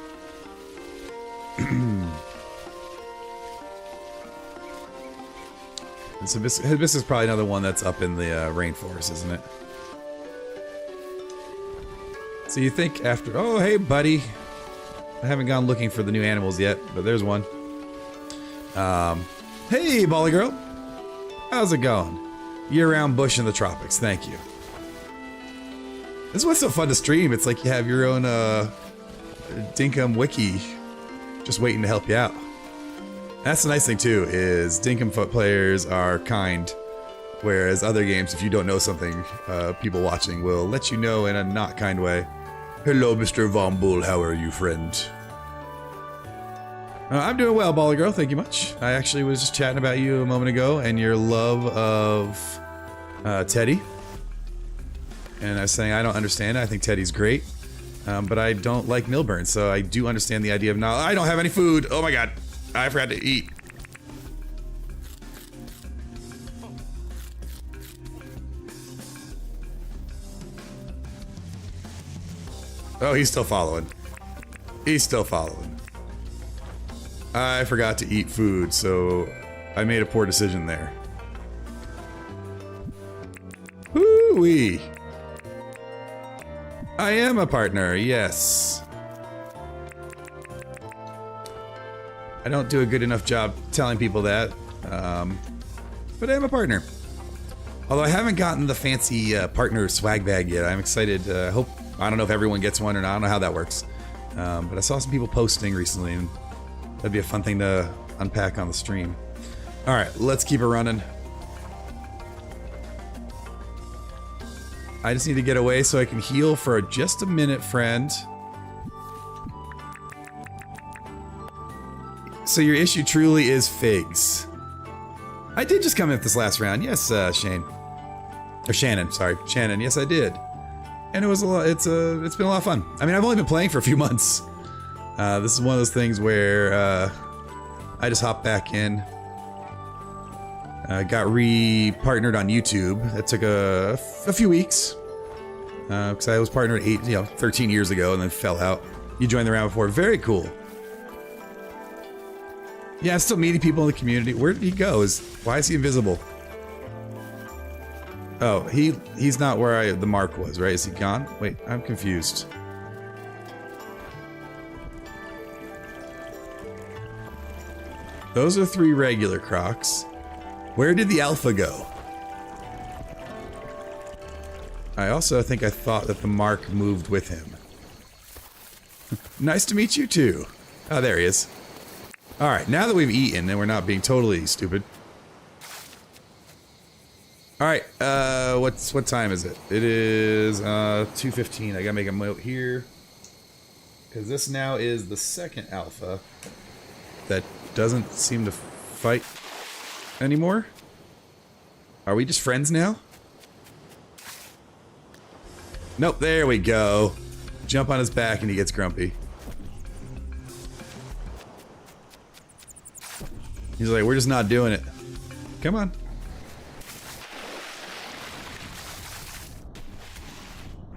Hibiscus is probably another one that's up in the rainforest, isn't it? So you think after... Oh, hey, buddy. I haven't gone looking for the new animals yet, but there's one. Hey, Bally Girl. How's it going? Year-round bush in the tropics. Thank you. This is what's so fun to stream. It's like you have your own Dinkum wiki just waiting to help you out. That's the nice thing too, is Dinkum players are kind, whereas other games, if you don't know something, people watching will let you know in a not kind way. Hello, Mr. Von Bull, how are you, friend? I'm doing well, Baller Girl, thank you much. I actually was just chatting about you a moment ago and your love of Teddy. And I was saying I don't understand, I think Teddy's great, but I don't like Milburn, so I do understand the idea of now, I don't have any food, oh my god. I forgot to eat. Oh, he's still following. He's still following. I forgot to eat food, so I made a poor decision there. Woo-wee. I am a partner, yes. I don't do a good enough job telling people that, but I am a partner. Although I haven't gotten the fancy partner swag bag yet. I'm excited. I don't know if everyone gets one or not. I don't know how that works. But I saw some people posting recently, and that'd be a fun thing to unpack on the stream. All right, let's keep it running. I just need to get away so I can heal for just a minute, friend. So your issue truly is figs. I did just come in this last round. Yes, Shane. Or Shannon, sorry. Shannon, yes I did. And it was a lot, it's been a lot of fun. I mean, I've only been playing for a few months. This is one of those things where I just hopped back in. Got re-partnered on YouTube. That took a few weeks. Because I was partnered 13 years ago and then fell out. You joined the round before. Very cool. Yeah, I'm still meeting people in the community. Where did he go? Why is he invisible? Oh, he's not where the mark was, right? Is he gone? Wait, I'm confused. Those are 3 regular crocs. Where did the alpha go? I also think I thought that the mark moved with him. Nice to meet you too. Oh, there he is. Alright, now that we've eaten and we're not being totally stupid. Alright, what time is it? It is 2:15. I gotta make a note here. Because this now is the second alpha that doesn't seem to fight anymore. Are we just friends now? Nope, there we go. Jump on his back and he gets grumpy. He's like, we're just not doing it. Come on.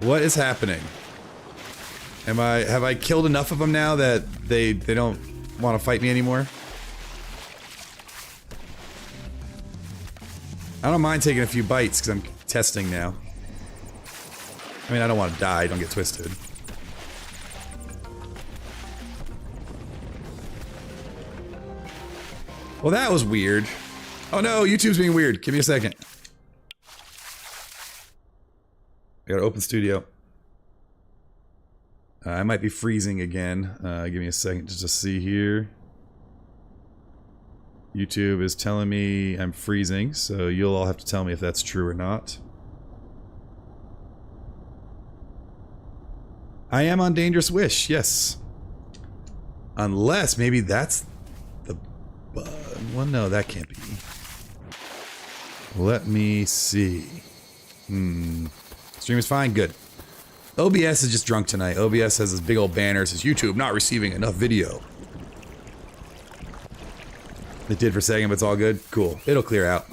What is happening? Have I killed enough of them now that they don't want to fight me anymore? I don't mind taking a few bites because I'm testing now. I mean, I don't want to die, don't get twisted. Well, that was weird. Oh no, YouTube's being weird. Give me a second. I gotta open studio. I might be freezing again. Give me a second just to see here. YouTube is telling me I'm freezing, so you'll all have to tell me if that's true or not. I am on Dangerous Wish, yes. Unless maybe that's the bug. Well, no, that can't be. Let me see. Stream is fine, good. OBS is just drunk tonight. OBS has this big old banner that says YouTube not receiving enough video. It did for a second, but it's all good. Cool. It'll clear out.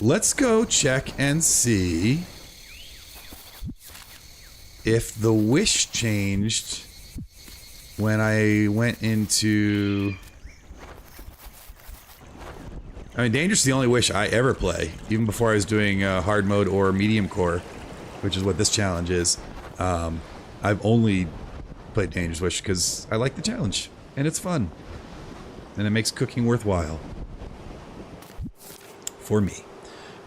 Let's go check and see if the wish changed when I went into... I mean, Dangerous is the only wish I ever play, even before I was doing hard mode or medium core, which is what this challenge is. I've only played Dangerous Wish because I like the challenge, and it's fun. And it makes cooking worthwhile. For me.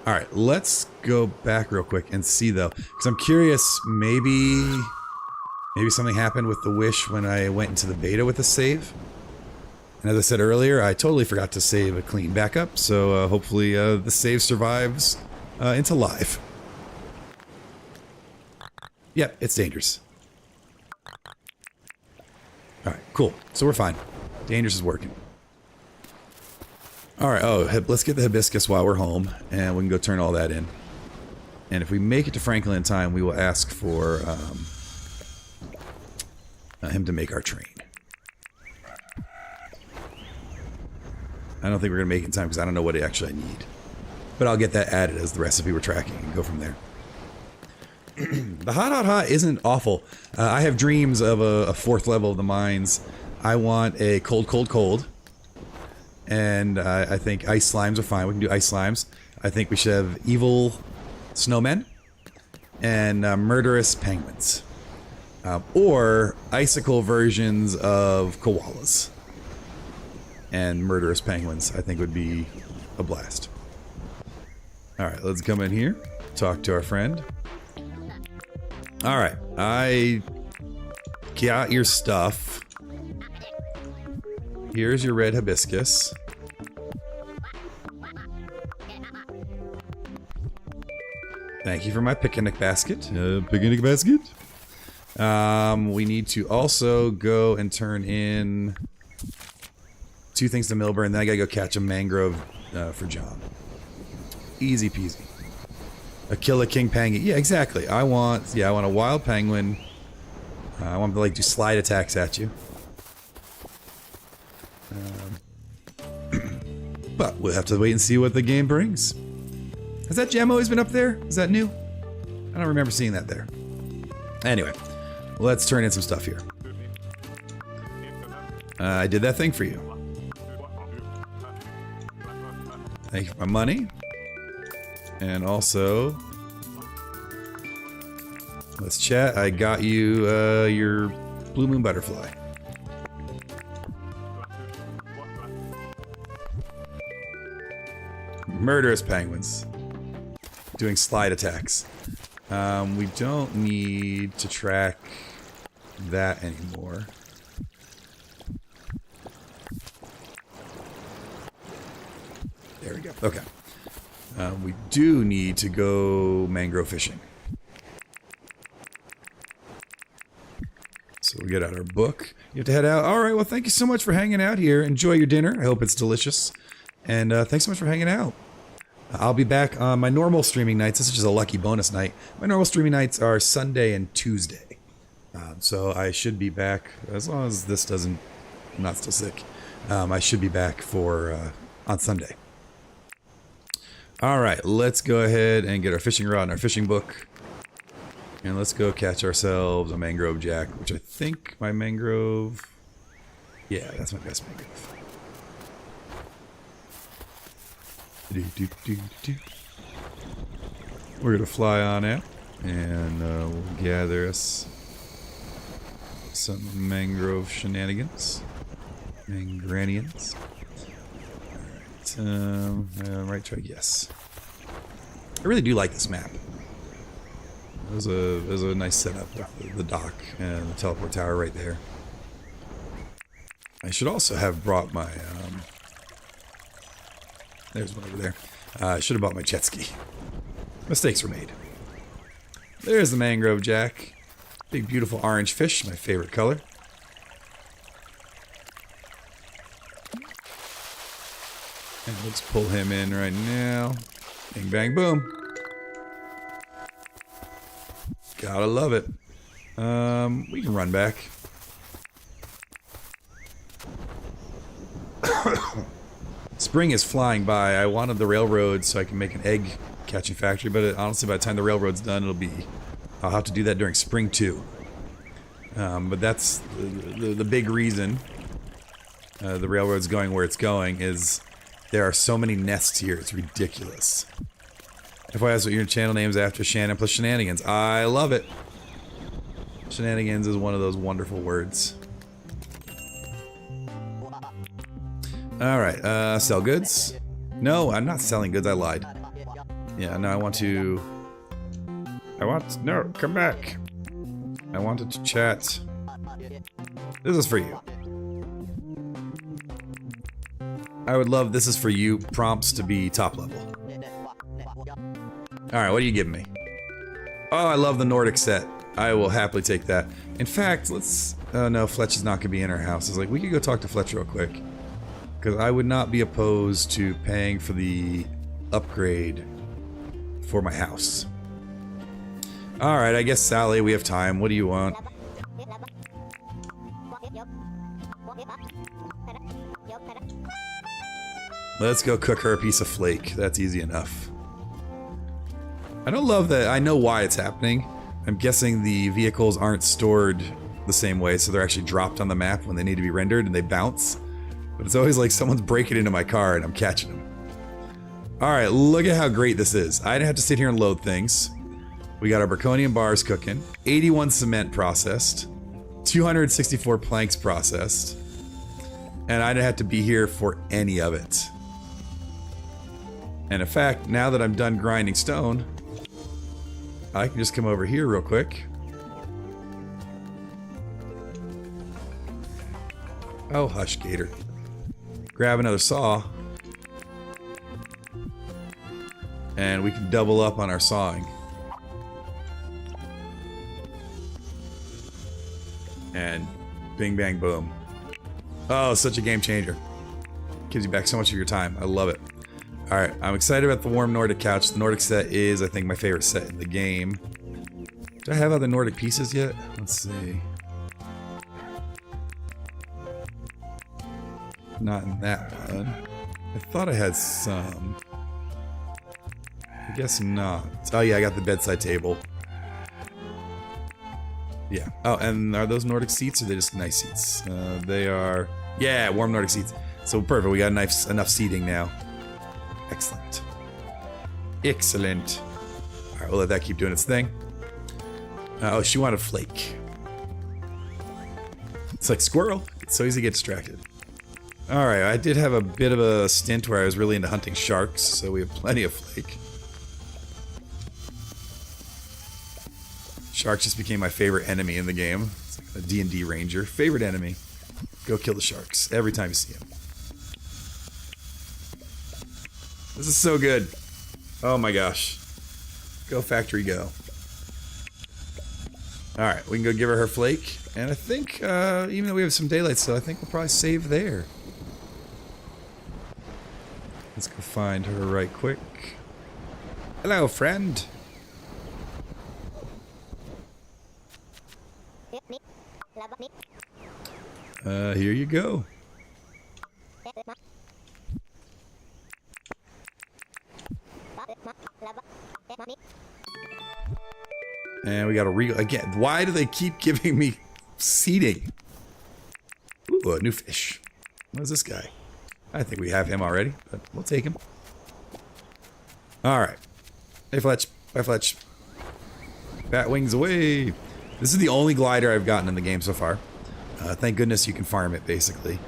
Alright, let's go back real quick and see though. Because I'm curious, maybe something happened with the wish when I went into the beta with the save. And as I said earlier, I totally forgot to save a clean backup, so hopefully the save survives into live. Yep, it's Dangerous. Alright, cool. So we're fine. Dangerous is working. Alright, let's get the hibiscus while we're home, and we can go turn all that in. And if we make it to Franklin in time, we will ask for him to make our train. I don't think we're going to make it in time because I don't know what actually I need. But I'll get that added as the recipe we're tracking and go from there. The hot isn't awful. I have dreams of a fourth level of the mines. I want a cold. And I think ice slimes are fine. We can do ice slimes. I think we should have evil snowmen and murderous penguins. Or icicle versions of koalas. And murderous penguins, I think, would be a blast. Alright, let's come in here. Talk to our friend. Alright, I got your stuff. Here's your red hibiscus. Thank you for my picnic basket. Picnic basket? We need to also go and turn in 2 things to Milburn, and then I gotta go catch a mangrove for John. Easy peasy. A kill a king penguin. Yeah, exactly. I want a wild penguin. I want to like do slide attacks at you. But we'll have to wait and see what the game brings. Has that gem always been up there? Is that new? I don't remember seeing that there. Anyway, let's turn in some stuff here. I did that thing for you. Thank you for my money. And also, let's chat. I got you your blue moon butterfly. Murderous penguins. Doing slide attacks. We don't need to track that anymore. There we go. Okay. We do need to go mangrove fishing. So we get out our book. You have to head out. Alright, well thank you so much for hanging out here. Enjoy your dinner. I hope it's delicious. And thanks so much for hanging out. I'll be back on my normal streaming nights. This is just a lucky bonus night. My normal streaming nights are Sunday and Tuesday. So I should be back, as long as this doesn't... I'm not still sick. I should be back for on Sunday. Alright, let's go ahead and get our fishing rod and our fishing book. And let's go catch ourselves a mangrove jack, which I think my mangrove... Yeah, that's my best mangrove. We're going to fly on out, and we'll gather us some mangrove shenanigans. Mangranians. Alright, right track, yes. I really do like this map. It was a nice setup with the dock and the teleport tower right there. I should also have brought my, there's one over there. I should have bought my jet ski. Mistakes were made. There's the mangrove jack. Big beautiful orange fish, my favorite color. And let's pull him in right now. Bang, bang, boom. Gotta love it. We can run back. Spring is flying by. I wanted the railroad so I can make an egg catching factory, but honestly, by the time the railroad's done, I'll have to do that during spring too. But that's the big reason the railroad's going where it's going is there are so many nests here. It's ridiculous. FYI, that's what your channel name's after Shannon plus shenanigans. I love it. Shenanigans is one of those wonderful words. Alright, sell goods. No, I'm not selling goods, I lied. Yeah, no, no, come back. I wanted to chat. This is for you. I would love this is for you prompts to be top level. Alright, what are you giving me? Oh, I love the Nordic set. I will happily take that. In fact, let's... Oh no, Fletch is not going to be in our house. It's like, we could go talk to Fletch real quick. Because I would not be opposed to paying for the upgrade for my house. Alright, I guess Sally, we have time. What do you want? Let's go cook her a piece of flake. That's easy enough. I don't love that. I know why it's happening. I'm guessing the vehicles aren't stored the same way, so they're actually dropped on the map when they need to be rendered and they bounce. But it's always like someone's breaking into my car and I'm catching them. Alright, look at how great this is. I didn't have to sit here and load things. We got our Braconian bars cooking, 81 cement processed, 264 planks processed, and I didn't have to be here for any of it. And in fact, now that I'm done grinding stone, I can just come over here real quick. Oh, hush, Gator. Grab another saw. And we can double up on our sawing. And bing, bang, boom. Oh, such a game changer. Gives you back so much of your time. I love it. Alright, I'm excited about the warm Nordic couch. The Nordic set is, I think, my favorite set in the game. Do I have other Nordic pieces yet? Let's see. Not in that one. I thought I had some. I guess not. Oh yeah, I got the bedside table. Yeah. Oh, and are those Nordic seats or are they just nice seats? They are... Yeah, warm Nordic seats. So perfect, we got enough seating now. Excellent. Excellent. Alright, we'll let that keep doing its thing. Oh, she wanted flake. It's like squirrel. It's so easy to get distracted. Alright, I did have a bit of a stint where I was really into hunting sharks, so we have plenty of flake. Sharks just became my favorite enemy in the game. It's like a D&D ranger. Favorite enemy. Go kill the sharks every time you see them. This is so good. Oh my gosh. Go factory go. Alright, we can go give her flake. And I think, even though we have some daylight still, I think we'll probably save there. Let's go find her right quick. Hello, friend. Here you go. And we got a real again. Why do they keep giving me seeding? Ooh, a new fish. What is this guy? I think we have him already, but we'll take him. Alright. Hey, Fletch. Bye, Fletch. Bat wings away. This is the only glider I've gotten in the game so far. Thank goodness you can farm it, basically.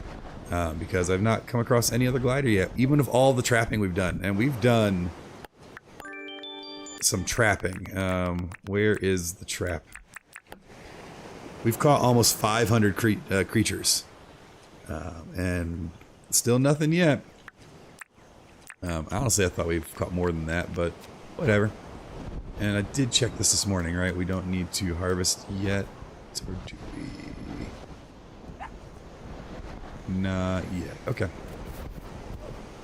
Because I've not come across any other glider yet, even of all the trapping we've done. And we've done some trapping. Where is the trap? We've caught almost 500 creatures. And still nothing yet. Honestly, I thought we've caught more than that, but whatever. And I did check this morning, right? We don't need to harvest yet. Or do we? Not yet. Okay.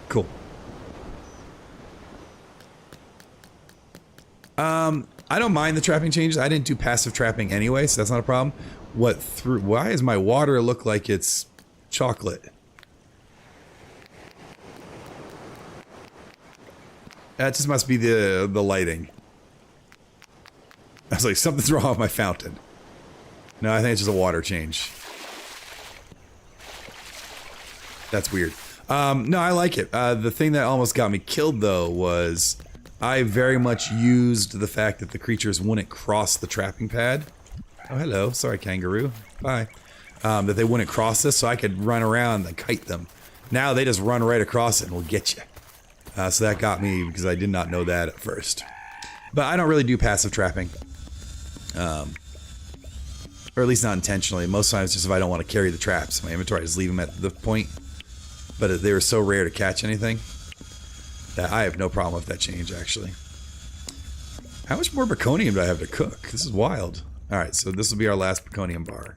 Cool. I don't mind the trapping changes. I didn't do passive trapping anyway, so that's not a problem. Why does my water look like it's chocolate? That just must be the lighting. I was like, something's wrong with my fountain. No, I think it's just a water change. That's weird. No, I like it. The thing that almost got me killed, though, was I very much used the fact that the creatures wouldn't cross the trapping pad. Oh, hello. Sorry, kangaroo. Bye. That they wouldn't cross this, so I could run around and kite them. Now they just run right across it and will get you. So that got me because I did not know that at first. But I don't really do passive trapping. Or at least not intentionally. Most times just if I don't want to carry the traps in my inventory, I just leave them at the point. But they were so rare to catch anything that I have no problem with that change, actually. How much more Baconium do I have to cook? This is wild. Alright, so this will be our last Baconium bar.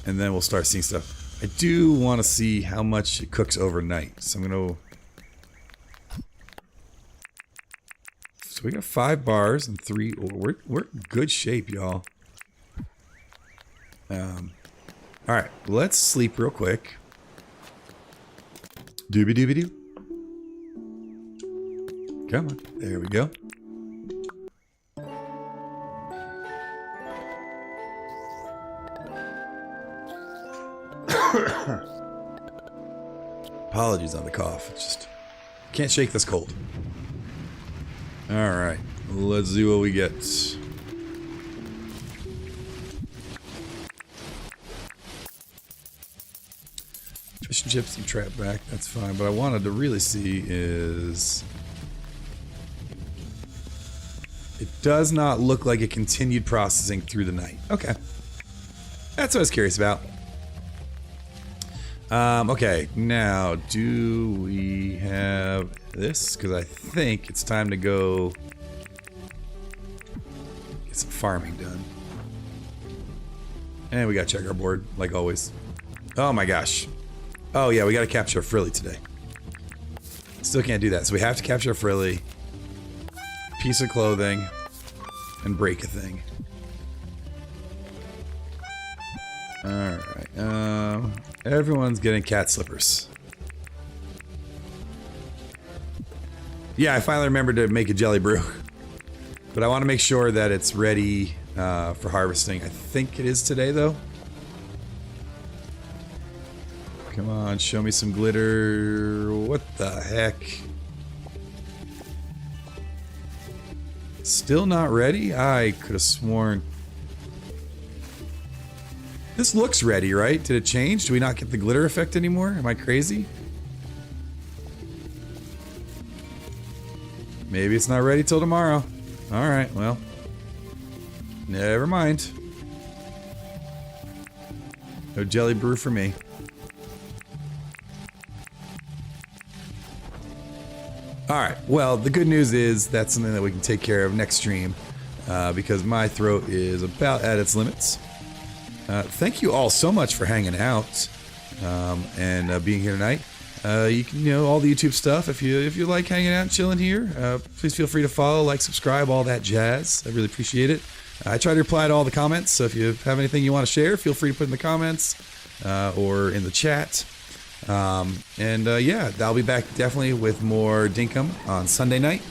And then we'll start seeing stuff. I do want to see how much it cooks overnight. So I'm going to... So we got 5 bars and 3... We're in good shape, y'all. Alright, let's sleep real quick. Doobie-doobie-doo. Come on. There we go. Apologies on the cough. It's just can't shake this cold. Alright, let's see what we get. Fish and chips and trap back, that's fine. But I wanted to really see is... It does not look like it continued processing through the night. Okay. That's what I was curious about. Okay, now, do we have this? Because I think it's time to go get some farming done. And we gotta check our board, like always. Oh my gosh. Oh yeah, we gotta capture a frilly today. Still can't do that, so we have to capture a frilly, piece of clothing, and break a thing. Alright, everyone's getting cat slippers. Yeah, I finally remembered to make a jelly brew. But I want to make sure that it's ready for harvesting. I think it is today, though. Come on, show me some glitter. What the heck? Still not ready? I could have sworn... This looks ready, right? Did it change? Do we not get the glitter effect anymore? Am I crazy? Maybe it's not ready till tomorrow. Alright, well. Never mind. No jelly brew for me. Alright, well, the good news is that's something that we can take care of next stream. Because my throat is about at its limits. Thank you all so much for hanging out and being here tonight. You can, all the YouTube stuff. If you like hanging out and chilling here, please feel free to follow, like, subscribe, all that jazz. I really appreciate it. I try to reply to all the comments, so if you have anything you want to share, feel free to put in the comments or in the chat. Yeah, I'll be back definitely with more Dinkum on Sunday night.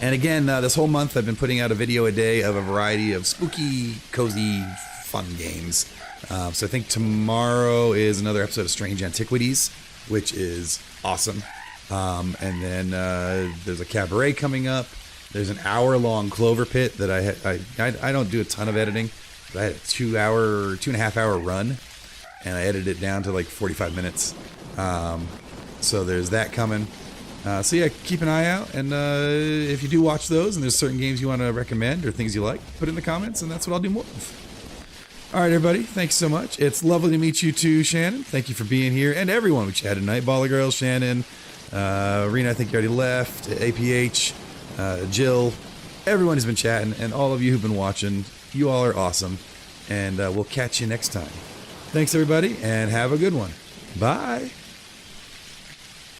And again, this whole month I've been putting out a video a day of a variety of spooky, cozy, fun games. So I think tomorrow is another episode of Strange Antiquities, which is awesome. And then there's a cabaret coming up. There's an hour-long Clover Pit that I don't do a ton of editing, but I had a 2.5 hour run, and I edited it down to like 45 minutes. So there's that coming. So yeah, keep an eye out, and if you do watch those and there's certain games you want to recommend or things you like, put it in the comments, and that's what I'll do more of. All right, everybody, thanks so much. It's lovely to meet you too, Shannon. Thank you for being here, and everyone we chatted tonight. Baller Girl, Shannon, Rena, I think you already left, APH, Jill, everyone who's been chatting, and all of you who've been watching. You all are awesome, and we'll catch you next time. Thanks, everybody, and have a good one. Bye.